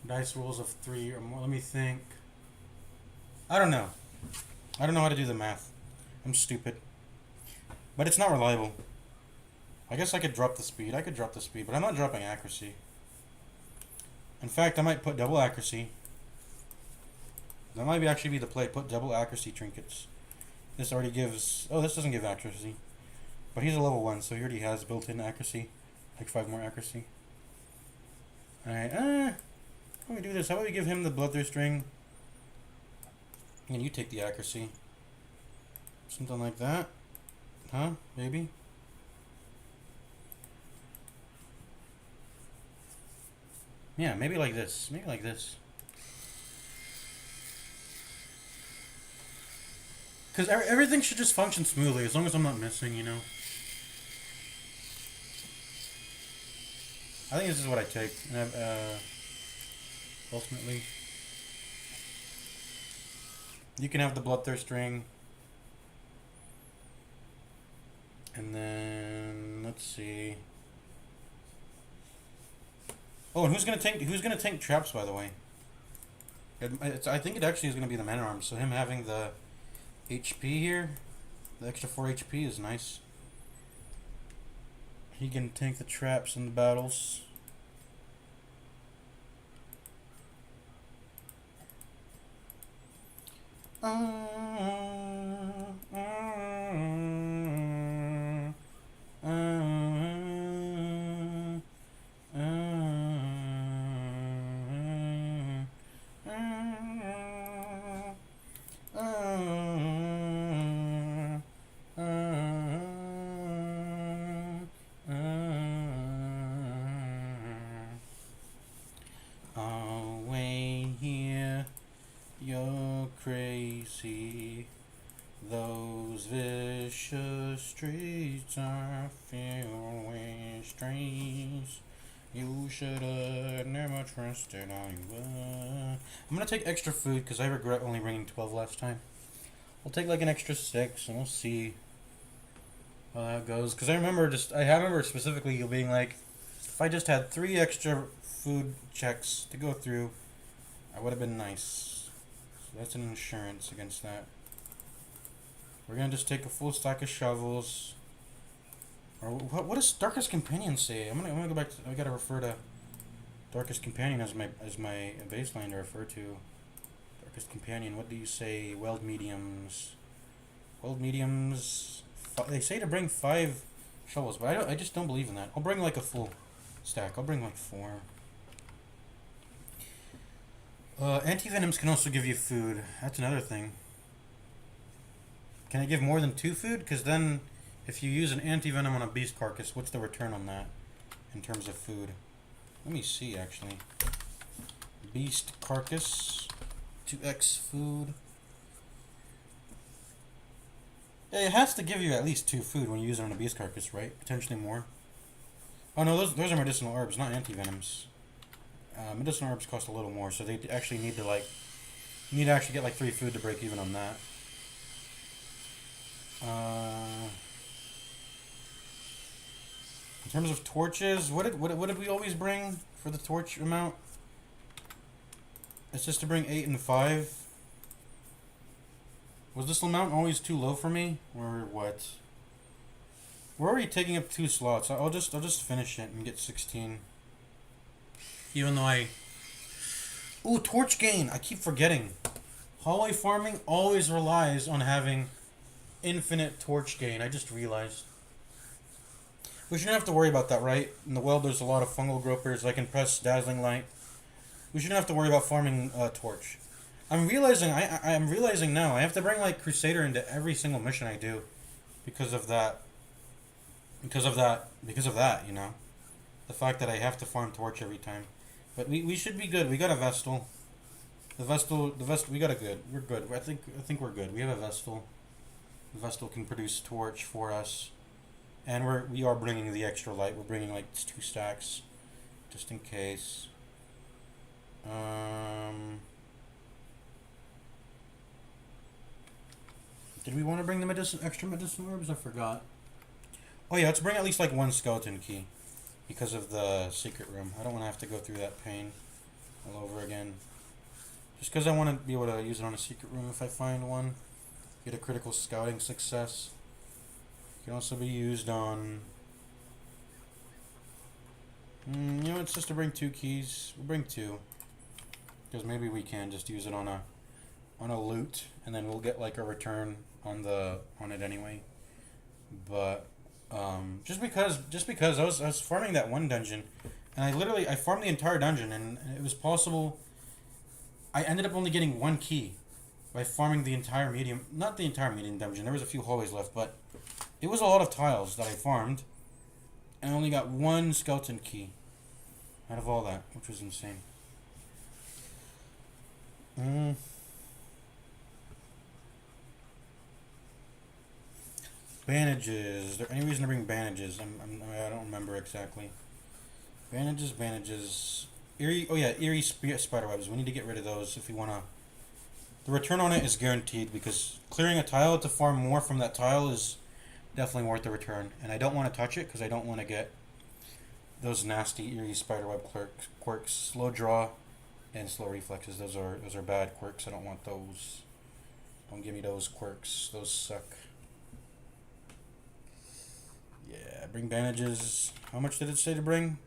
Dice rolls of 3 or more. Let me think. I don't know. I don't know how to do the math. I'm stupid. But it's not reliable. I guess I could drop the speed. But I'm not dropping accuracy. In fact, I might put double accuracy. That might actually be the play. Put double accuracy trinkets. This already gives. Oh, this doesn't give accuracy. But he's a level 1, so he already has built-in accuracy. Like 5 more accuracy. Alright, how do we do this? How about we give him the Bloodthirst ring? And you take the accuracy. Something like that. Huh? Maybe? Yeah, maybe like this. Because everything should just function smoothly as long as I'm not missing, you know. I think this is what I take, and ultimately, you can have the bloodthirst ring, and then let's see. Oh, and who's gonna tank traps, by the way? I think it actually is gonna be the man at arms. So him having the HP here, the extra 4 HP is nice. He can tank the traps in the battles. Away here, you're crazy. Those vicious streets are filled with strays. You should have never trusted on you. I'm gonna take extra food because I regret only bringing 12 last time. I'll take like an extra 6 and we'll see how that goes. Because I remember specifically you being like, if I just had 3 extra food checks to go through, I would have been nice. So that's an insurance against that. We're gonna just take a full stack of shovels. Or what does Darkest Companion say? I'm gonna go back to, I gotta refer to Darkest Companion as my baseline to refer to. Darkest Companion, what do you say? Weld mediums. Weld mediums. They say to bring 5 shovels, but I just don't believe in that. I'll bring like a full stack. I'll bring like 4. Anti-venoms can also give you food. That's another thing. Can it give more than 2 food? Because then, if you use an anti-venom on a beast carcass, what's the return on that in terms of food? Let me see, actually. Beast carcass, 2x food. Yeah, it has to give you at least 2 food when you use it on a beast carcass, right? Potentially more. Oh no, those are medicinal herbs, not anti-venoms. Medicinal herbs cost a little more, so they actually need to actually get like 3 food to break even on that. In terms of torches, what did we always bring for the torch amount? It's just to bring 8 and 5. Was this amount always too low for me, or what? We're already taking up 2 slots. I'll just finish it and get 16. Even though ooh, torch gain! I keep forgetting. Hallway farming always relies on having infinite torch gain. I just realized. We shouldn't have to worry about that, right? In the world, there's a lot of fungal gropers. I can press dazzling light. We shouldn't have to worry about farming torch. I'm realizing I'm realizing now I have to bring like Crusader into every single mission I do, because of that. Because of that, you know, the fact that I have to farm torch every time. But we should be good. We got a Vestal. The Vestal. We got a good. We're good. I think we're good. We have a Vestal. The Vestal can produce torch for us, and we are bringing the extra light. We're bringing like 2 stacks, just in case. Did we want to bring the extra medicinal herbs? I forgot. Oh yeah, let's bring at least like 1 skeleton key, because of the secret room. I don't want to have to go through that pain all over again. Just because I want to be able to use it on a secret room if I find one. Get a critical scouting success. It can also be used on... you know, it's just to bring 2 keys. We'll bring 2. Because maybe we can just use it on a loot, and then we'll get like a return on it anyway. But just because I was farming that one dungeon, and I farmed the entire dungeon, and it was possible. I ended up only getting 1 key by farming the entire medium, not the entire medium dungeon. There was a few hallways left, but it was a lot of tiles that I farmed, and I only got 1 skeleton key out of all that, which was insane. Bandages. Is there any reason to bring bandages? I don't remember exactly. Bandages. Eerie. Oh yeah, eerie spider webs. We need to get rid of those if we wanna. The return on it is guaranteed because clearing a tile to farm more from that tile is definitely worth the return. And I don't want to touch it because I don't want to get those nasty eerie spiderweb quirks. Slow draw and slow reflexes. Those are bad quirks. I don't want those. Don't give me those quirks. Those suck. Yeah, bring bandages. How much did it say to bring?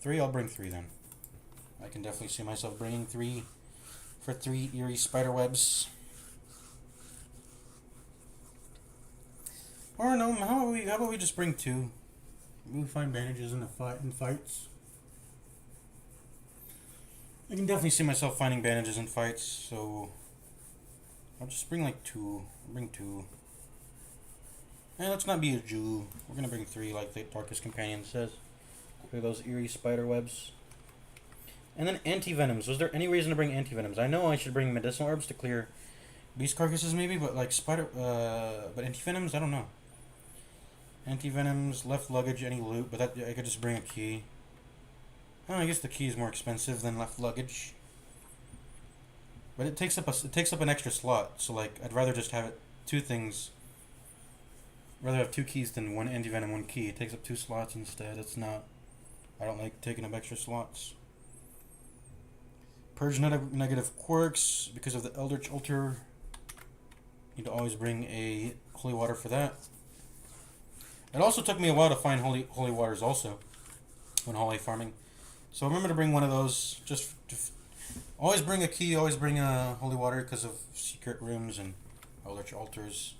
3? I'll bring 3 then. I can definitely see myself bringing 3 for 3 eerie spiderwebs. Or no, how about we just bring 2? We find bandages in fights. I can definitely see myself finding bandages in fights, so I'll just bring like 2. I'll bring 2. And let's not be a Jew. We're gonna bring 3 like the Darkest Companion says. Clear those eerie spider webs. And then anti-venoms. Was there any reason to bring anti-venoms? I know I should bring medicinal herbs to clear beast carcasses maybe, but like but anti-venoms, I don't know. Anti-venoms, left luggage, any loot, but that I could just bring a key. Oh, I guess the key is more expensive than left luggage. But it takes up an extra slot, so like I'd rather just have it 2 things. Rather have 2 keys than 1 anti-venom, 1 key. It takes up 2 slots instead. It's not. I don't like taking up extra slots. Purge negative quirks because of the Eldritch Altar. Need to always bring a holy water for that. It also took me a while to find holy waters also when holy farming. So remember to bring one of those. Always bring a key. Always bring a holy water because of secret rooms and Eldritch Altars.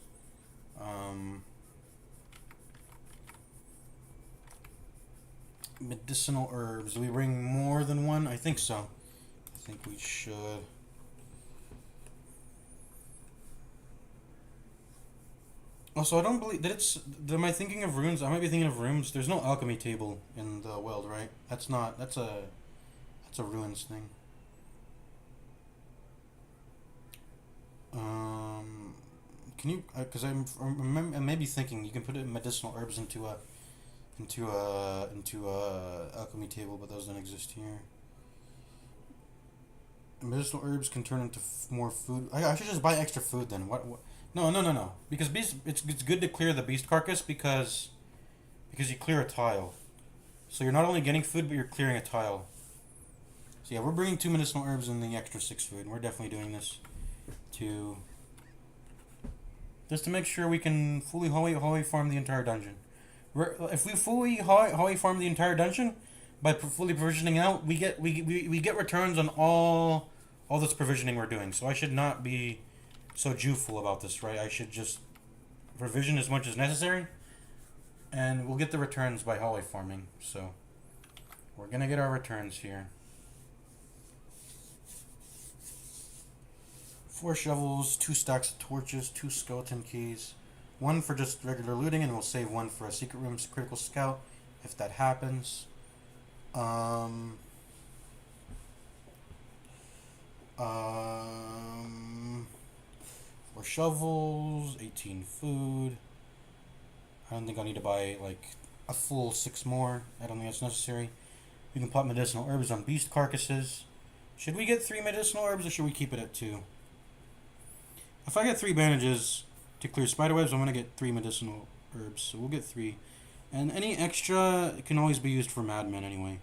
Medicinal herbs. Do we bring more than 1? I think so. I think we should. Also, I don't believe that it's. Am I thinking of runes? I might be thinking of rooms. There's no alchemy table in the world, right? That's not. That's a ruins thing. Can you? Because I may be thinking you can put medicinal herbs into a alchemy table, but those don't exist here. Medicinal herbs can turn into more food. I should just buy extra food then. What? No. Because it's good to clear the beast carcass because you clear a tile. So you're not only getting food, but you're clearing a tile. So yeah, we're bringing 2 medicinal herbs and the extra 6 food. We're definitely doing this just to make sure we can fully holy farm the entire dungeon. If we fully holy farm the entire dungeon by fully provisioning out, we get returns on all this provisioning we're doing. So I should not be so Jewful about this, right? I should just provision as much as necessary, and we'll get the returns by holy farming. So we're gonna get our returns here. 4 shovels, 2 stacks of torches, 2 skeleton keys. 1 for just regular looting, and we'll save 1 for a secret room critical scout if that happens. 4 shovels, 18 food. I don't think I need to buy like a full 6 more. I don't think that's necessary. We can pop medicinal herbs on beast carcasses. Should we get 3 medicinal herbs or should we keep it at 2? If I get 3 bandages to clear spiderwebs, I'm going to get 3 medicinal herbs. So we'll get 3. And any extra can always be used for madmen anyway.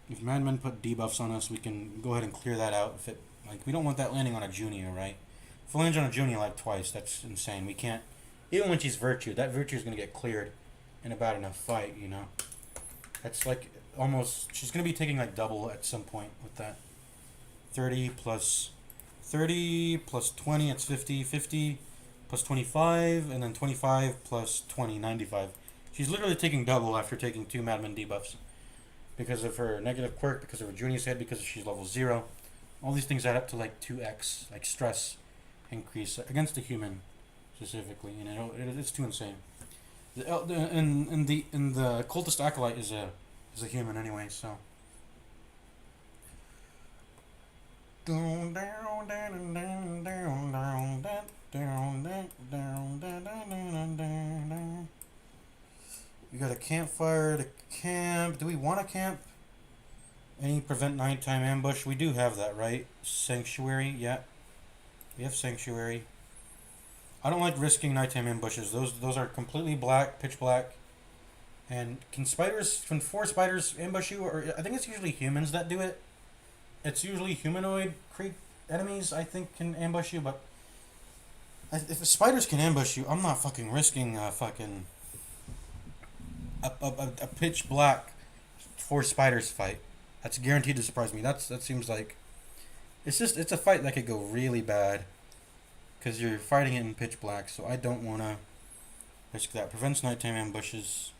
If madmen put debuffs on us, we can go ahead and clear that out. If it we don't want that landing on a junior, right? If it lands on a junior like twice, that's insane. We can't. Even when she's virtue, that virtue is going to get cleared in about enough fight, you know. That's like almost. She's going to be taking like double at some point with that. 30 plus 30 plus 20, it's 50. 50 plus 25, and then 25 plus 20, 95. She's literally taking double after taking 2 madman debuffs. Because of her negative quirk, because of her junior's head, because she's level 0. All these things add up to like 2x, like stress increase against a human specifically. You know, it's too insane. The cultist acolyte is a human anyway, so. We got a campfire to camp. Do we want to camp? Any prevent nighttime ambush? We do have that, right? Sanctuary, yeah. We have sanctuary. I don't like risking nighttime ambushes. Those are completely black, pitch black. And can 4 spiders ambush you? Or I think it's usually humans that do it. It's usually humanoid enemies, I think, can ambush you, but if the spiders can ambush you, I'm not fucking risking a pitch black 4 spiders fight. That's guaranteed to surprise me. That seems like it's a fight that could go really bad because you're fighting it in pitch black. So I don't want to risk that. Prevents nighttime ambushes.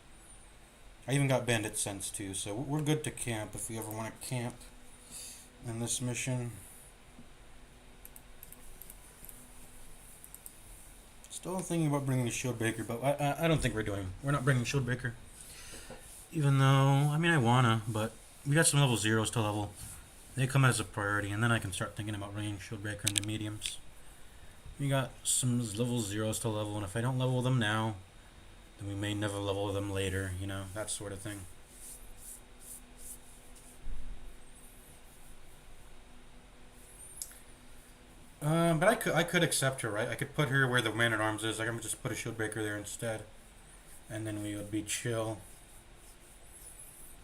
I even got bandit sense too, so we're good to camp if we ever want to camp in this mission. Still thinking about bringing the shield breaker, but I don't think we're not bringing shield breaker. Even though, I mean, I wanna, but we got some level 0s to level. They come as a priority, and then I can start thinking about bringing shield breaker into mediums. We got some level 0s to level, and if I don't level them now, then we may never level them later, you know, that sort of thing. But I could accept her, right? I could put her where the man at arms is. Like, I'm gonna just put a shield breaker there instead, and then we would be chill.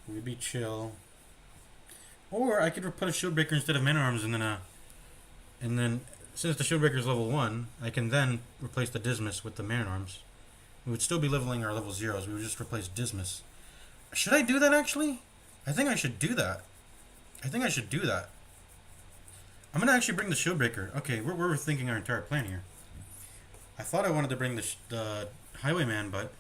We'd be chill. Or I could put a shield breaker instead of man at arms, and then since the shield breaker is level 1, I can then replace the Dismas with the man at arms. We would still be leveling our level 0s. We would just replace Dismas. Should I do that actually? I think I should do that. I'm gonna actually bring the shield breaker. Okay, we're rethinking our entire plan here. I thought I wanted to bring the highwayman, but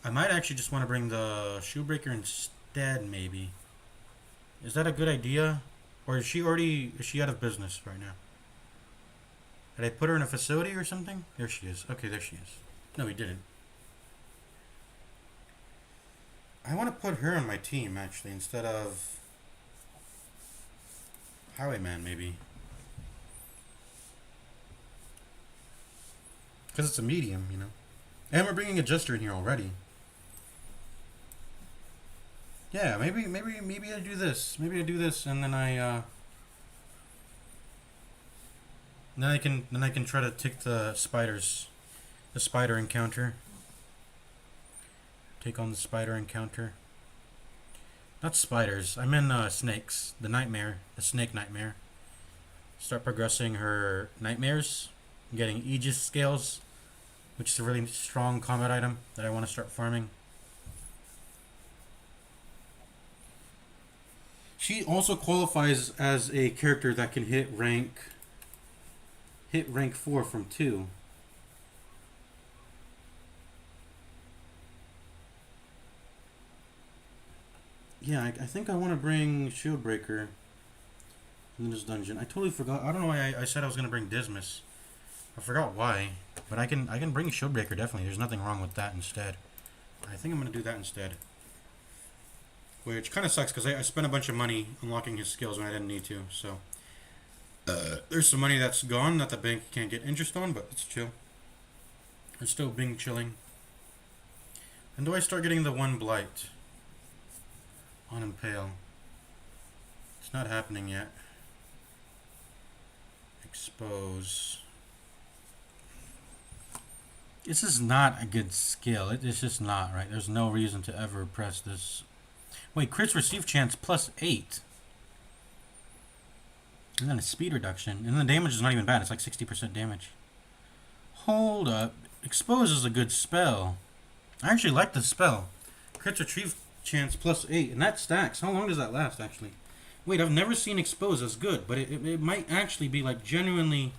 I might actually just want to bring the shield breaker instead. Maybe. Is that a good idea, or is she out of business right now? Did I put her in a facility or something? There she is. Okay, there she is. No, we didn't. I want to put her on my team actually instead of highwayman maybe. Because it's a medium, you know. And we're bringing a jester in here already. Yeah, maybe I do this. Maybe I do this, and then I can try to tick the spider encounter. Take on the spider encounter. Not spiders. I meant snakes. The snake nightmare. Start progressing her nightmares. Getting Aegis scales, which is a really strong combat item that I want to start farming. She also qualifies as a character that can hit rank 4 from 2. Yeah, I think I want to bring Shieldbreaker in this dungeon. I totally forgot. I don't know why I said I was going to bring Dismas. I forgot why, but I can bring Shieldbreaker definitely. There's nothing wrong with that instead. I think I'm going to do that instead. Which kind of sucks because I spent a bunch of money unlocking his skills when I didn't need to. So there's some money that's gone that the bank can't get interest on, but it's chill. It's still being chilling. And do I start getting the 1 blight on Impale? It's not happening yet. Expose. This is not a good skill. It's just not, right? There's no reason to ever press this. Wait, crits receive chance +8. And then a speed reduction. And the damage is not even bad. It's like 60% damage. Hold up. Expose is a good spell. I actually like this spell. Crits retrieve chance +8. And that stacks. How long does that last, actually? Wait, I've never seen Expose as good. But it might actually be like genuinely...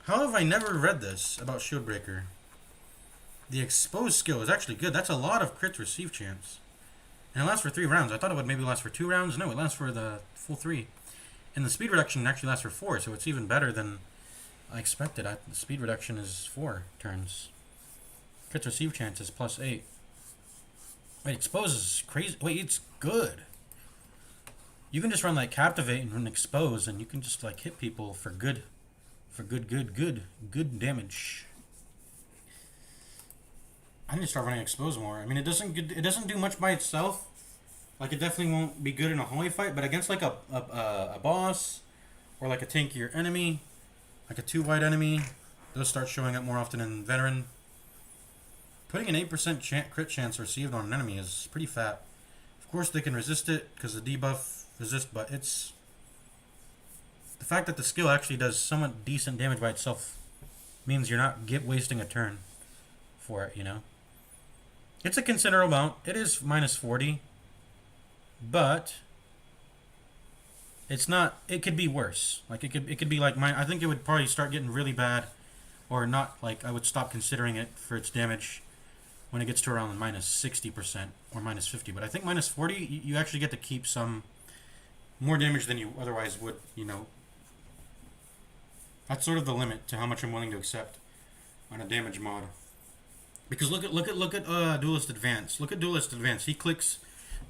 How have I never read this about Shieldbreaker? The Expose skill is actually good. That's a lot of crits receive chance. And it lasts for 3 rounds. I thought it would maybe last for 2 rounds. No, it lasts for the full 3. And the speed reduction actually lasts for 4, so it's even better than I expected. The speed reduction is 4 turns. Crits receive chance is +8. Wait, Expose is crazy. Wait, it's good. You can just run like Captivate and run Expose, and you can just like hit people for good damage. I need to start running expose more. I mean, it doesn't do much by itself. Like, it definitely won't be good in a hallway fight, but against like a boss or like a tankier enemy, like a 2 white enemy, those start showing up more often in veteran. Putting an 8% crit chance received on an enemy is pretty fat. Of course, they can resist it because the debuff resist, but it's the fact that the skill actually does somewhat decent damage by itself means you're not wasting a turn for it. You know, it's a considerable amount. It is minus 40, but it's not. It could be worse. Like it could be like mine. I think it would probably start getting really bad, or not. Like I would stop considering it for its damage when it gets to around minus 60% or minus 50. But I think minus 40, you actually get to keep some more damage than you otherwise would. You know, that's sort of the limit to how much I'm willing to accept on a damage mod. Because look at Duelist Advance. Look at Duelist Advance. He clicks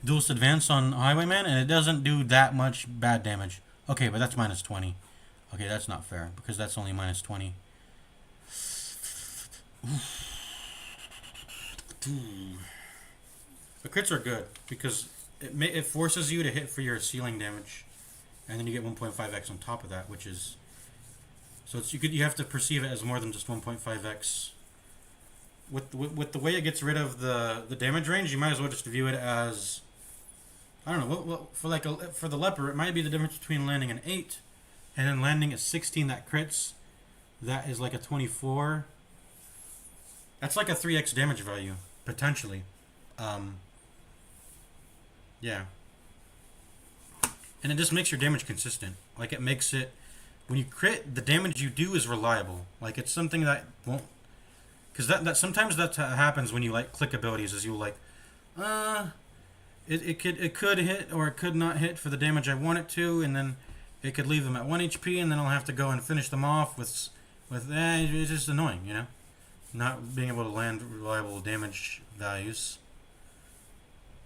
Duelist Advance on Highwayman, and it doesn't do that much bad damage. Okay, but that's minus 20. Okay, that's not fair, because that's only minus 20. The crits are good, because it forces you to hit for your ceiling damage, and then you get 1.5x on top of that, which is... So it's, you have to perceive it as more than just 1.5x. With the way it gets rid of the damage range, you might as well just view it as... I don't know, for the leper, it might be the difference between landing an 8 and then landing a 16 that crits. That is like a 24. That's like a 3x damage value, potentially. Yeah. And it just makes your damage consistent. Like, it makes it... When you crit, the damage you do is reliable. Like, it's something that won't... Because that sometimes that happens when you, like, click abilities, is you like... It could hit or it could not hit for the damage I want it to, and then it could leave them at 1 HP, and then I'll have to go and finish them off with it's just annoying, you know? Not being able to land reliable damage values.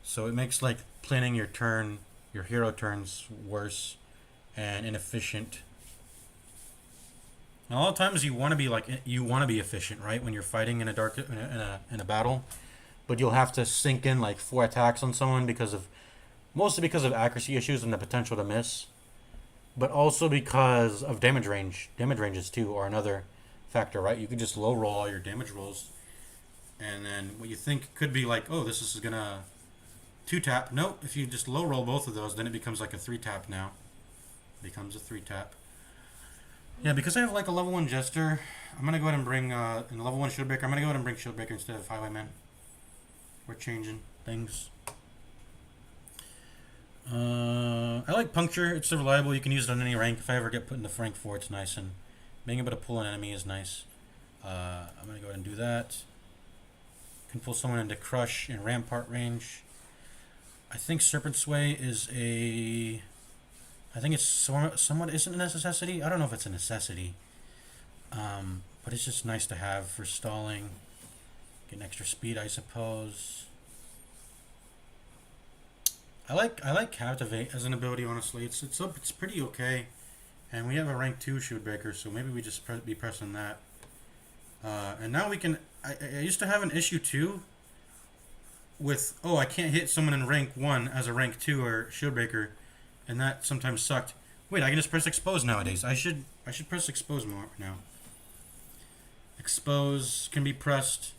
So it makes, like, planning your turn, your hero turns worse and inefficient. And a lot of times you want to be efficient, right? When you're fighting in a battle. But you'll have to sink in like 4 attacks on someone mostly because of accuracy issues and the potential to miss, but also because of damage range. Damage ranges too are another factor, right? You can just low roll all your damage rolls, and then what you think could be like, oh, this is gonna 2-tap. Nope. If you just low roll both of those, then it becomes like a 3-tap now. It becomes a 3-tap. Yeah, because I have like a level 1 Jester, I'm gonna go ahead and bring in level 1 Shieldbreaker. I'm gonna go ahead and bring Shieldbreaker instead of Highwayman. We're changing things. I like Puncture. It's so reliable. You can use it on any rank. If I ever get put into rank 4, it's nice. And being able to pull an enemy is nice. I'm going to go ahead and do that. Can pull someone into Crush in Rampart range. I think Serpent Sway is a... I think it's somewhat isn't a necessity. I don't know if it's a necessity. But it's just nice to have for stalling. Get an extra speed, I suppose. I like Captivate as an ability. Honestly, it's pretty okay, and we have a rank 2 Shieldbreaker, so maybe we just be pressing that. And now we can. I used to have an issue too with I can't hit someone in rank 1 as a rank 2 or Shieldbreaker, and that sometimes sucked. Wait, I can just press Expose nowadays. I should press Expose more now. Expose can be pressed.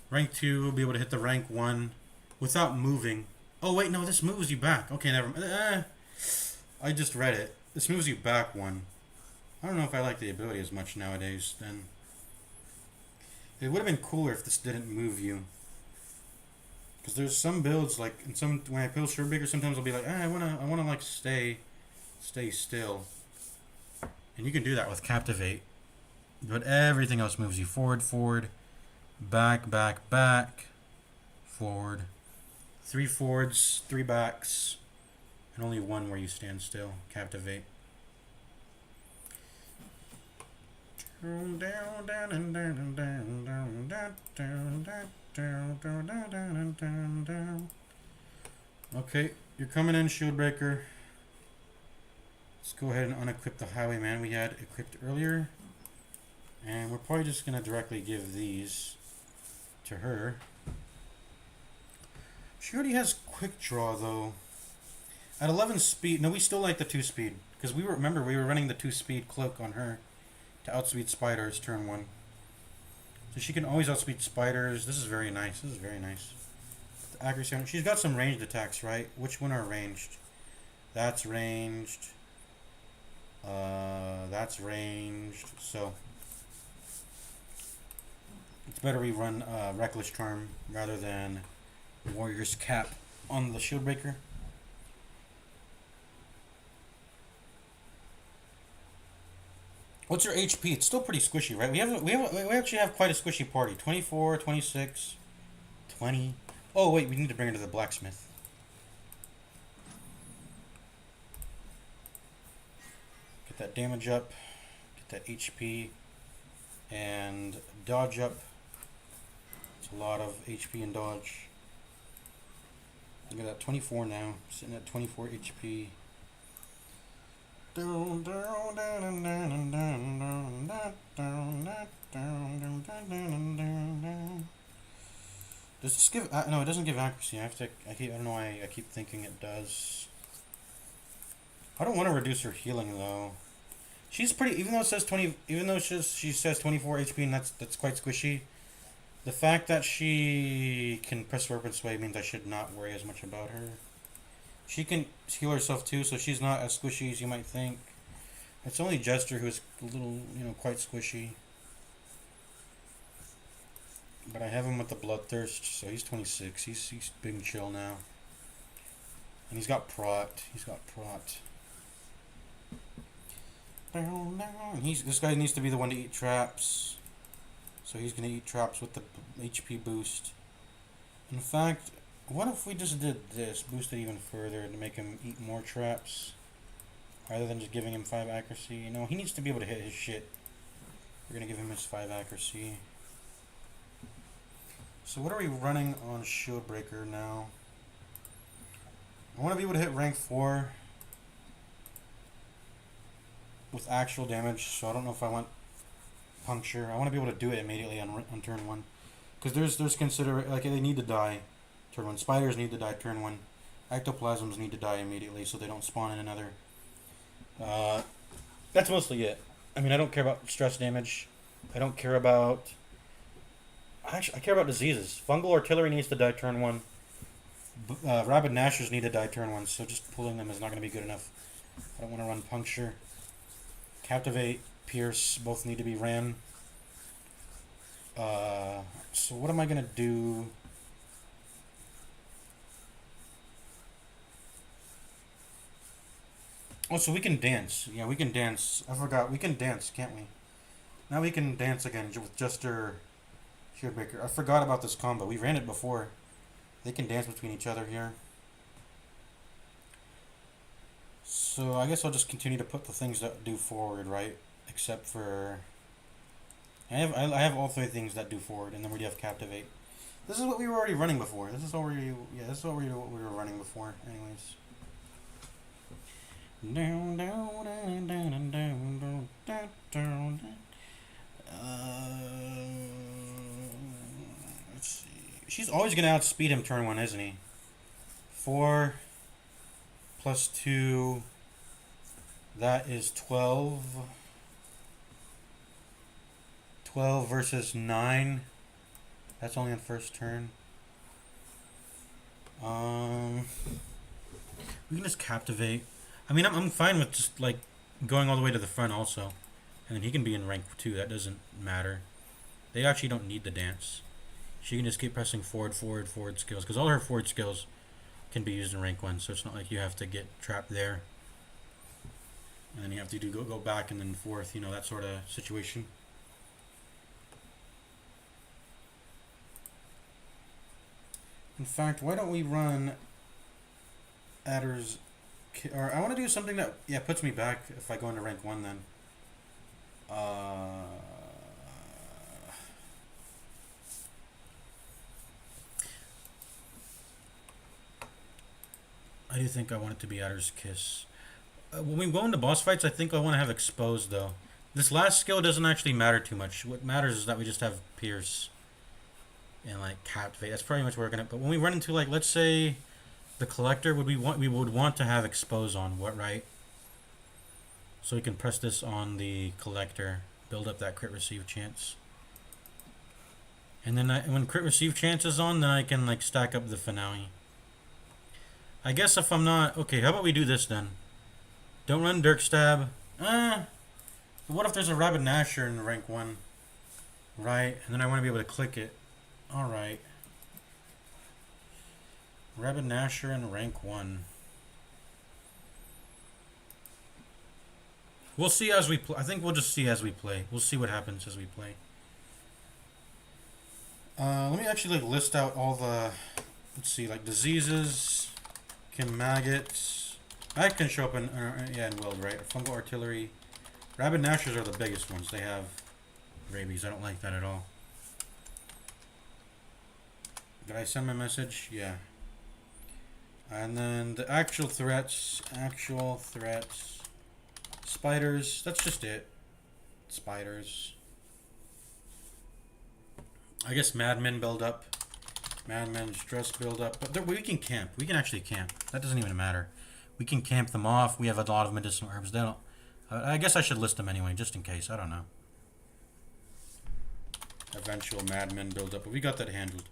Rank 2 will be able to hit the rank 1 without moving. Oh, wait, no, this moves you back. Okay, never mind. I just read it. This moves you back 1. I don't know if I like the ability as much nowadays then. It would have been cooler if this didn't move you. Because there's some builds, like, when I build Shieldbreaker, sometimes I'll be like, I wanna like, stay still. And you can do that with Captivate. But everything else moves you forward, back, forward. 3 forwards, 3 backs, and only 1 where you stand still. Captivate. Okay, you're coming in, Shieldbreaker. Let's go ahead and unequip the Highwayman we had equipped earlier. And we're probably just going to directly give these to her. She already has quick draw though. At 11 speed, no, we still like the 2 speed because we were running the 2 speed cloak on her to outspeed spiders turn 1. So she can always outspeed spiders. This is very nice. This is very nice. The accuracy on, she's got some ranged attacks, right? Which one are ranged? That's ranged. That's ranged. So it's better we run Reckless Charm rather than Warrior's Cap on the Shield Breaker. What's your HP? It's still pretty squishy, right? We actually have quite a squishy party. 24, 26, 20. Oh wait, we need to bring her to the blacksmith. Get that damage up, get that HP, and dodge up. It's a lot of HP and dodge. Look at that, 24 now, sitting at 24 HP. Does this give? No, it doesn't give accuracy. I don't know why I keep thinking it does. I don't want to reduce her healing though. She's pretty. Even though it says 20. Even though she says 24 HP, and that's quite squishy. The fact that she can press Serpent Sway means I should not worry as much about her. She can heal herself too, so she's not as squishy as you might think. It's only Jester who's a little, quite squishy. But I have him with the Bloodthirst, so he's 26. He's big and chill now. And he's got Prot. And this guy needs to be the one to eat traps. So he's going to eat traps with the HP boost. In fact, what if we just did this, boosted even further to make him eat more traps? Rather than just giving him 5 accuracy. He needs to be able to hit his shit. We're going to give him his 5 accuracy. So what are we running on Shield Breaker now? I want to be able to hit rank 4 with actual damage, so I don't know if I want Puncture. I want to be able to do it immediately on turn 1. Because there's they need to die turn 1. Spiders need to die turn 1. Ectoplasms need to die immediately so they don't spawn in another. That's mostly it. I mean, I don't care about stress damage. I don't care about... Actually, I care about diseases. Fungal Artillery needs to die turn 1. Rabid Gnashers need to die turn 1, so just pulling them is not going to be good enough. I don't want to run Puncture. Captivate, Pierce, both need to be ran. So what am I going to do? Oh, so we can dance. Yeah, we can dance. I forgot. We can dance, can't we? Now we can dance again with Jester Shieldbreaker. I forgot about this combo. We ran it before. They can dance between each other here. So I guess I'll just continue to put the things that do forward, right? Except for... I have all 3 things that do forward, and then we have Captivate. This is what we were already running before. This is what we were running before, anyways. Let's see. She's always gonna outspeed him turn 1, isn't he? 4 plus 2. That is 12. 12 versus 9. That's only on first turn. We can just Captivate. I mean, I'm fine with just like going all the way to the front also, and then he can be in rank 2. That doesn't matter. They actually don't need the dance. She can just keep pressing forward skills, because all her forward skills can be used in rank 1. So it's not like you have to get trapped there, and then you have to go back and then forth. That sort of situation. In fact, why don't we run Adder's... Or I want to do something that puts me back if I go into rank 1 then. I do think I want it to be Adder's Kiss. When we go into boss fights, I think I want to have Exposed though. This last skill doesn't actually matter too much. What matters is that we just have Pierce. and like captivate. That's pretty much what we're gonna. But when we run into like, let's say, the collector, we would want to have expose on what, right? So we can press this on the collector, build up that crit receive chance. And then when crit receive chance is on, then I can like stack up the finale. I guess if I'm not okay, how about we do this then? Don't run Dirk Stab. What if there's a Rabid Nasher in rank 1? Right, and then I want to be able to click it. Alright. Rabid Nasher in rank 1. We'll see as we play. I think we'll just see as we play. We'll see what happens as we play. Let me actually like list out all the, let's see, like diseases, can maggots. Maggot can show up in in Wild, right? Fungal artillery. Rabid Nashers are the biggest ones. They have rabies. I don't like that at all. Did I send my message? Yeah. And then the actual threats. Spiders. That's just it. Spiders. I guess Madmen build up. Madmen stress build up. But we can camp. We can actually camp. That doesn't even matter. We can camp them off. We have a lot of medicinal herbs. They don't. I guess I should list them anyway, just in case. I don't know. Eventual Madmen build up. But we got that handled.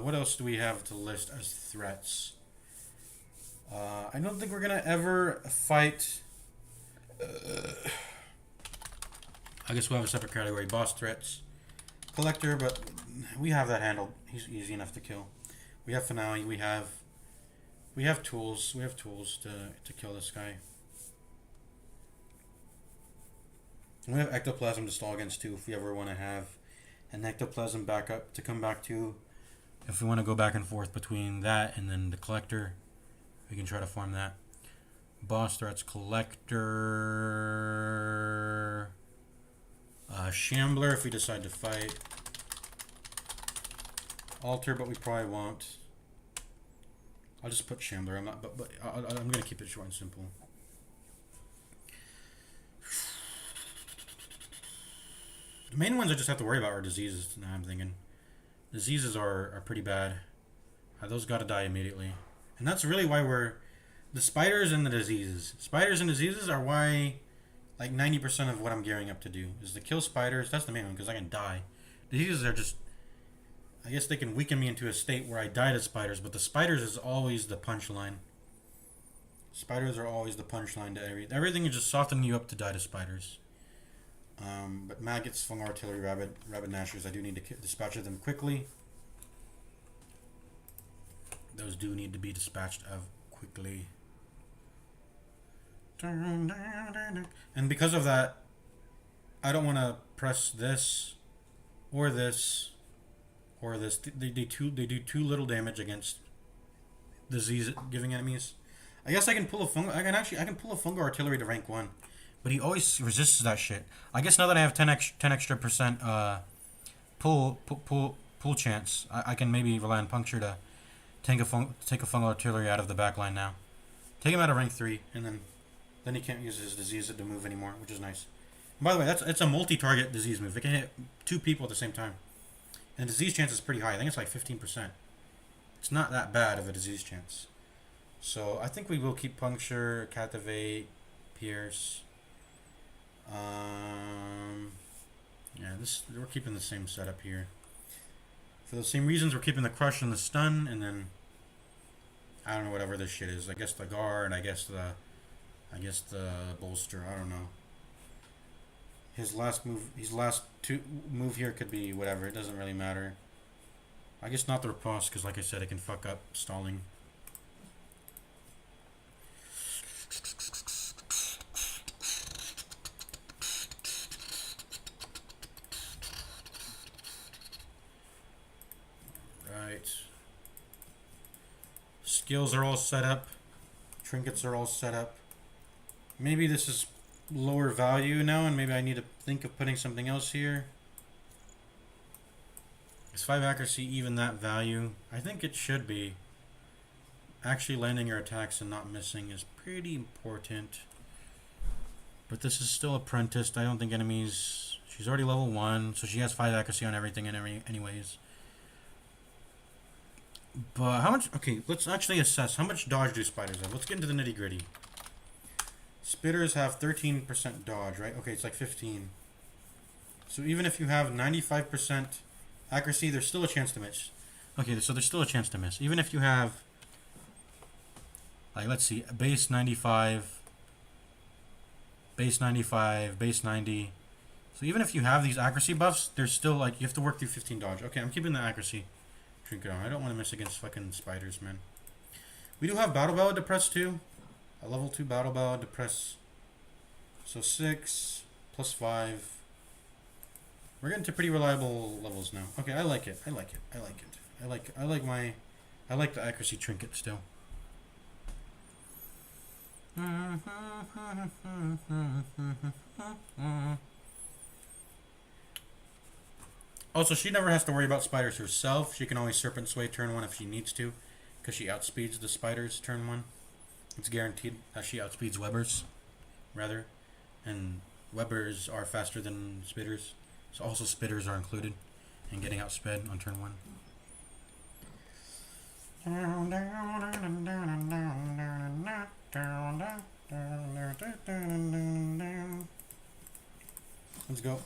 What else do we have to list as threats? I don't think we're gonna ever fight. I guess we'll have a separate category: boss threats, collector. But we have that handled. He's easy enough to kill. We have finale. We have tools. We have tools to kill this guy. And we have ectoplasm to stall against too, if we ever want to have an ectoplasm backup to come back to. If we want to go back and forth between that and then the collector, we can try to farm that. Boss threats, collector, shambler if we decide to fight. Altar, but we probably won't. I'll just put shambler. I'm not, but I'm gonna keep it short and simple. The main ones I just have to worry about are diseases. Now I'm thinking. Diseases are pretty bad. Those gotta die immediately. And that's really why we're... The spiders and the diseases. Spiders and diseases are why like 90% of what I'm gearing up to do. Is to kill spiders. That's the main one, because I can die. Diseases are just... I guess they can weaken me into a state where I die to spiders, but the spiders is always the punchline. Spiders are always the punchline to everything is just softening you up to die to spiders. But maggots, fungal artillery, rabid nashers, I do need to dispatch of them quickly. Those do need to be dispatched of quickly. And because of that, I don't want to press this or this or this. They do too little damage against disease-giving enemies. I guess I can pull a fungal. I can pull a fungal artillery to rank 1. But he always resists that shit. I guess now that I have 10 extra percent pull chance, I can maybe rely on puncture to take a fungal artillery out of the back line now. Take him out of rank 3, and then he can't use his disease to move anymore, which is nice. And by the way, it's a multi-target disease move. It can hit 2 people at the same time, and the disease chance is pretty high. I think it's like 15%. It's not that bad of a disease chance. So I think we will keep puncture, captivate, pierce. Yeah, we're keeping the same setup here. For the same reasons, we're keeping the crush and the stun, and then I don't know whatever this shit is. I guess the guard, I guess the bolster. I don't know. His last move here could be whatever. It doesn't really matter. I guess not the riposte, because like I said, it can fuck up stalling. Skills are all set up. Trinkets are all set up. Maybe this is lower value now, and maybe I need to think of putting something else here. Is 5 accuracy even that value? I think it should be. Actually landing your attacks and not missing is pretty important. But this is still apprenticed. I don't think enemies. She's already level 1, so she has 5 accuracy on everything and anyways. But how much? Okay, let's actually assess how much dodge do spiders have. Let's get into the nitty gritty. Spitters have 13% dodge, right? Okay, it's like 15. So even if you have 95% accuracy, there's still a chance to miss. Okay, so there's still a chance to miss. Even if you have, like, let's see, base 95, base 95, base 90. So even if you have these accuracy buffs, there's still, like, you have to work through 15 dodge. Okay, I'm keeping the accuracy trinket on. I don't want to miss against fucking spiders, man. We do have Battle Ballad Depress too. A level 2 Battle Ballad Depress. So 6 plus 5. We're getting to pretty reliable levels now. Okay, I like it. I like it. I like it. I like the accuracy trinket still. Also, she never has to worry about spiders herself. She can always Serpent Sway turn 1 if she needs to, because she outspeeds the spiders turn 1. It's guaranteed that she outspeeds webbers, rather. And webbers are faster than spitters. So also spitters are included in getting outsped on turn 1. Let's go.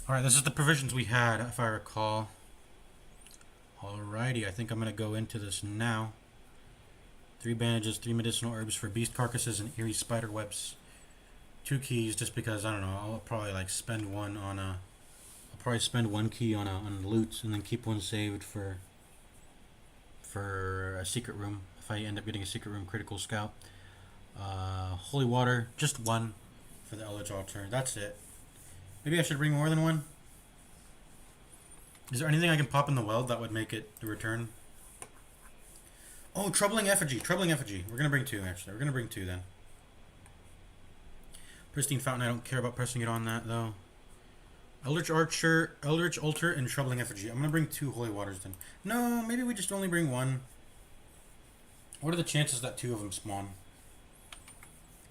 Alright, this is the provisions we had, if I recall. Alrighty, I think I'm going to go into this now. 3 bandages, 3 medicinal herbs for beast carcasses and eerie spider webs. 2 keys, just because, I don't know, I'll probably like spend one on a... I'll probably spend 1 key on loot, and then keep 1 saved for a secret room, if I end up getting a secret room critical scout. Holy water, just 1 for the Eldritch Altar, that's it. Maybe I should bring more than 1. Is there anything I can pop in the weld that would make it return? Oh, Troubling Effigy. Troubling Effigy. We're going to bring 2, actually. We're going to bring 2, then. Pristine Fountain. I don't care about pressing it on that, though. Eldritch Altar, and Troubling Effigy. I'm going to bring 2 Holy Waters, then. No, maybe we just only bring 1. What are the chances that 2 of them spawn?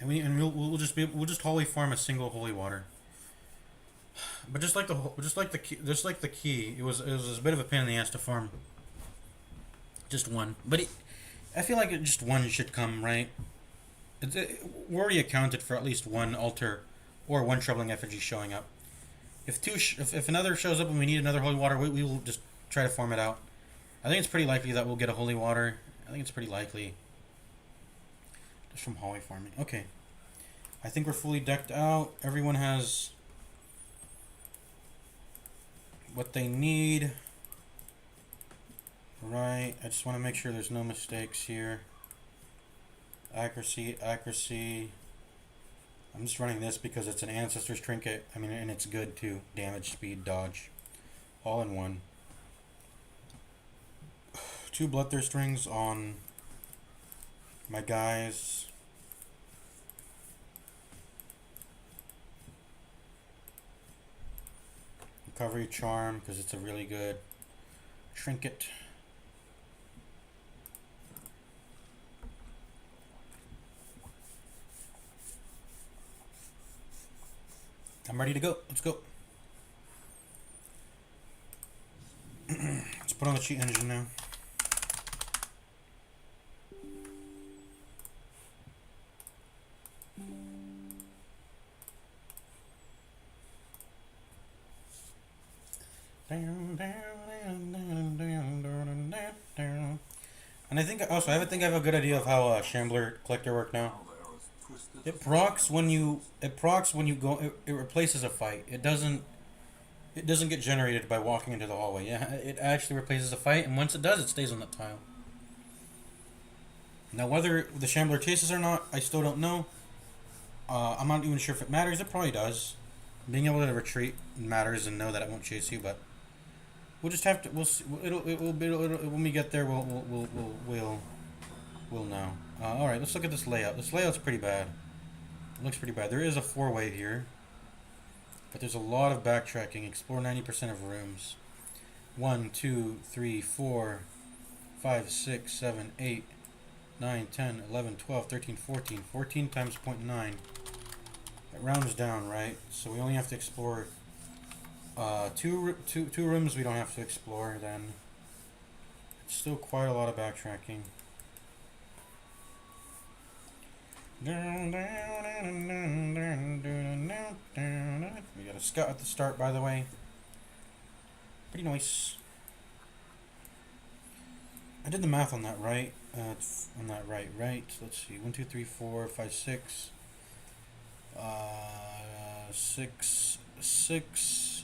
And we'll just hallway farm a single Holy Water. But just like the key, it was a bit of a pain in the ass to farm. Just 1, but I feel like just 1 should come, right? We're already accounted for at least 1 altar or 1 troubling effigy showing up. If another shows up and we need another holy water, we will just try to farm it out. I think it's pretty likely that we'll get a holy water. I think it's pretty likely. Just from hallway farming. Okay. I think we're fully decked out. Everyone has what they need. Right, I just want to make sure there's no mistakes here. Accuracy. I'm just running this because it's an Ancestor's Trinket. I mean, and it's good too. Damage, speed, dodge. All in 1. 2 Bloodthirst rings on my guys. Recovery Charm, because it's a really good trinket. I'm ready to go. Let's go. Let's put on the cheat engine now. And I think also I have a good idea of how Shambler Collector work now. It procs when you go. It replaces a fight. It doesn't get generated by walking into the hallway. Yeah, it actually replaces a fight, and once it does, it stays on that tile. Now, whether the Shambler chases or not, I still don't know. I'm not even sure if it matters. It probably does. Being able to retreat matters and know that it won't chase you, but we'll just have to. We'll see. It'll when we get there, we'll know. All right, let's look at this layout. This layout's pretty bad. looks pretty bad. There is a 4-way here, but there's a lot of backtracking. Explore 90% of rooms. 1, 2, 3, 4, 5, 6, 7, 8, 9, 10, 11, 12, 13, 14. 14 times 0.9. It rounds down, right? So we only have to explore two rooms we don't have to explore then. It's still quite a lot of backtracking. We got a scout at the start, by the way. Pretty nice. I did the math on that right. On that right. Let's see. 1, 2, 3, 4, 5, 6. 6,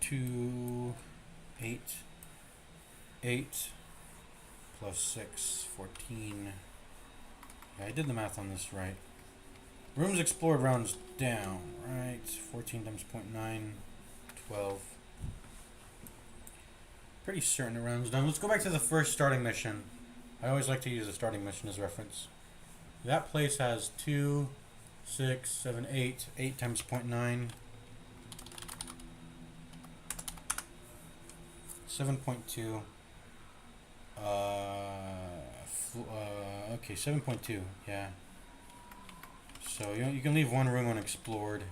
2, 8. 8 plus 6, 14. Yeah, I did the math on this right. Rooms explored rounds down, right? 14 times 0.9, 12. Pretty certain it rounds down. Let's go back to the first starting mission. I always like to use the starting mission as reference. That place has 2, 6, 7, 8. 8 times 0.9. 7.2. Okay, 7.2. Yeah. So you can leave one room unexplored.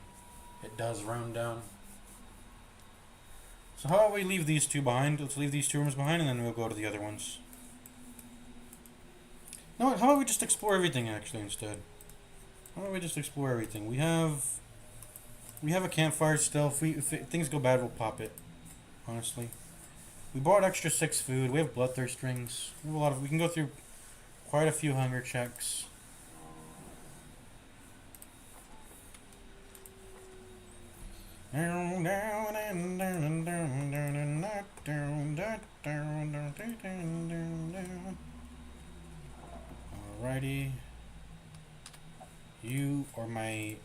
It does round down. So how about we leave these two behind? Let's leave these two rooms behind, and then we'll go to the other ones. No, how about we just explore everything actually instead? How about we just explore everything? We have a campfire still. If things go bad, we'll pop it. Honestly, we bought extra 6 food. We have bloodthirst rings. We can go through quite a few hunger checks. Alrighty. You are my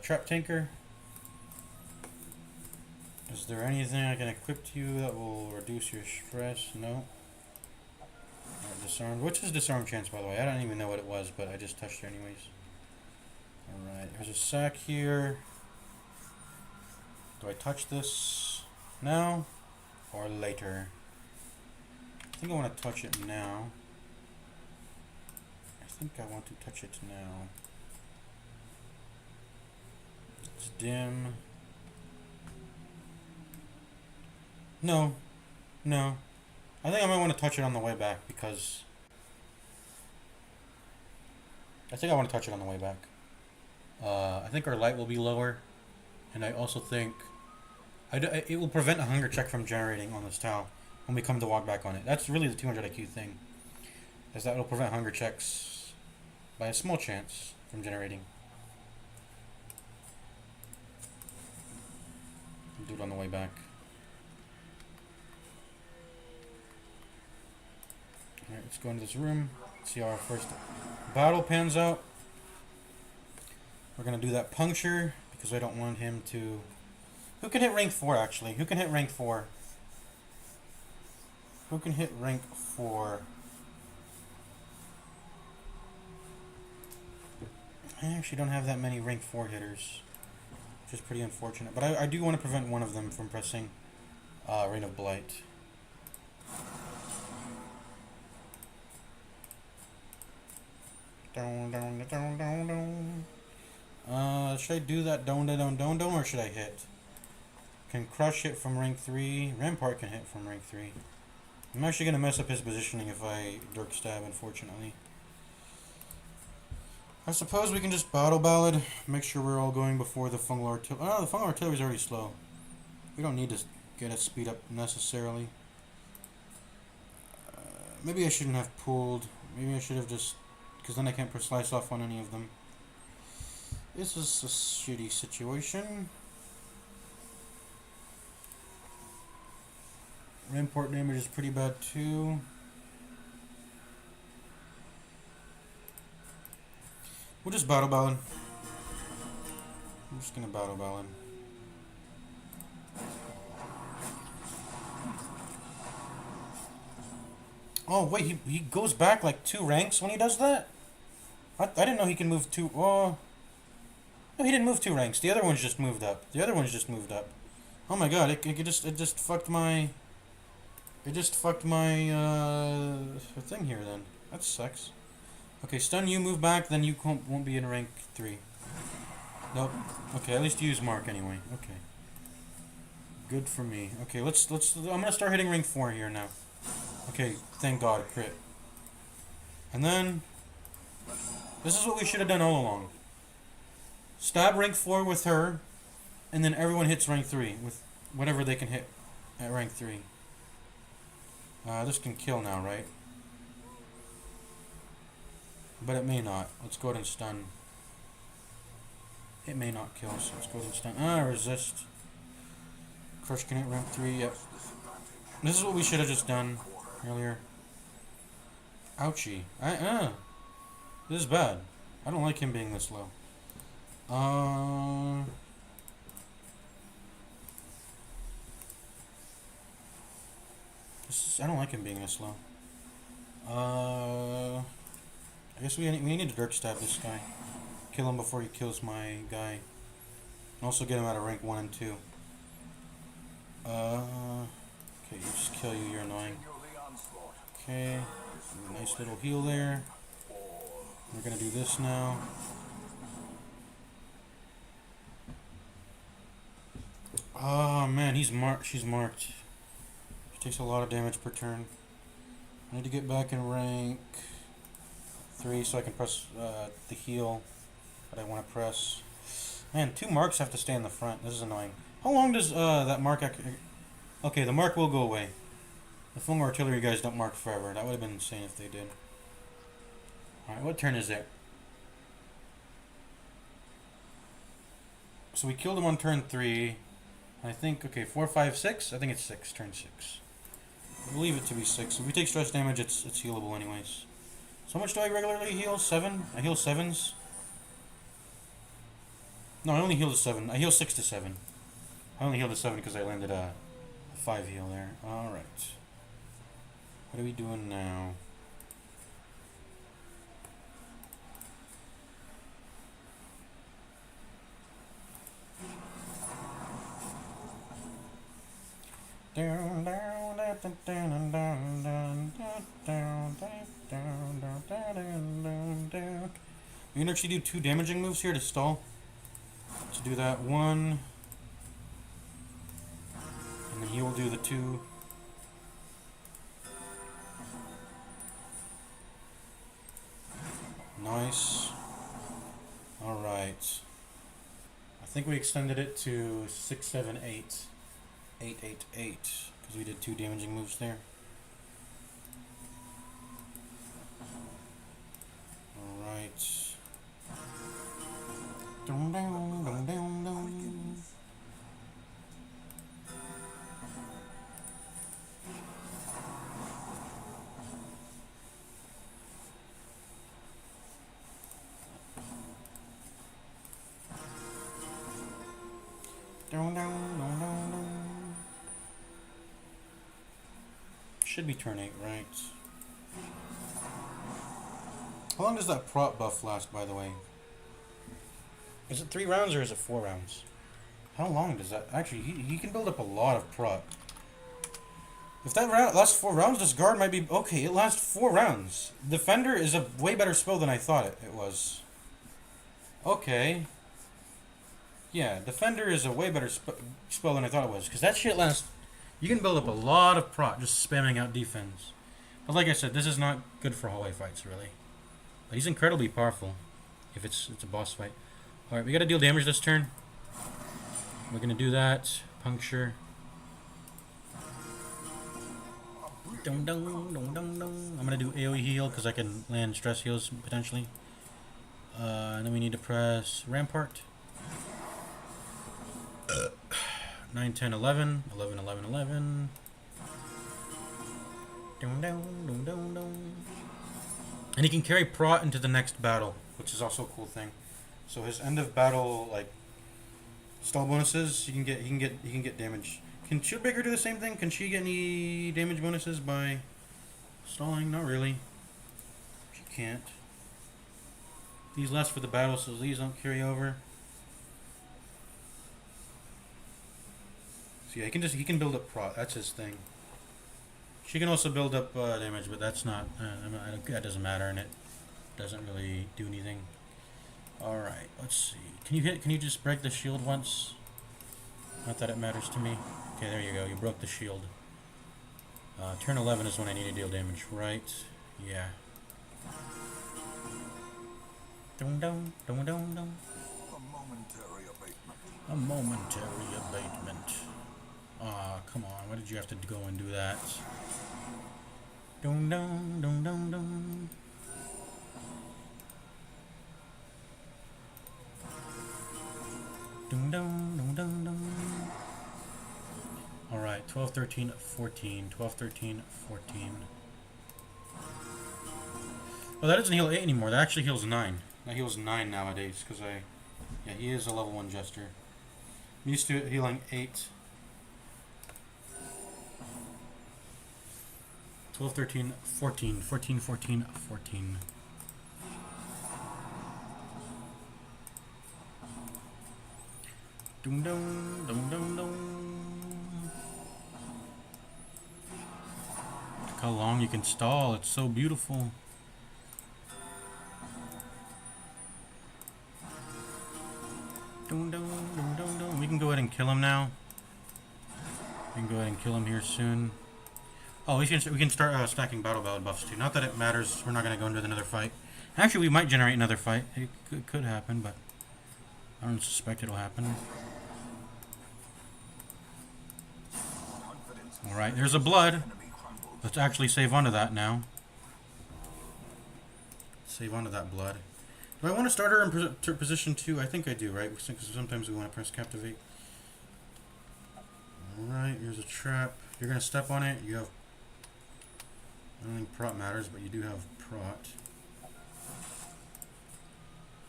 trap tanker. Is there anything I can equip to you that will reduce your stress? No. Disarmed. What's his disarm chance, by the way? I don't even know what it was, but I just touched it anyways. Alright, there's a sack here. Do I touch this now or later? I think I want to touch it now. I think I want to touch it now. It's dim. No. I think I might want to touch it on the way back because I think our light will be lower, and I also think it will prevent a hunger check from generating on this towel when we come to walk back on it. That's really the 200 IQ thing, is that it'll prevent hunger checks by a small chance from generating. I'll do it on the way back. Alright, let's go into this room. See how our first battle pans out. We're going to do that puncture because I don't want him to... Who can hit rank 4 actually? Who can hit rank 4? Who can hit rank 4? I actually don't have that many rank 4 hitters, which is pretty unfortunate. But I do want to prevent one of them from pressing Rain of Blight. Should I do that don, or should I hit? Can crush hit from rank 3. Rampart can hit from rank 3. I'm actually going to mess up his positioning if I Dirk Stab, unfortunately. I suppose we can just Battle Ballad, make sure we're all going before the Fungal Artillery. Oh, the Fungal Artillery is already slow. We don't need to get it speed up necessarily. Maybe I shouldn't have pulled. Maybe I should have just... Because then I can't slice off on any of them. This is a shitty situation. Rampart damage is pretty bad too. We'll just Battle Ballad. I'm just gonna Battle Ballad. Oh wait, he goes back like 2 ranks when he does that? I didn't know he can move two. Oh, no, he didn't move 2 ranks. The other one's just moved up. The other one's just moved up. Oh my god! It just fucked my. It just fucked my thing here. Then that sucks. Okay, stun you, move back, then you won't be in rank 3. Nope. Okay, at least use Mark anyway. Okay. Good for me. Okay, let's. I'm gonna start hitting rank 4 here now. Okay, thank God, crit. And then this is what we should have done all along. Stab rank 4 with her, and then everyone hits rank 3 with whatever they can hit at rank 3. This can kill now, right? But it may not. Let's go ahead and stun. It may not kill, so let's go ahead and stun. Resist. Crush can hit rank 3, yep. This is what we should have just done earlier. Ouchie. This is bad. I don't like him being this low. I don't like him being this low. I guess we need to Dirk Stab this guy. Kill him before he kills my guy. And also get him out of rank 1 and 2. Okay, you just kill you, you're annoying. Okay, nice little heal there. We're gonna do this now. Oh man, she's marked. She takes a lot of damage per turn. I need to get back in rank 3 so I can press the heal that I want to press. Man, 2 marks have to stay in the front. This is annoying. How long does that mark... Okay, the mark will go away. The Fung Artillery guys don't mark forever. That would have been insane if they did. Alright, what turn is it? So we killed him on turn 3. I think, okay, 4, 5, 6? I think it's 6, turn 6. I believe it to be 6. If we take stress damage, it's healable anyways. So how much do I regularly heal? 7? I heal 7s? No, I only heal to 7. I heal 6 to 7. I only healed to 7 because I landed a 5 heal there. Alright. What are we doing now? We can actually do 2 damaging moves here to stall. Let's do that 1. And then he will do the 2. Nice. Alright. I think we extended it to 6, 7, 8. 8, 8, 8. Because we did 2 damaging moves there. Alright. Dum, dum, dum, dum, dum. Should be turn 8, right? How long does that prop buff last, by the way? Is it 3 rounds or is it 4 rounds? How long does that... Actually, he can build up a lot of prop. If that lasts 4 rounds, this guard might be... Okay, it lasts 4 rounds. Defender is a way better spell than I thought it was. Okay. Yeah, Defender is a way better spell than I thought it was. Because that shit lasts... You can build up a lot of prot just spamming out defense. But like I said, this is not good for hallway fights, really. But he's incredibly powerful if it's a boss fight. Alright, we gotta deal damage this turn. We're gonna do that. Puncture. Dun, dun, dun, dun, dun. I'm gonna do AoE heal because I can land stress heals potentially. And then we need to press Rampart. 9, 10, 11. 11, 11, 11. Dun, dun, dun, dun, dun. And he can carry prot into the next battle, which is also a cool thing. So his end of battle like stall bonuses, he can get damage. Can Shieldbreaker do the same thing? Can she get any damage bonuses by stalling? Not really. She can't. These last for the battle, so these don't carry over. So yeah, he can build up prot. That's his thing. She can also build up damage, but that's not. That doesn't matter, and it doesn't really do anything. All right, let's see. Can you hit? Can you just break the shield once? Not that it matters to me. Okay, there you go. You broke the shield. Turn 11 is when I need to deal damage, right? Yeah. Dum dum dum dum dum. A momentary abatement. A momentary abatement. Ah, come on. Why did you have to go and do that? Dum dum dum dum dum. Dum dum dum dum dum. Alright, 12, 13, 14. 12, 13, 14. Oh, that doesn't heal 8 anymore. That actually heals 9. That heals 9 nowadays, because yeah, he is a level 1 Jester. I'm used to it healing 8. 12, 13, 14. 14, 14, 14. Dum dum dum dum dum. Look how long you can stall. It's so beautiful. Dum dum dum dum dum. We can go ahead and kill him now. We can go ahead and kill him here soon. Oh, we can start stacking battle ballad buffs too. Not that it matters. We're not gonna go into another fight. Actually, we might generate another fight. It could happen, but I don't suspect it'll happen. Alright, there's a blood. Let's actually save onto that now. Save onto that blood. Do I want to start her in position 2? I think I do, right? Because sometimes we want to press captivate. Alright, here's a trap. You're going to step on it. You have... I don't think prot matters, but you do have prot.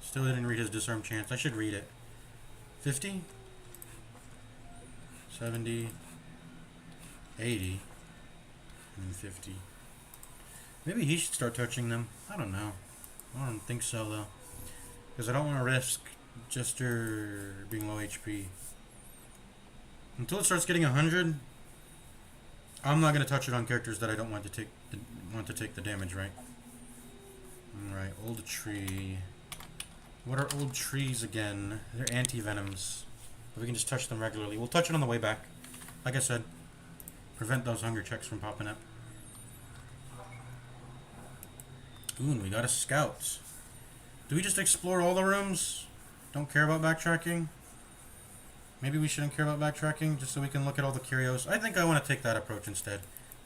Still didn't read his disarm chance. I should read it. 50? 70... 80 and 50. Maybe he should start touching them. I don't know. I don't think so though, because I don't want to risk Jester being low HP. Until it starts getting 100, I'm not gonna touch it on characters that I don't want to take the damage. Right. All right. Old tree. What are old trees again? They're anti-venoms. But we can just touch them regularly. We'll touch it on the way back. Like I said. Prevent those hunger checks from popping up. Ooh, and we got a scout. Do we just explore all the rooms? Don't care about backtracking? Maybe we shouldn't care about backtracking, just so we can look at all the curios. I think I want to take that approach instead.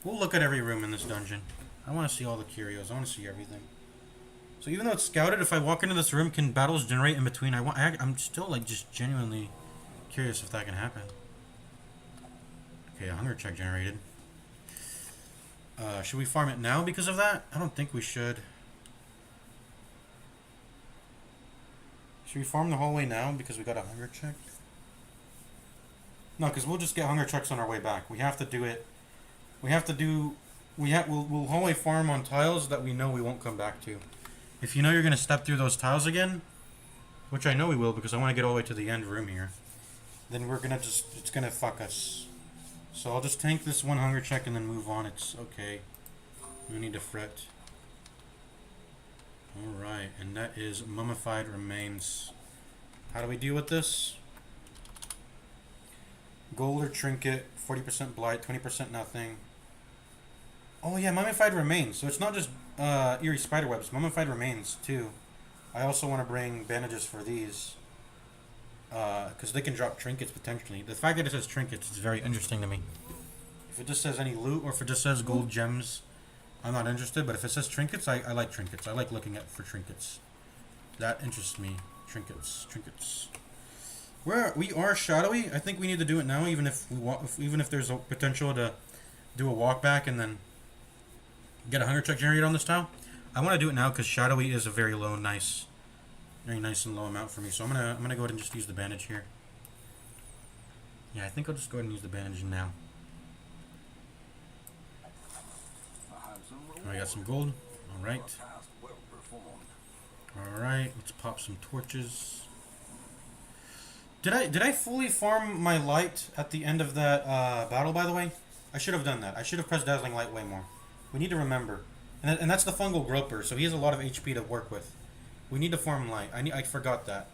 We'll look at every room in this dungeon. I want to see all the curios. I want to see everything. So even though it's scouted, if I walk into this room, can battles generate in between? I'm still like just genuinely curious if that can happen. Okay, a hunger check generated. Should we farm it now because of that? I don't think we should. Should we farm the hallway now because we got a hunger check? No, because we'll just get hunger checks on our way back. We have to do it. We'll hallway farm on tiles that we know we won't come back to. If you know you're gonna step through those tiles again, which I know we will because I want to get all the way to the end room here, then we're gonna it's gonna fuck us. So I'll just tank this one hunger check and then move on. It's okay. No need to fret. Alright, and that is mummified remains. How do we deal with this? Gold or trinket, 40% blight, 20% nothing. Oh yeah, mummified remains. So it's not just eerie spiderwebs, mummified remains too. I also want to bring bandages for these. Because they can drop trinkets potentially. The fact that it says trinkets is very interesting to me. If it just says any loot, or if it just says gold gems, I'm not interested. But if it says trinkets, I like trinkets. I like looking for trinkets. That interests me. Trinkets. We are shadowy. I think we need to do it now, even if there's a potential to do a walk back and then get a hunger check generated on this tile. I want to do it now because shadowy is a very low, very nice and low amount for me. So I'm gonna go ahead and just use the bandage here. Yeah, I think I'll just go ahead and use the bandage now. I got some gold. All right. Alright, let's pop some torches. Did I fully farm my light at the end of that battle, by the way? I should have done that. I should have pressed Dazzling Light way more. We need to remember. And that's the fungal groper, so he has a lot of HP to work with. We need to farm light. I forgot that.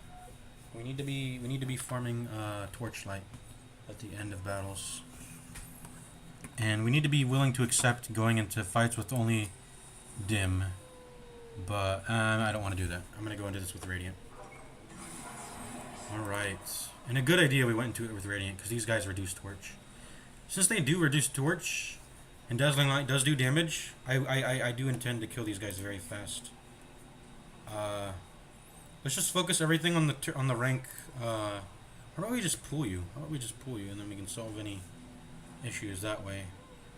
We need to be farming torchlight at the end of battles. And we need to be willing to accept going into fights with only dim. But I don't want to do that. I'm going to go into this with radiant. Alright. And a good idea we went into it with radiant, because these guys reduce torch. Since they do reduce torch, and Dazzling Light does do damage, I do intend to kill these guys very fast. Let's just focus everything on the rank. How about we just pull you? How about we just pull you, and then we can solve any issues that way.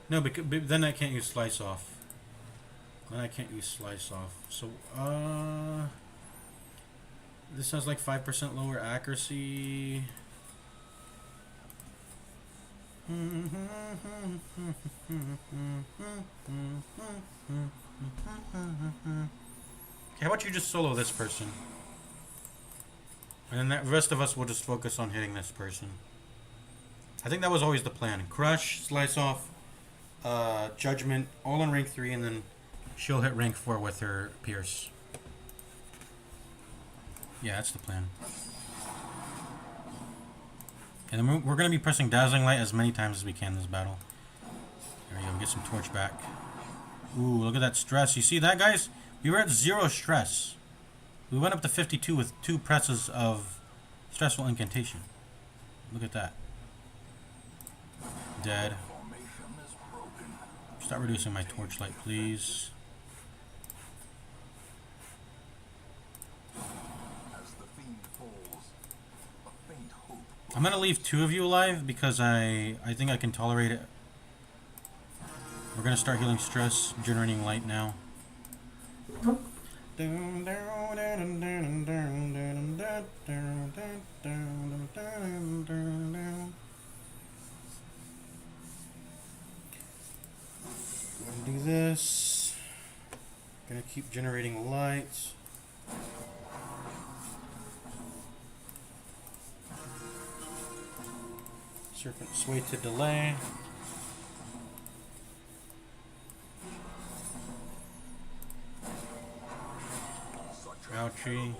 No, because then I can't use Slice Off. Then I can't use Slice Off. So, this has like 5% lower accuracy. Okay, how about you just solo this person? And then the rest of us will just focus on hitting this person. I think that was always the plan. Crush, Slice Off, Judgment, all on rank 3, and then she'll hit rank 4 with her Pierce. Yeah, that's the plan. And then we're going to be pressing Dazzling Light as many times as we can this battle. There we go, get some torch back. Ooh, look at that stress. You see that, guys? We were at 0 stress. We went up to 52 with 2 presses of stressful incantation. Look at that. Dead. Start reducing my torchlight, please. I'm gonna leave 2 of you alive because I think I can tolerate it. We're gonna start healing stress, generating light now. Gonna do this. Gonna keep generating light. Serpent Sway to delay. Ouchie.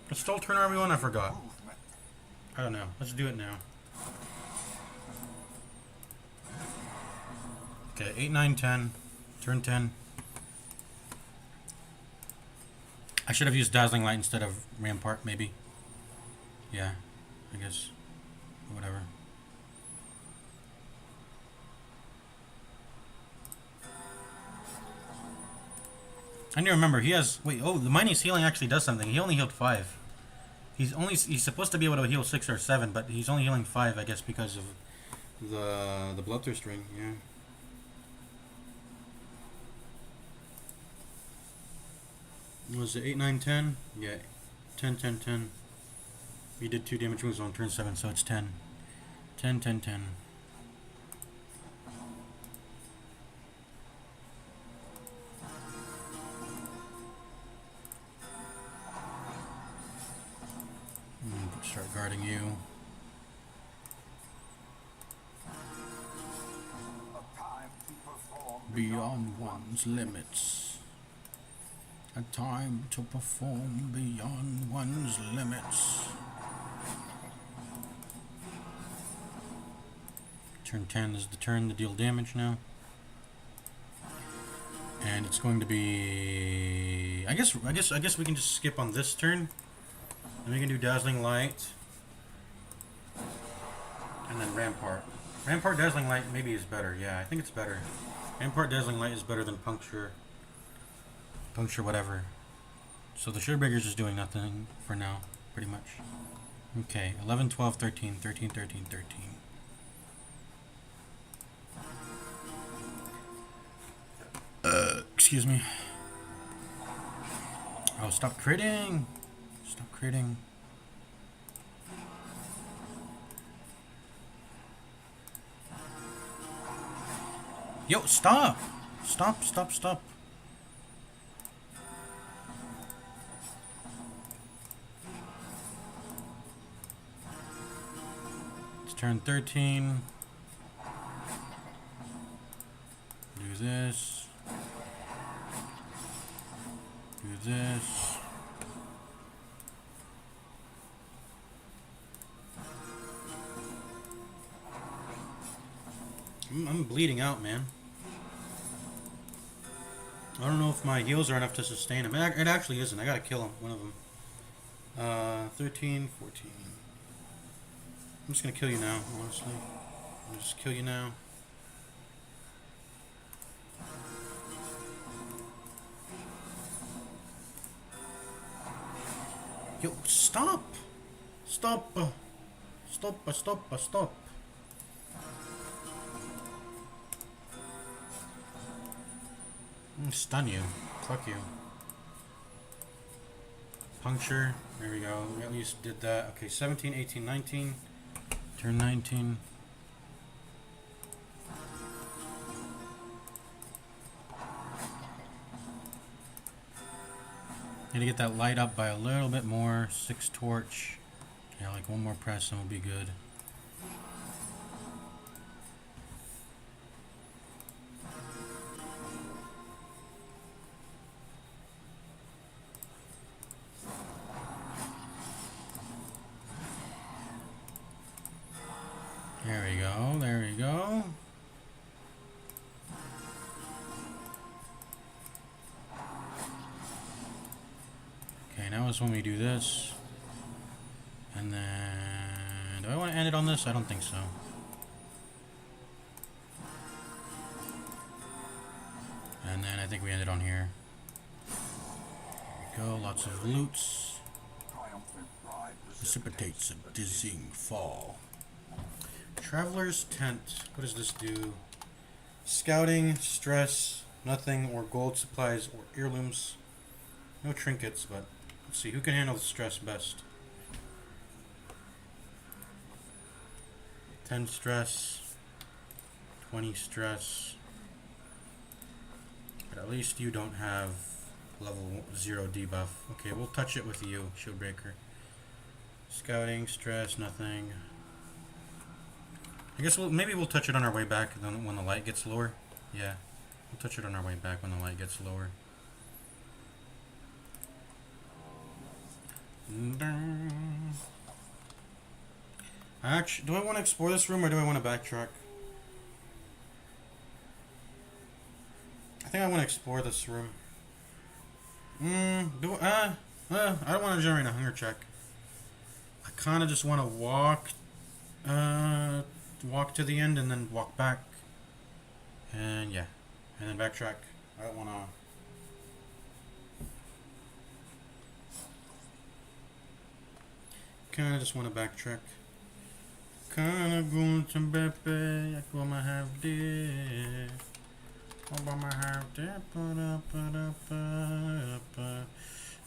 Let's still turn everyone. I forgot. I don't know. Let's do it now. Okay, 8, 9, 10. Turn 10. I should have used Dazzling Light instead of Rampart, maybe. Yeah, I guess. Whatever. I need to remember, he has... Wait, oh, the Mighty's healing actually does something. He only healed 5. He's supposed to be able to heal 6 or 7, but he's only healing 5, I guess, because of the Bloodthirst ring, yeah. Was it 8, 9, 10? Yeah, 10, 10, 10. He did 2 damage moves on turn 7, so it's 10. 10, 10, 10. Start guarding you. Beyond one's limits. A time to perform beyond one's limits. Turn 10 is the turn to deal damage now. And it's going to be. I guess we can just skip on this turn. And we can do Dazzling Light. And then Rampart. Rampart Dazzling Light maybe is better. Yeah, I think it's better. Rampart Dazzling Light is better than Puncture. Puncture whatever. So the Shieldbreaker's just doing nothing for now, pretty much. Okay, 11, 12, 13, 13, 13, 13. Excuse me. Oh, stop critting! Stop critting. Yo, stop! Stop, stop, stop. It's turn 13. Do this. Do this. I'm bleeding out, man. I don't know if my heals are enough to sustain him. It actually isn't. I gotta kill him, one of them. 13, 14. I'm just gonna kill you now, honestly. I'll just kill you now. Yo, stop! Stop! Stop! Stop! Stop! Stun you. Fuck you. Puncture. There we go. We at least did that. Okay, 17, 18, 19. Turn 19. Need to get that light up by a little bit more. 6 torch. Yeah, like one more press and we'll be good. There we go, there we go. Okay, now is when we do this. And then... do I want to end it on this? I don't think so. And then I think we end it on here. There we go, lots of loots. Precipitates a dizzying fall. Traveler's Tent. What does this do? Scouting, stress, nothing, or gold supplies, or heirlooms. No trinkets, but let's see. Who can handle the stress best? 10 stress. 20 stress. But at least you don't have level 0 debuff. Okay, we'll touch it with you, Shieldbreaker. Scouting, stress, nothing. I guess maybe we'll touch it on our way back when the light gets lower. Yeah, we'll touch it on our way back when the light gets lower. Actually, do I want to explore this room or do I want to backtrack? I think I want to explore this room. I don't want to generate a hunger check. I kind of just want to walk to the end and then walk back. And yeah. And then backtrack. I don't want to... kinda just want to backtrack. Kinda going to Beppe. I go my half day.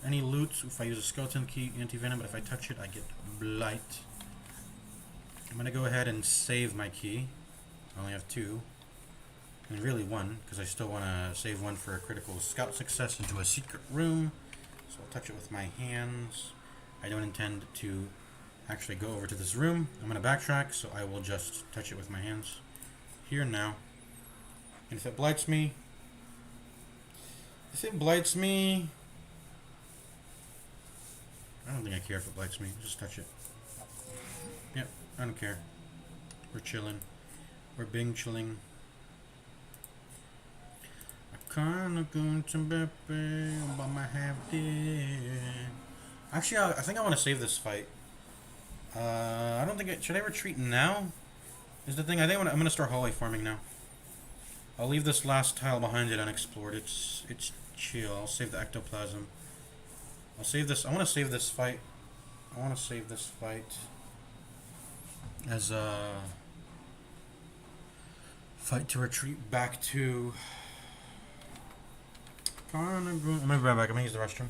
Any loot? If I use a skeleton key, anti-venom, but if I touch it, I get blight. I'm gonna go ahead and save my key. I only have 2. And really 1, because I still want to save 1 for a critical scout success into a secret room. So I'll touch it with my hands. I don't intend to actually go over to this room. I'm gonna backtrack, so I will just touch it with my hands. Here and now. And if it blights me... I don't think I care if it blights me. Just touch it. Yep, I don't care. We're chilling. We're Bing chilling. Kinda going to Pepe, but my half dead. Actually, I think I want to save this fight. I don't think should I retreat now? Is the thing. I think I'm gonna start hallway farming now. I'll leave this last tile behind it unexplored. It's chill. I'll save the ectoplasm. I'll save this. I want to save this fight. I want to save this fight as a fight to retreat back to. I'm gonna be right back. I'm gonna use the restroom.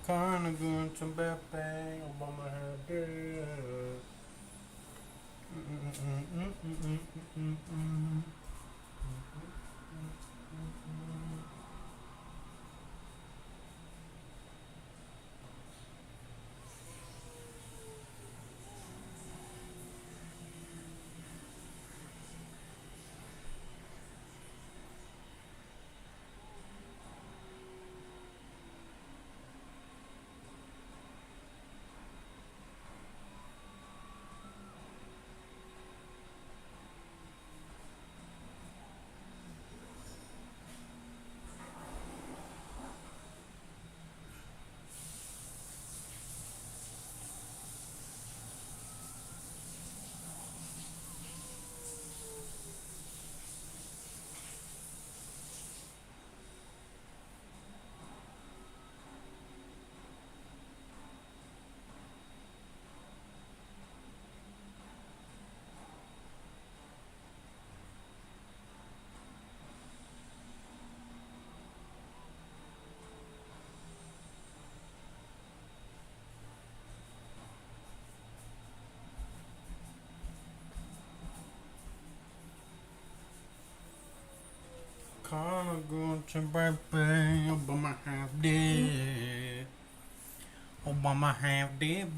Kinda going to Pepe, Obama had dead. Kinda going to Pepe, Obama half dead. Obama half dead,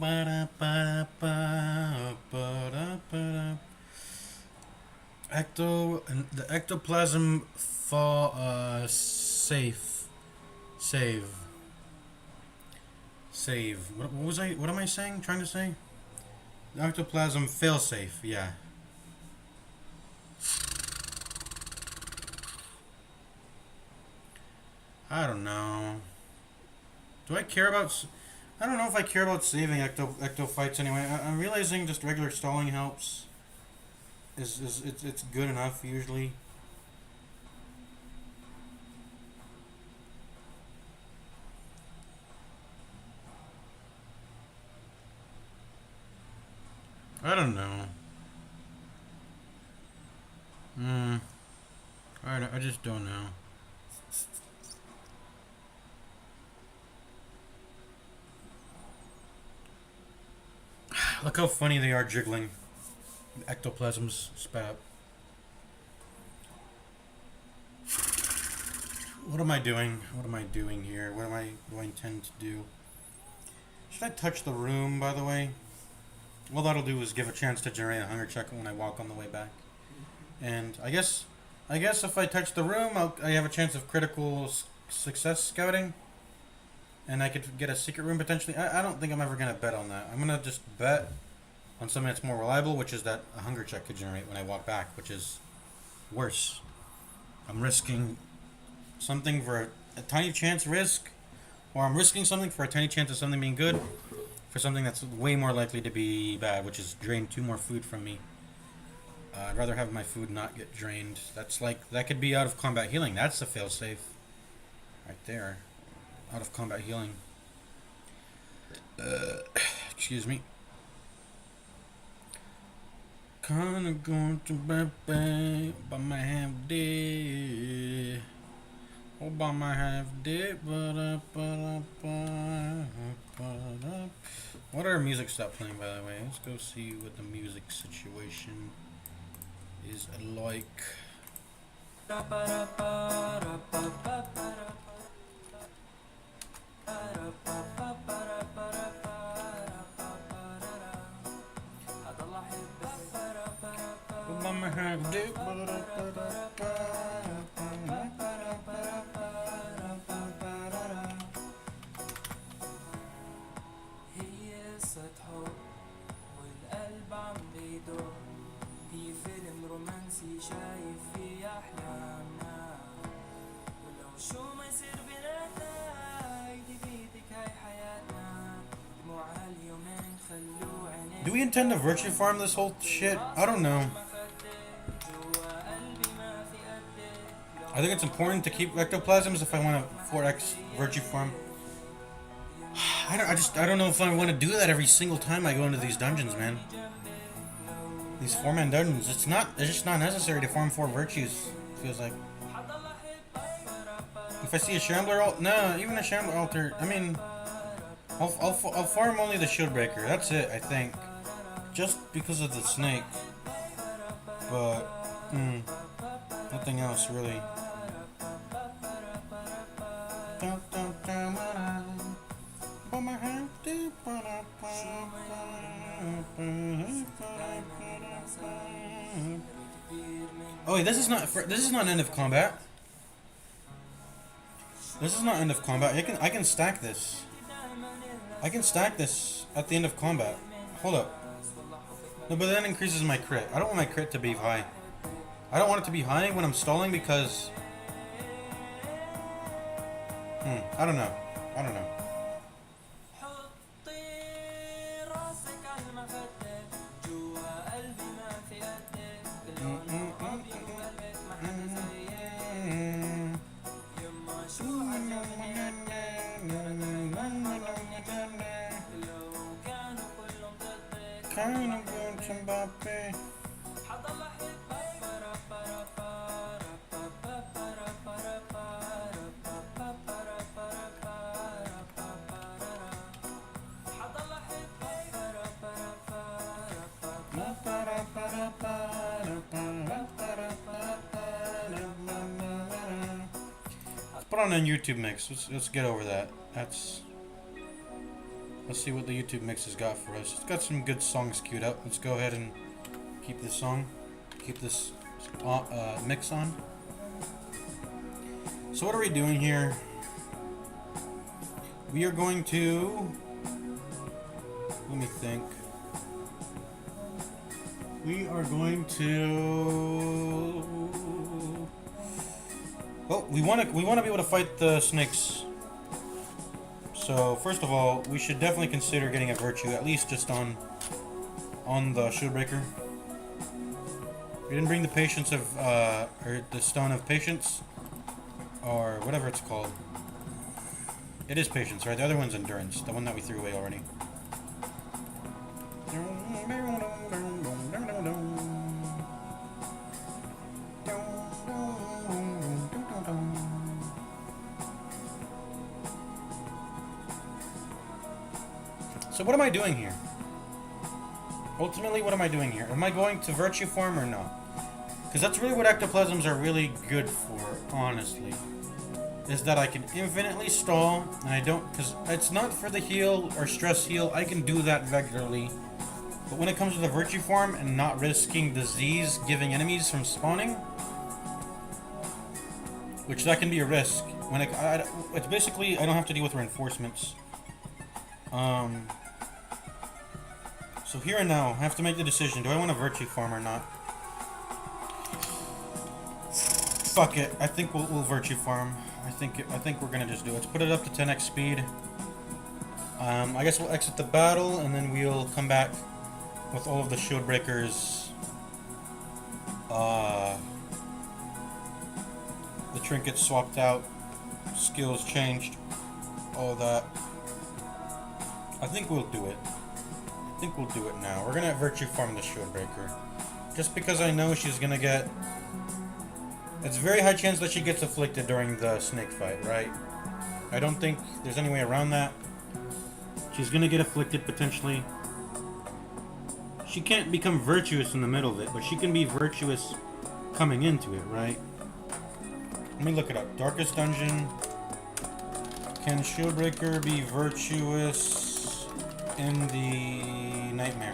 the ectoplasm fall, save. What was what am I saying, trying to say? The ectoplasm fail safe, yeah. I don't know. Do I care about... I don't know if I care about saving ecto fights anyway. I'm realizing just regular stalling helps. It's good enough usually. I don't know. I just don't know. Look how funny they are jiggling. The ectoplasms spat. What am I doing? What am I doing here? What do I intend to do? Should I touch the room, by the way? All that'll do is give a chance to generate a hunger check when I walk on the way back. And I guess if I touch the room, I have a chance of critical success scouting. And I could get a secret room potentially. I don't think I'm ever going to bet on that. I'm going to just bet on something that's more reliable, which is that a hunger check could generate when I walk back, which is worse. I'm risking something for a tiny chance risk, or I'm risking something for a tiny chance of something being good, for something that's way more likely to be bad, which is drain 2 more food from me. I'd rather have my food not get drained. That's like, that could be out of combat healing. That's a failsafe. Right there. Out of combat healing. Excuse me. Kinda going to Pepe, but my half dead. Oh, by my half dead. What our music stopped playing, by the way? Let's go see what the music situation is like. Obama have dick. هي قصة حب والقلب عم بيدق في فيلم رومانسي شايف فيه أحلامنا Do we intend to virtue farm this whole shit? I don't know. I think it's important to keep ectoplasms if I want to 4x virtue farm. I don't know if I want to do that every single time I go into these dungeons, man. These 4-man dungeons. It's just not necessary to farm 4 virtues. Feels like. If I see a shambler alt, no, even a shambler altar. I mean, I'll farm only the shield breaker. That's it, I think. Just because of the snake. But nothing else really. Oh wait, this is not end of combat. This is not end of combat. I can stack this. I can stack this at the end of combat. Hold up. No, but that increases my crit. I don't want my crit to be high. I don't want it to be high when I'm stalling because I don't know. I don't know. Put on a YouTube mix. Let's get over that. Let's see what the YouTube mix has got for us. It's got some good songs queued up. Let's go ahead and keep this mix on. So what are we doing here? We are going to, let me think. We are going to, oh, we want to be able to fight the snakes. So first of all, we should definitely consider getting a virtue, at least just on the shield breaker. We didn't bring the patience of or the stone of patience, or whatever it's called. It is patience, right? The other one's endurance, the one that we threw away already. So what am I doing here? Ultimately, what am I doing here? Am I going to virtue farm or not? Because that's really what ectoplasms are really good for, honestly. Is that I can infinitely stall, and I don't, because it's not for the heal or stress heal, I can do that regularly. But when it comes to the virtue farm and not risking disease giving enemies from spawning, which that can be a risk. When it's basically, I don't have to deal with reinforcements. So here and now, I have to make the decision. Do I want to virtue farm or not? Fuck it. I think we'll virtue farm. I think we're gonna just do it. Let's put it up to 10x speed. I guess we'll exit the battle and then we'll come back with all of the shield breakers. The trinkets swapped out, skills changed, all that. I think we'll do it. I think we'll do it now. We're gonna virtue farm the shield breaker. Just because I know she's gonna get... It's a very high chance that she gets afflicted during the snake fight, right? I don't think there's any way around that. She's gonna get afflicted potentially. She can't become virtuous in the middle of it, but she can be virtuous coming into it, right? Let me look it up. Darkest Dungeon. Can Shieldbreaker be virtuous in the Nightmare?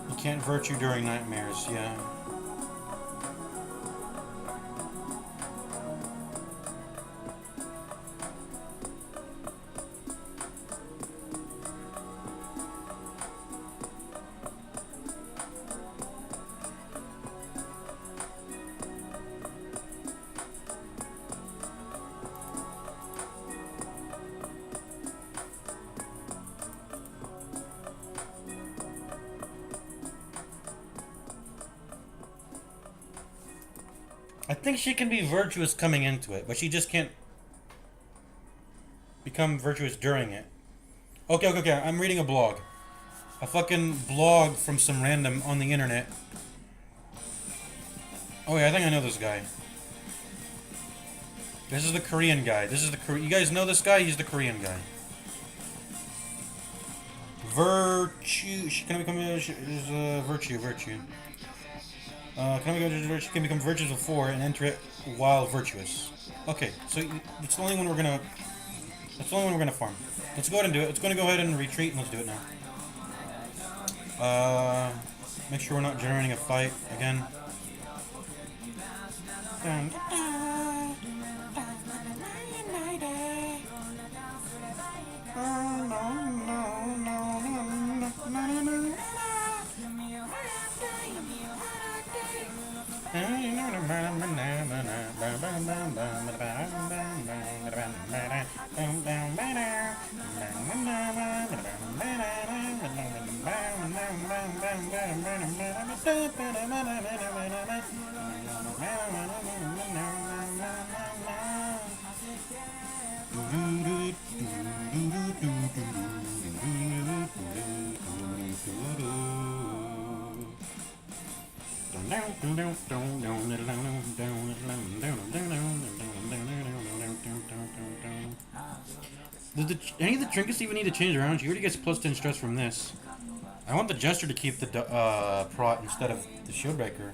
You can't virtue during nightmares, yeah. I think she can be virtuous coming into it, but she just can't become virtuous during it. Okay. I'm reading a blog. A fucking blog from some random on the internet. Oh yeah, I think I know this guy. This is the Korean guy. You guys know this guy? He's the Korean guy. Virtue. She can become virtue. She can become virtuous before and enter it while virtuous. Okay, so it's the only one we're gonna. That's the only one we're gonna farm. Let's go ahead and do it. Let's go ahead and retreat and let's do it now. Make sure we're not generating a fight again. Any of the trinkets even need to change around? She already gets plus 10 stress from this. I want the Jester to keep the prot instead of the Shieldbreaker.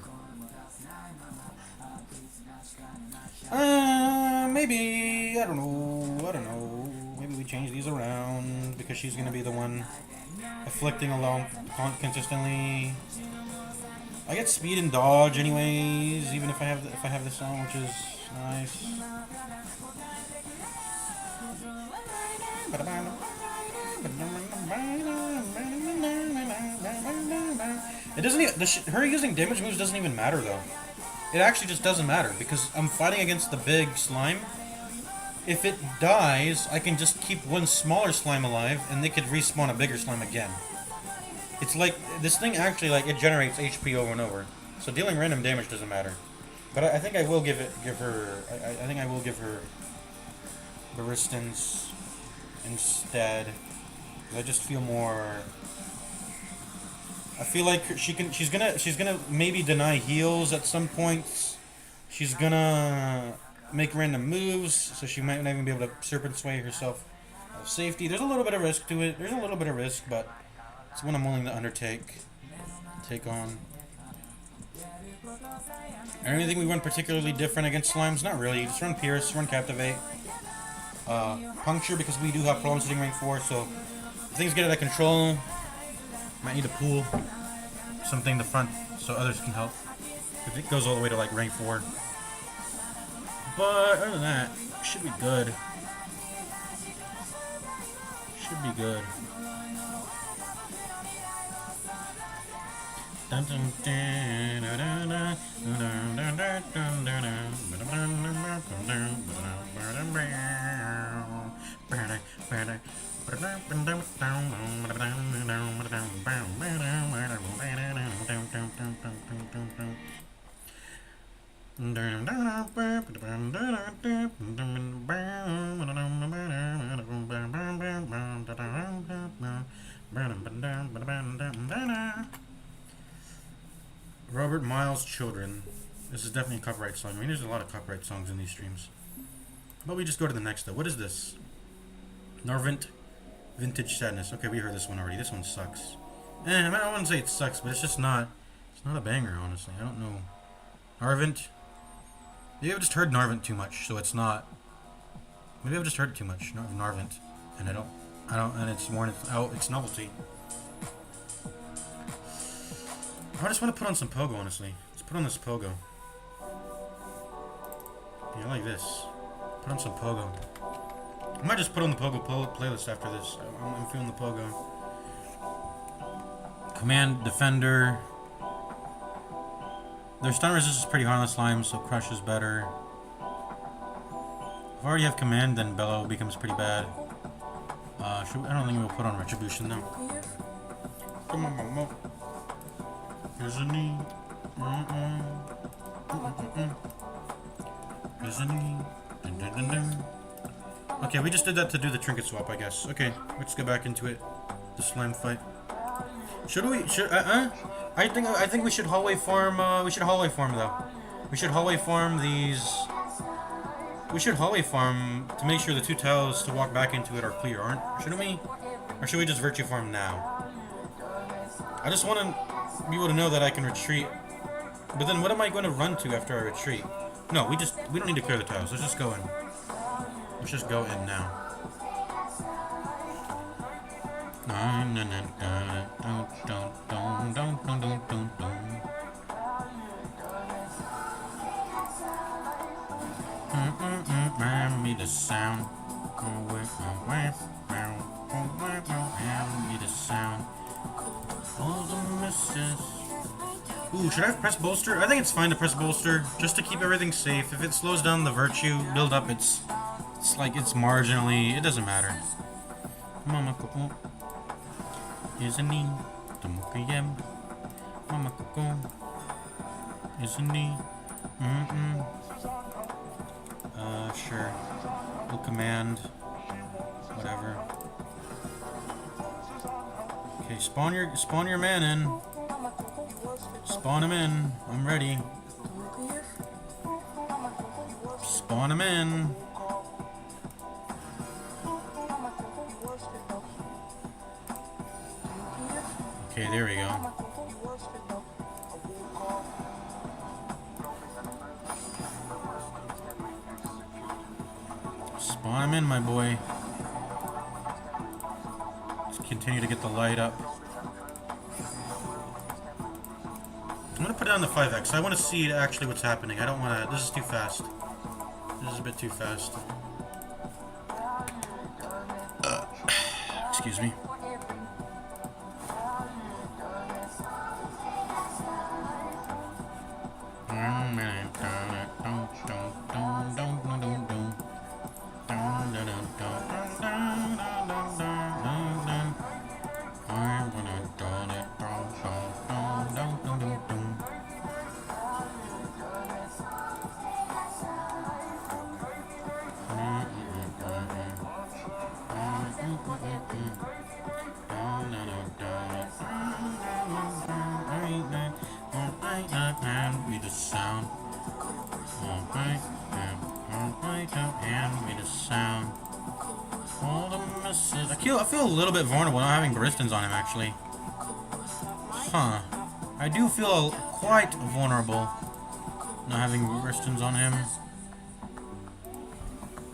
Maybe. I don't know. Maybe we change these around because she's gonna be the one afflicting along consistently. I get speed and dodge anyways, even if I have this on, which is nice. It doesn't. Her using damage moves doesn't even matter though. It actually just doesn't matter because I'm fighting against the big slime. If it dies, I can just keep one smaller slime alive, and they could respawn a bigger slime again. It's like this thing actually it generates HP over and over. So dealing random damage doesn't matter. But I think I will give her. I think I will give her Baristans instead. I just feel more. I feel like she's gonna maybe deny heals at some points. She's gonna make random moves, so she might not even be able to serpent sway herself of safety. There's a little bit of risk to it. There's a little bit of risk, but it's one I'm willing to take on. Anything we run particularly different against slimes? Not really. Just run Pierce, run Captivate, Puncture because we do have problems hitting rank 4. So if things get out of control, might need to pull something to front so others can help. If it goes all the way to rank 4. But other than that, should be good. Should be good. Robert Miles' Children. This is definitely a copyright song. I mean, there's a lot of copyright songs in these streams. But we just go to the next though. What is this? Narvint Vintage Sadness. Okay, we heard this one already. This one sucks. I wouldn't say it sucks, but it's just not. It's not a banger, honestly. I don't know. Narvint. Maybe I've just heard Narvint too much, so it's not. Maybe I've just heard it too much. Narvint, and I don't. And it's more. It's novelty. I just want to put on some pogo, honestly. Let's put on this pogo. Yeah, I like this. Put on some pogo. I might just put on the pogo playlist after this. I'm feeling the pogo. Command Defender. Their stun resistance is pretty high on the slime, so Crush is better. If I already have Command, then Bellow becomes pretty bad. I don't think we'll put on Retribution though. Come on, Momo. Here's a knee. Isn't he? Dun, dun, dun, dun. Okay, we just did that to do the trinket swap, I guess. Okay, let's get back into it. The slime fight. Should we? I think we should hallway farm. We should hallway farm though. We should hallway farm these. We should hallway farm to make sure the 2 tiles to walk back into it are clear, shouldn't we? Or should we just virtue farm now? I just want to be able to know that I can retreat. But then what am I going to run to after I retreat? No, we don't need to clear the tiles. Let's just go in. Let's just go in now. Me the sound. Me the sound. All the misses. Ooh, should I have press bolster? I think it's fine to press bolster just to keep everything safe. If it slows down the virtue build up, it's like it's marginally. It doesn't matter. Mama Coco. Isn't he? Tomokayem. Mama Coco. Isn't he? Sure. We'll command. Whatever. Okay, spawn your man in. Spawn him in. I'm ready. Spawn him in. Okay, there we go. Spawn him in, my boy. Let's continue to get the light up. I'm gonna put it on the 5x. I want to see actually what's happening. I don't want to. This is too fast. This is a bit too fast. Excuse me. Be the sound. And be the sound. All the misses. I feel a little bit vulnerable not having Baristans on him actually. Huh. I do feel quite vulnerable not having Baristans on him.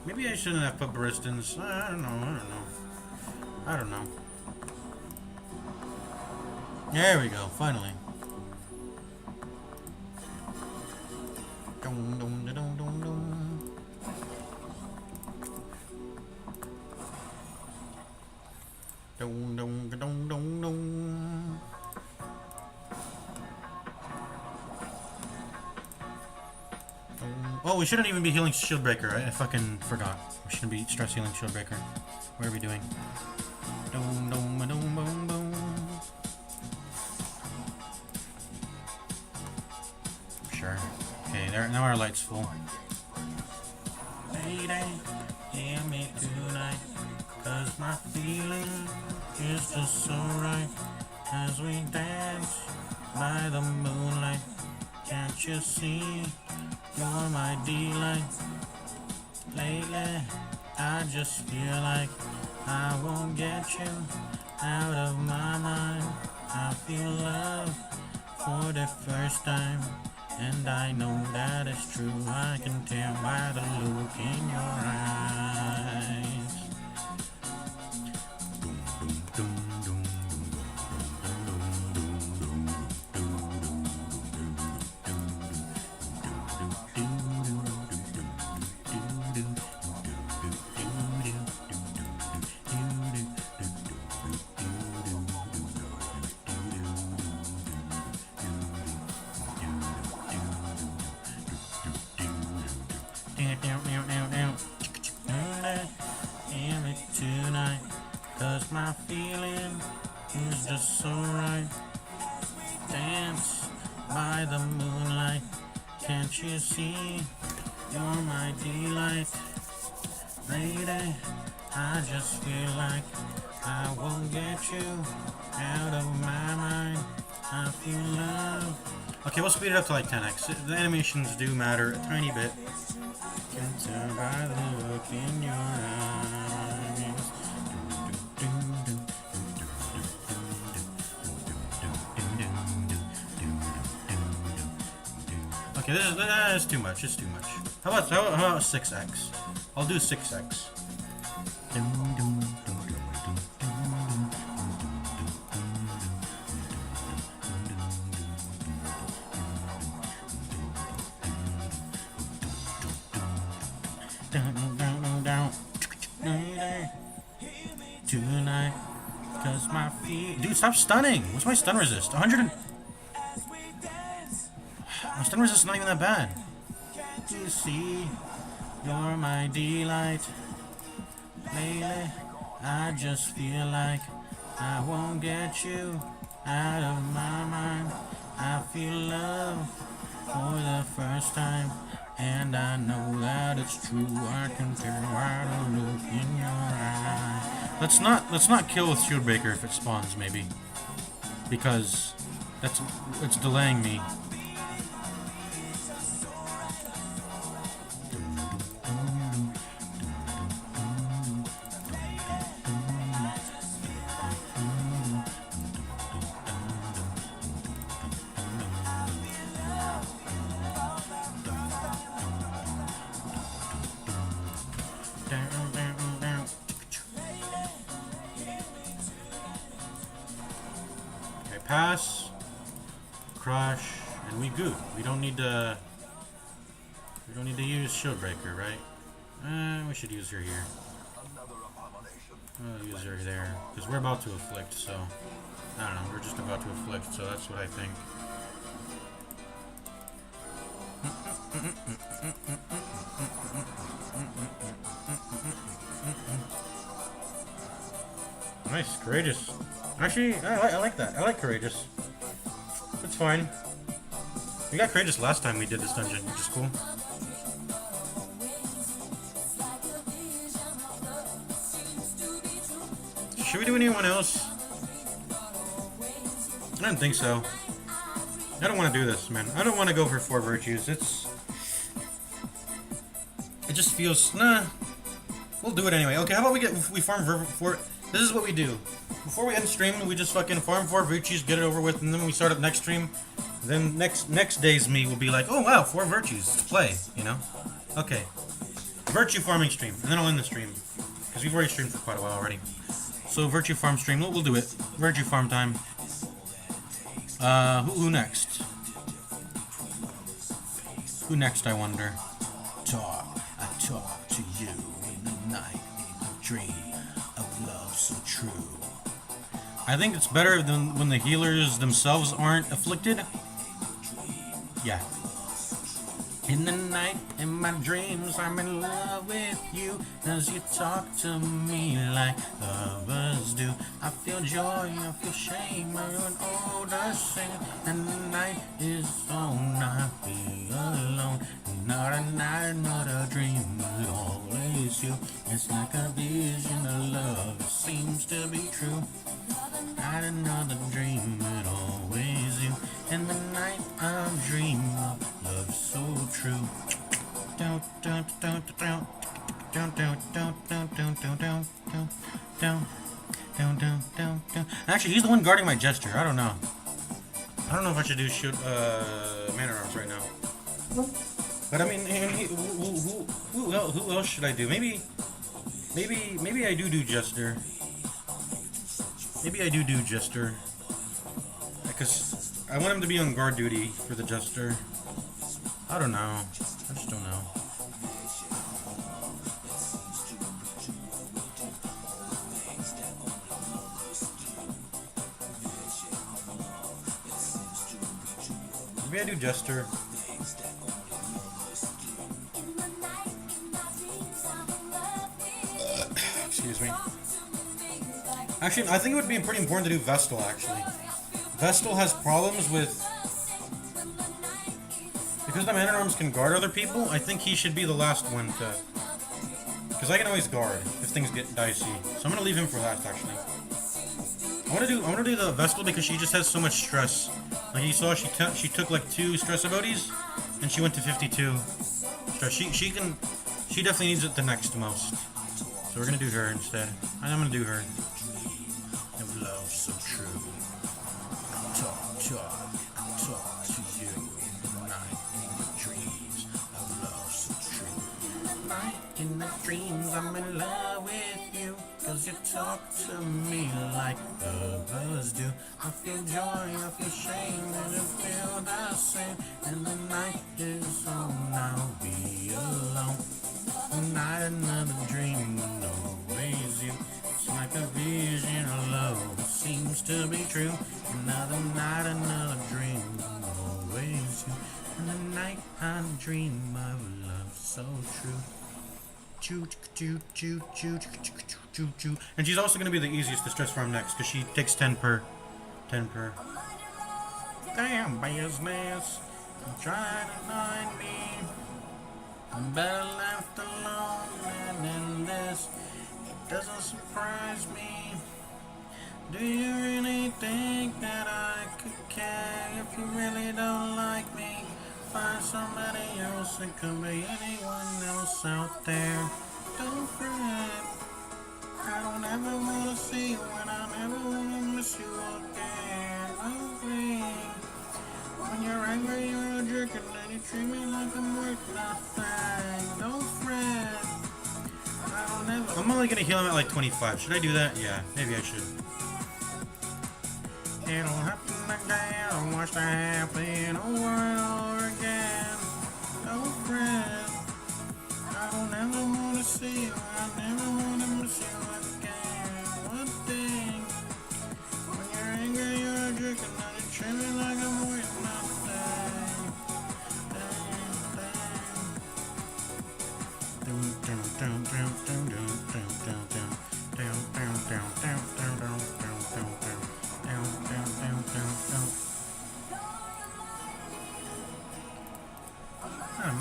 Maybe I shouldn't have put Baristans. I don't know. There we go, finally. Oh, we shouldn't even be healing Shieldbreaker. I fucking forgot. We shouldn't be stress healing Shieldbreaker. What are we doing? Sure. Okay, there. Now our light's full. Lady, hear me tonight, 'cause my feeling is just so right as we dance by the moonlight. Can't you see you're my delight? Lately, I just feel like I won't get you out of my mind. I feel love for the first time, and I know that it's true. I can tell by the look in your eyes. Tonight, 'cause my feeling is just so right. Dance by the moonlight, can't you see You're my delight, lady. I just feel like I won't get you out of my mind. I feel love. Okay, we'll speed it up to like 10x. The animations do matter a tiny bit. Can tell by the look in your eyes. Okay, this is too much. It's too much. How about 6x? I'll do 6x. Tonight, cause my feet. Dude, stop stunning. What's my stun resist? 100 and. My stun resist is not even that bad. You see, you're my delight. Lately, I just feel like I won't get you out of my mind. I feel love for the first time, and I know that it's true. I can tell by the look in your eye. Let's not kill with Shield Breaker if it spawns, maybe, because it's delaying me. Okay, pass, crush, and we good. We don't need to use Shield Breaker, right? We should use her here. We'll use her there because we're about to afflict. So I don't know. We're just about to afflict. So that's what I think. Nice, courageous. Actually, I like that. I like courageous. It's fine. We got courageous last time we did this dungeon, which is cool. Should we do anyone else? I don't think so. I don't want to do this, man. I don't want to go for 4 virtues. It just feels nah. We'll do it anyway. Okay, how about we farm for. This is what we do. Before we end stream, we just fucking farm 4 virtues, get it over with, and then we start up next stream. Then next day's me will be like, oh wow, 4 virtues, let's play, you know? Okay. Virtue farming stream, and then I'll end the stream. Because we've already streamed for quite a while already. So virtue farm stream, we'll do it. Virtue farm time. Who next? Who next, I wonder? I talk to you in the night, in a dream of love so true. I think it's better than when the healers themselves aren't afflicted. Yeah. In the night, in my dreams, I'm in love with you. As you talk to me like lovers do. I feel joy, I feel shame, I feel an older sin. And the night is on, I be alone. Not a night, not a dream, but always you. It's like a vision of love, it seems to be true. Not another dream, but always you. In the night I dream of love so true. Down, down, down, down, down, down, down, down, down, down, down, down, down, down, down, down. Actually, he's the one guarding my gesture. I don't know. I don't know if I should do shoot mana arms right now. But I mean, who else should I do? Maybe I do Jester. Maybe I do Jester. Because I want him to be on guard duty for the Jester. I don't know. I just don't know. Maybe I do Jester. Excuse me. Actually, I think it would be pretty important to do Vestal, actually. Vestal has problems with... Because the Man at Arms can guard other people, I think he should be the last one to. Because I can always guard if things get dicey. So I'm gonna leave him for last actually. I wanna do the Vestal because she just has so much stress. Like you saw, she took like 2 stress abilities, and she went to 52 stress. She definitely needs it the next most. So we're gonna do her instead. I'm gonna do her. Of love so true. Talk to you in the night, in the dreams of love so true. Night in the dreams, I'm in love with you, 'cause you talk to me like others do. I feel joy, I feel shame, and I feel the same. And the night is on, I'll be alone. Not another dream, always you. It's like a vision of love seems to be true. Another night, another dream, always you. And the night I dream of love so true. Choo choo choo choo choo choo choo. And she's also gonna be the easiest to stress farm next because she takes 10 per. Damn business, trying to find me. Better left alone than in this. It doesn't surprise me. Do you really think that I could care if you really don't like me? Find somebody else, it could be anyone else out there. Don't fret, I don't ever wanna see you, and I never wanna miss you again. Don't think. When you're angry, you're a jerk, and then you treat me like I'm worth nothing. Don't fret, I don't ever. I'm only gonna heal him at like 25. Should I do that? Yeah, maybe I should. It'll happen again, I'll watch that happen over and over again. Don't fret, I don't ever wanna see you, I never wanna miss you again. One thing, when you're angry, you're a jerk, and then you treat me like I'm worth nothing.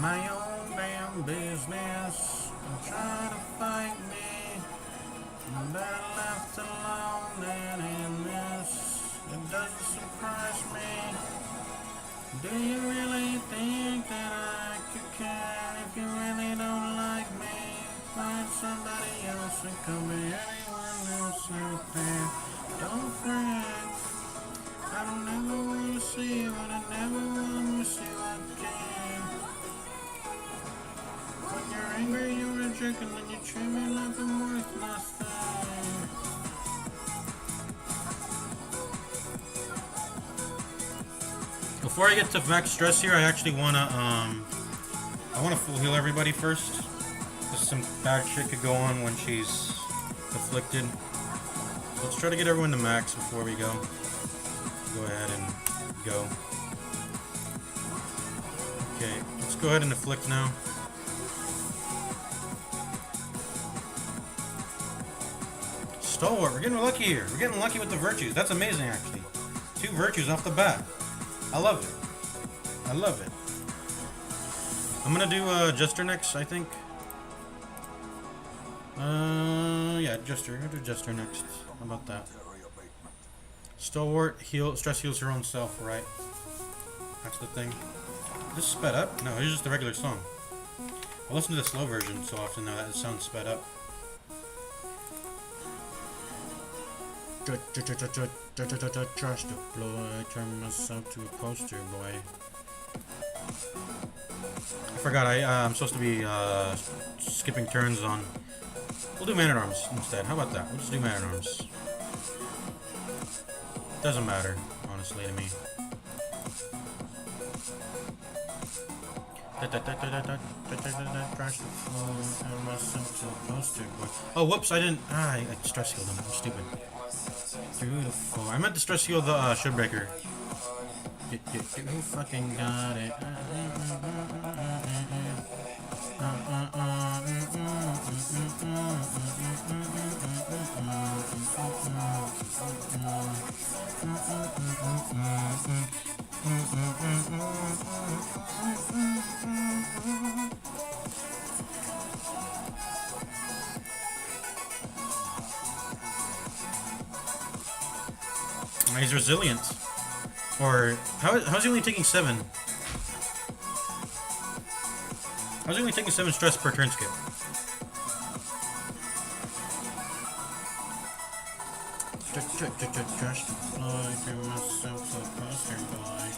My own damn business. Don't try to fight me. I'm better left alone than in this. It doesn't surprise me. Do you really think that I could care if you really don't like me? Find somebody else, it could be anyone else out there. Don't fret, I don't ever wanna see you, and I never wanna miss you again. When you're angry, you're a jerk, and then you treat me like I'm worth nothing. Before I get to max stress here, I actually wanna full heal everybody first. Because some bad shit could go on when she's afflicted. So let's try to get everyone to max before we go. Go ahead and go. Okay, let's go ahead and afflict now. Stalwart, we're getting lucky here. We're getting lucky with the virtues. That's amazing, actually. 2 virtues off the bat. I love it. I love it. I'm gonna do Jester next, I think. Yeah, Jester. I'm gonna do Jester next. How about that? Stalwart stress heals her own self, right? That's the thing. Is this sped up? No, it's just a regular song. I listen to the slow version so often now that it sounds sped up. Trash deploy, turn myself to a poster boy. I forgot, I'm supposed to be skipping turns on. We'll do Man at Arms instead. How about that? We'll just do Man at Arms. Doesn't matter, honestly, to me. Oh, whoops! I didn't. I stress healed him. I'm stupid. Beautiful. I meant to stress heal the Shipbreaker. Who fucking got it? He's resilient. Or how's he only taking 7? How's he only taking 7 stress per turn skip? Just fly to myself to poster boy.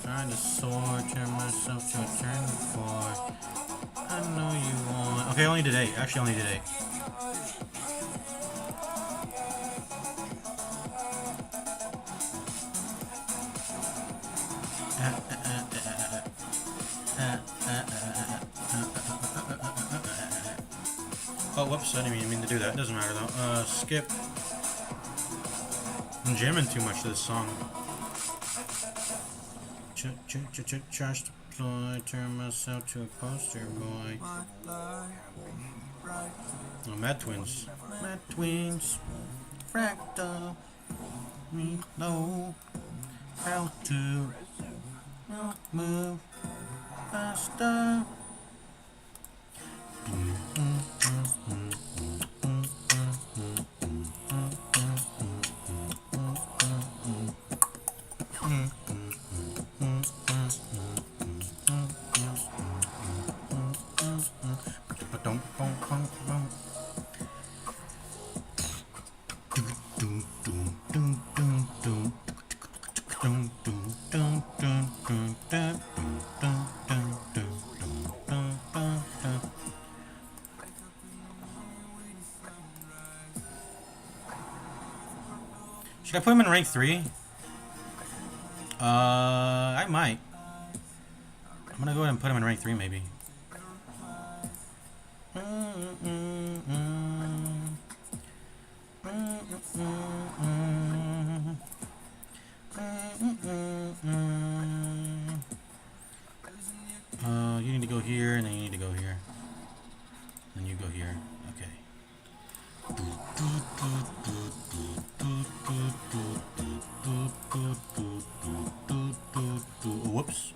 Find a sword, turn myself to a turn boy. I know you want. Okay, only did 8. Actually, only did 8. Oh, whoops, I didn't mean to do that. Doesn't matter though. Skip. I'm jamming too much to this song. Charge deploy, turn myself to a poster boy. Oh, Mad Twins. Mad Twins. Fractal. Me know how to move faster. Should I put him in rank 3? I might. I'm gonna go ahead and put him in rank 3 maybe. You need to go here, and then you need to go here. Then you go here. Okay. Whoops.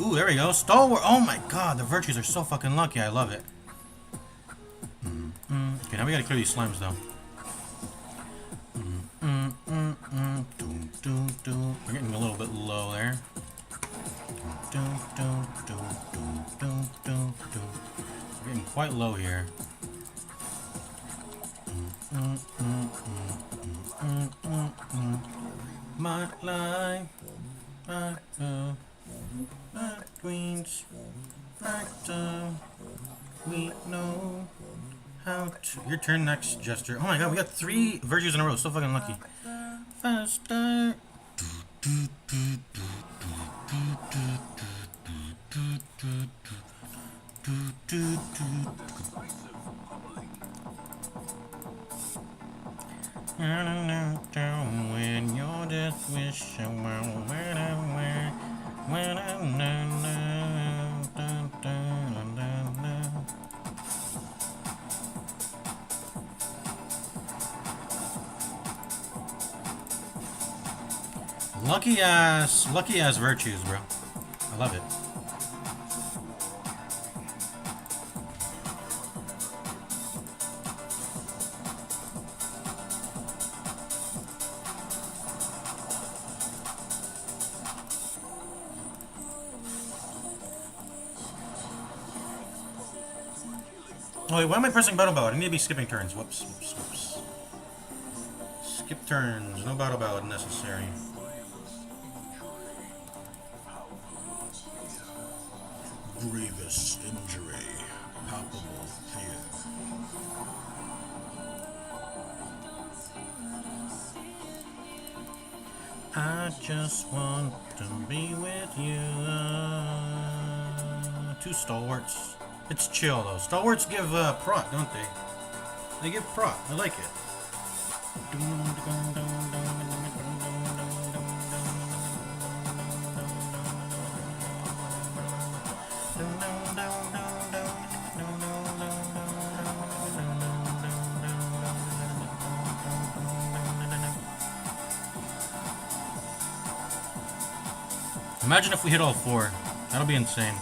Ooh, there we go. Stalwart. Oh my god, the virtues are so fucking lucky. I love it. Okay, now we gotta clear these slimes though. We're getting a little bit low there. We're getting quite low here. My life, my love, my queens, fractal. We know how to. Your turn next, Jester. Oh my god, we got 3 virtues in a row. So fucking lucky. Faster. When your death wish lucky ass virtues, bro. I love it. Oh wait, why am I pressing battle ballad? I need to be skipping turns. Whoops. Skip turns. No battle ballad necessary. Grievous injury, palpable fear. I just want to be with you. Two stalwarts. It's chill though. Stalwarts give prot, don't they? They give prot. I like it. Imagine if we hit all four. That'll be insane.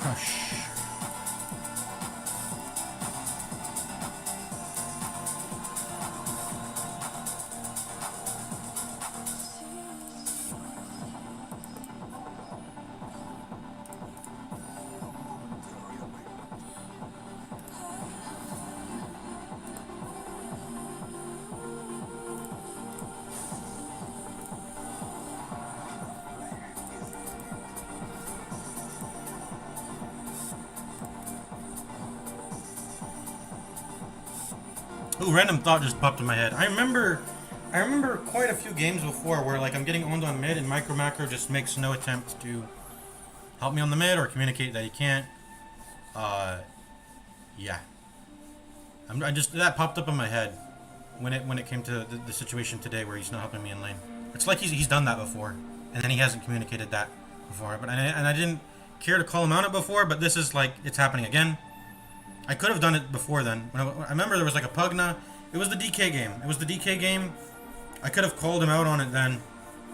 Crush. Ooh, random thought just popped in my head. I remember quite a few games before where like I'm getting owned on mid and Micro Macro just makes no attempt to help me on the mid or communicate that he can't. Yeah. I just that popped up in my head when it came to the situation today where he's not helping me in lane. It's like he's done that before, and then he hasn't communicated that before. But I didn't care to call him out it before, but this is like it's happening again. I could have done it before then. I remember there was like a Pugna. It was the DK game. I could have called him out on it then.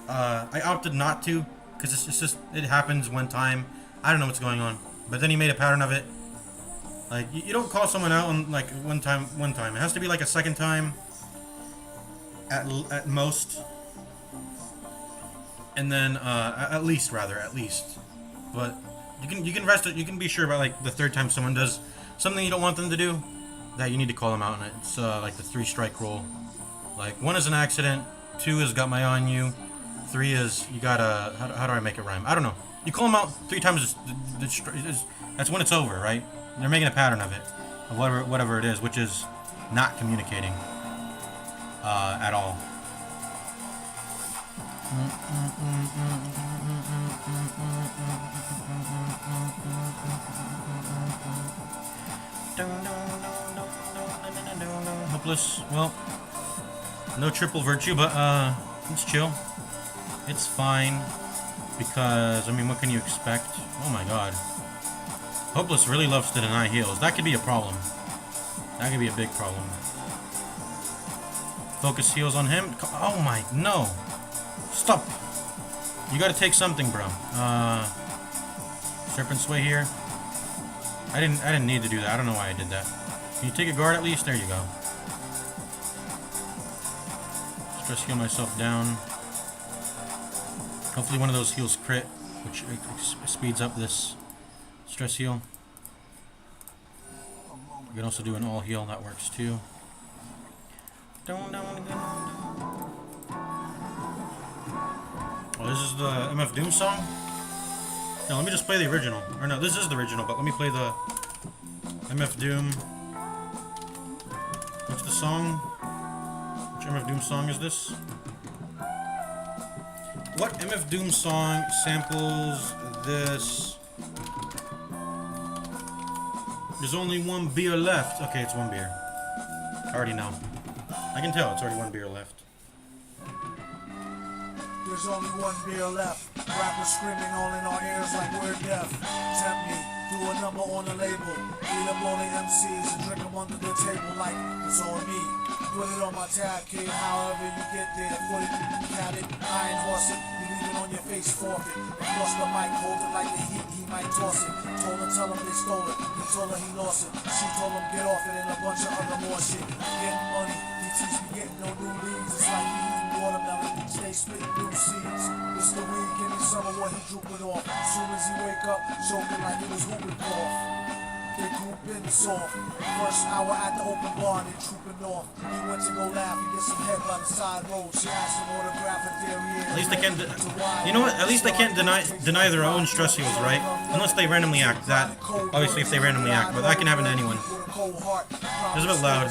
I opted not to because it's just it happens one time. I don't know what's going on. But then he made a pattern of it. Like you don't call someone out on like one time. It has to be like a second time at most. And then at least. But you can rest it. You can be sure about like the third time someone does something you don't want them to do, that you need to call them out on it. It's like the 3-strike rule. Like 1 is an accident, 2 is got my eye on you, 3 is you gotta. How do I make it rhyme? I don't know. You call them out 3 times. That's when it's over, right? They're making a pattern of it, of whatever it is, which is not communicating at all. Hopeless. Well, no triple virtue, but it's chill. It's fine because I mean, what can you expect? Oh my god. Hopeless really loves to deny heals. That could be a problem. That could be a big problem. Focus heals on him. Oh my, no. Stop. You gotta take something, bro. Serpent Sway here. I didn't need to do that. I don't know why I did that. Can you take a guard at least? There you go. Stress heal myself down. Hopefully one of those heals crit, which speeds up this stress heal. You can also do an all heal, that works too. Oh, this is the MF Doom song? No, let me just play the original. Or no, this is the original, but let me play the MF Doom. What's the song? Which MF Doom song is this? What MF Doom song samples this? There's only 1 beer left. Okay, it's 1 beer. I already know. I can tell it's already 1 beer left. There's only 1 beer left. Rappers screaming all in our ears like we're deaf. Tempt me, do a number on the label. Eat up all the MCs and drink them under the table like it's on me. Put it on my tab, kid. However you get there, put it, cat it, iron horse it. You leave it on your face, forfeit. Lost the mic, hold it like the heat, he might toss it. Told her, tell him they stole it. He told her he lost it. She told him get off it and a bunch of other more shit. Getting money, DTs be getting no new leads. It's like he eating watermelon, stay spitting new seeds. It's the weed, give me some of what he drooping off. As soon as he wake up, choking like he was whooping cough. they grouping soft. First hour at the open bar, they trooping off. He went to go laugh, he gets some head by the side road. She asked him autograph her derriere. At least they can't. You know what? At least they can't deny their own stress heals, right? Unless they randomly act. That obviously, if they randomly act, but that can happen to anyone. It's a bit loud.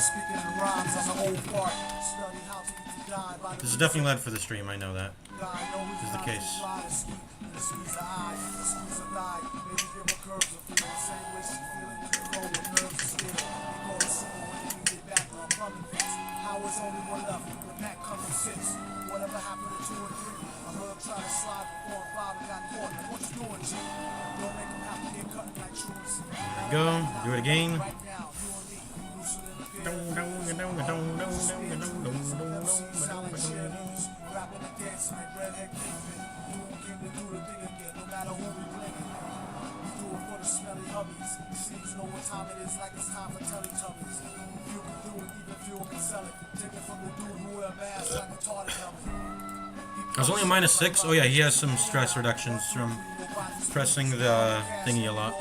This is definitely loud for the stream. I know that. This is the case. It's only one left, the pack coming six. Whatever happened to 2 and 3? I heard him try to slide before 5 and got caught. What you doing, G? Don't make him have to get cut like truancy. There you go. Do it again. Right now, you and me, looser than the rapping and dancing like redhead kingpin. Doing king to do the thing again, no matter who we blinking. We do it for the smelly hubbies. Seems know what time it is, like it's time for Teletubbies. If you can do it, even if you can sell it. Take it from the dude who wear a mask like a tartar helmet. I was only a -6. Oh yeah, he has some stress reductions from pressing the thingy a lot.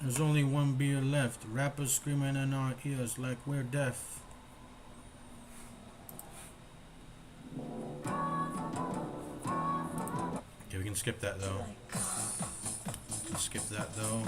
There's only one beer left. Rappers screaming in our ears like we're deaf. Okay, we can skip that though. Skip that though.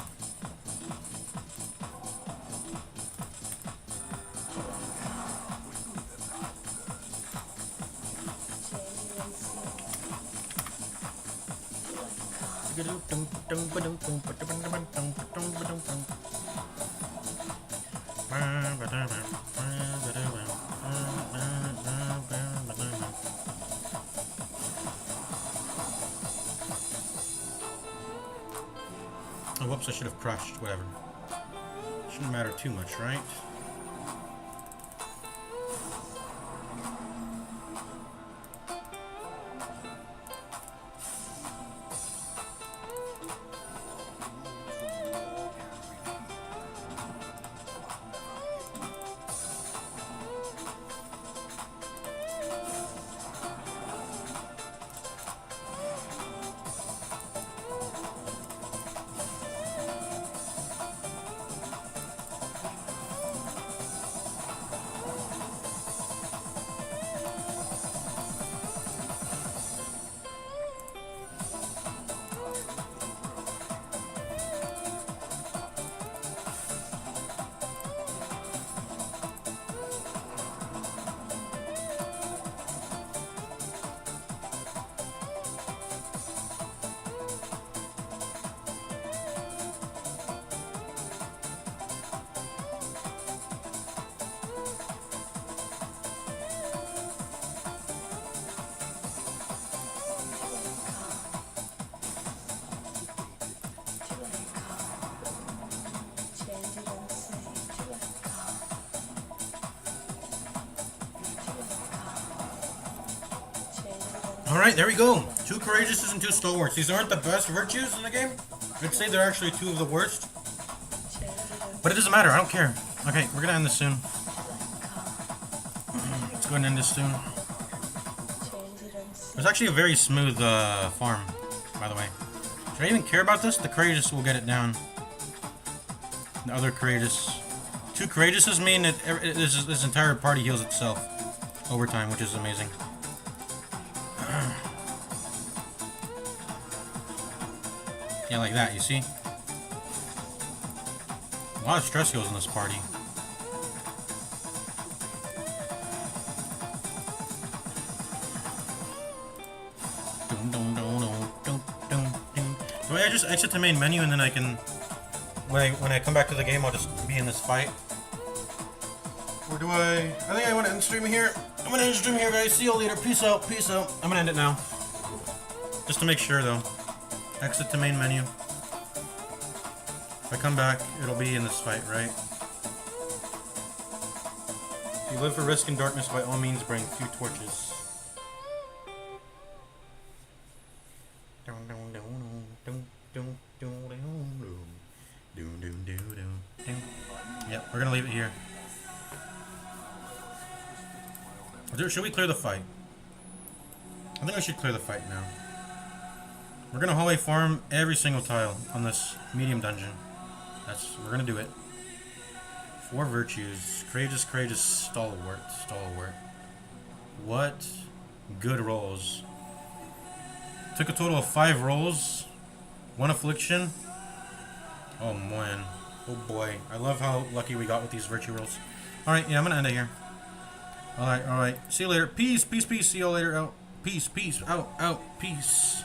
Oh, whoops, I should have crushed, whatever. Shouldn't matter too much, right? Alright, there we go. 2 courageouses and 2 stalwarts. These aren't the best virtues in the game. I'd say they're actually 2 of the worst. But it doesn't matter, I don't care. Okay, we're gonna end this soon. Let's go ahead and end this soon. It's actually a very smooth farm, by the way. Should I even care about this? The courageous will get it down. The other courageous. 2 courageouses mean that this entire party heals itself over time, which is amazing. Yeah, like that, you see? A lot of stress goes in this party. So I just exit the main menu and then I can... When I come back to the game, I'll just be in this fight. Or do I... I think I want to end stream here. I'm gonna end stream here, guys. See you later. Peace out. Peace out. I'm gonna end it now. Just to make sure, though. Exit to main menu. If I come back, it'll be in this fight, right? If you live for risk and darkness, by all means bring 2 torches. Yep, we're gonna leave it here. Should we clear the fight? I think I should clear the fight now. We're gonna hallway farm every single tile on this medium dungeon. We're gonna do it. 4 virtues. Courageous, stalwart. What good rolls. Took a total of 5 rolls. 1 affliction. Oh man. Oh boy. I love how lucky we got with these virtue rolls. Alright, yeah, I'm gonna end it here. Alright. See you later. Peace. See you later. Out. Peace. Out. Peace.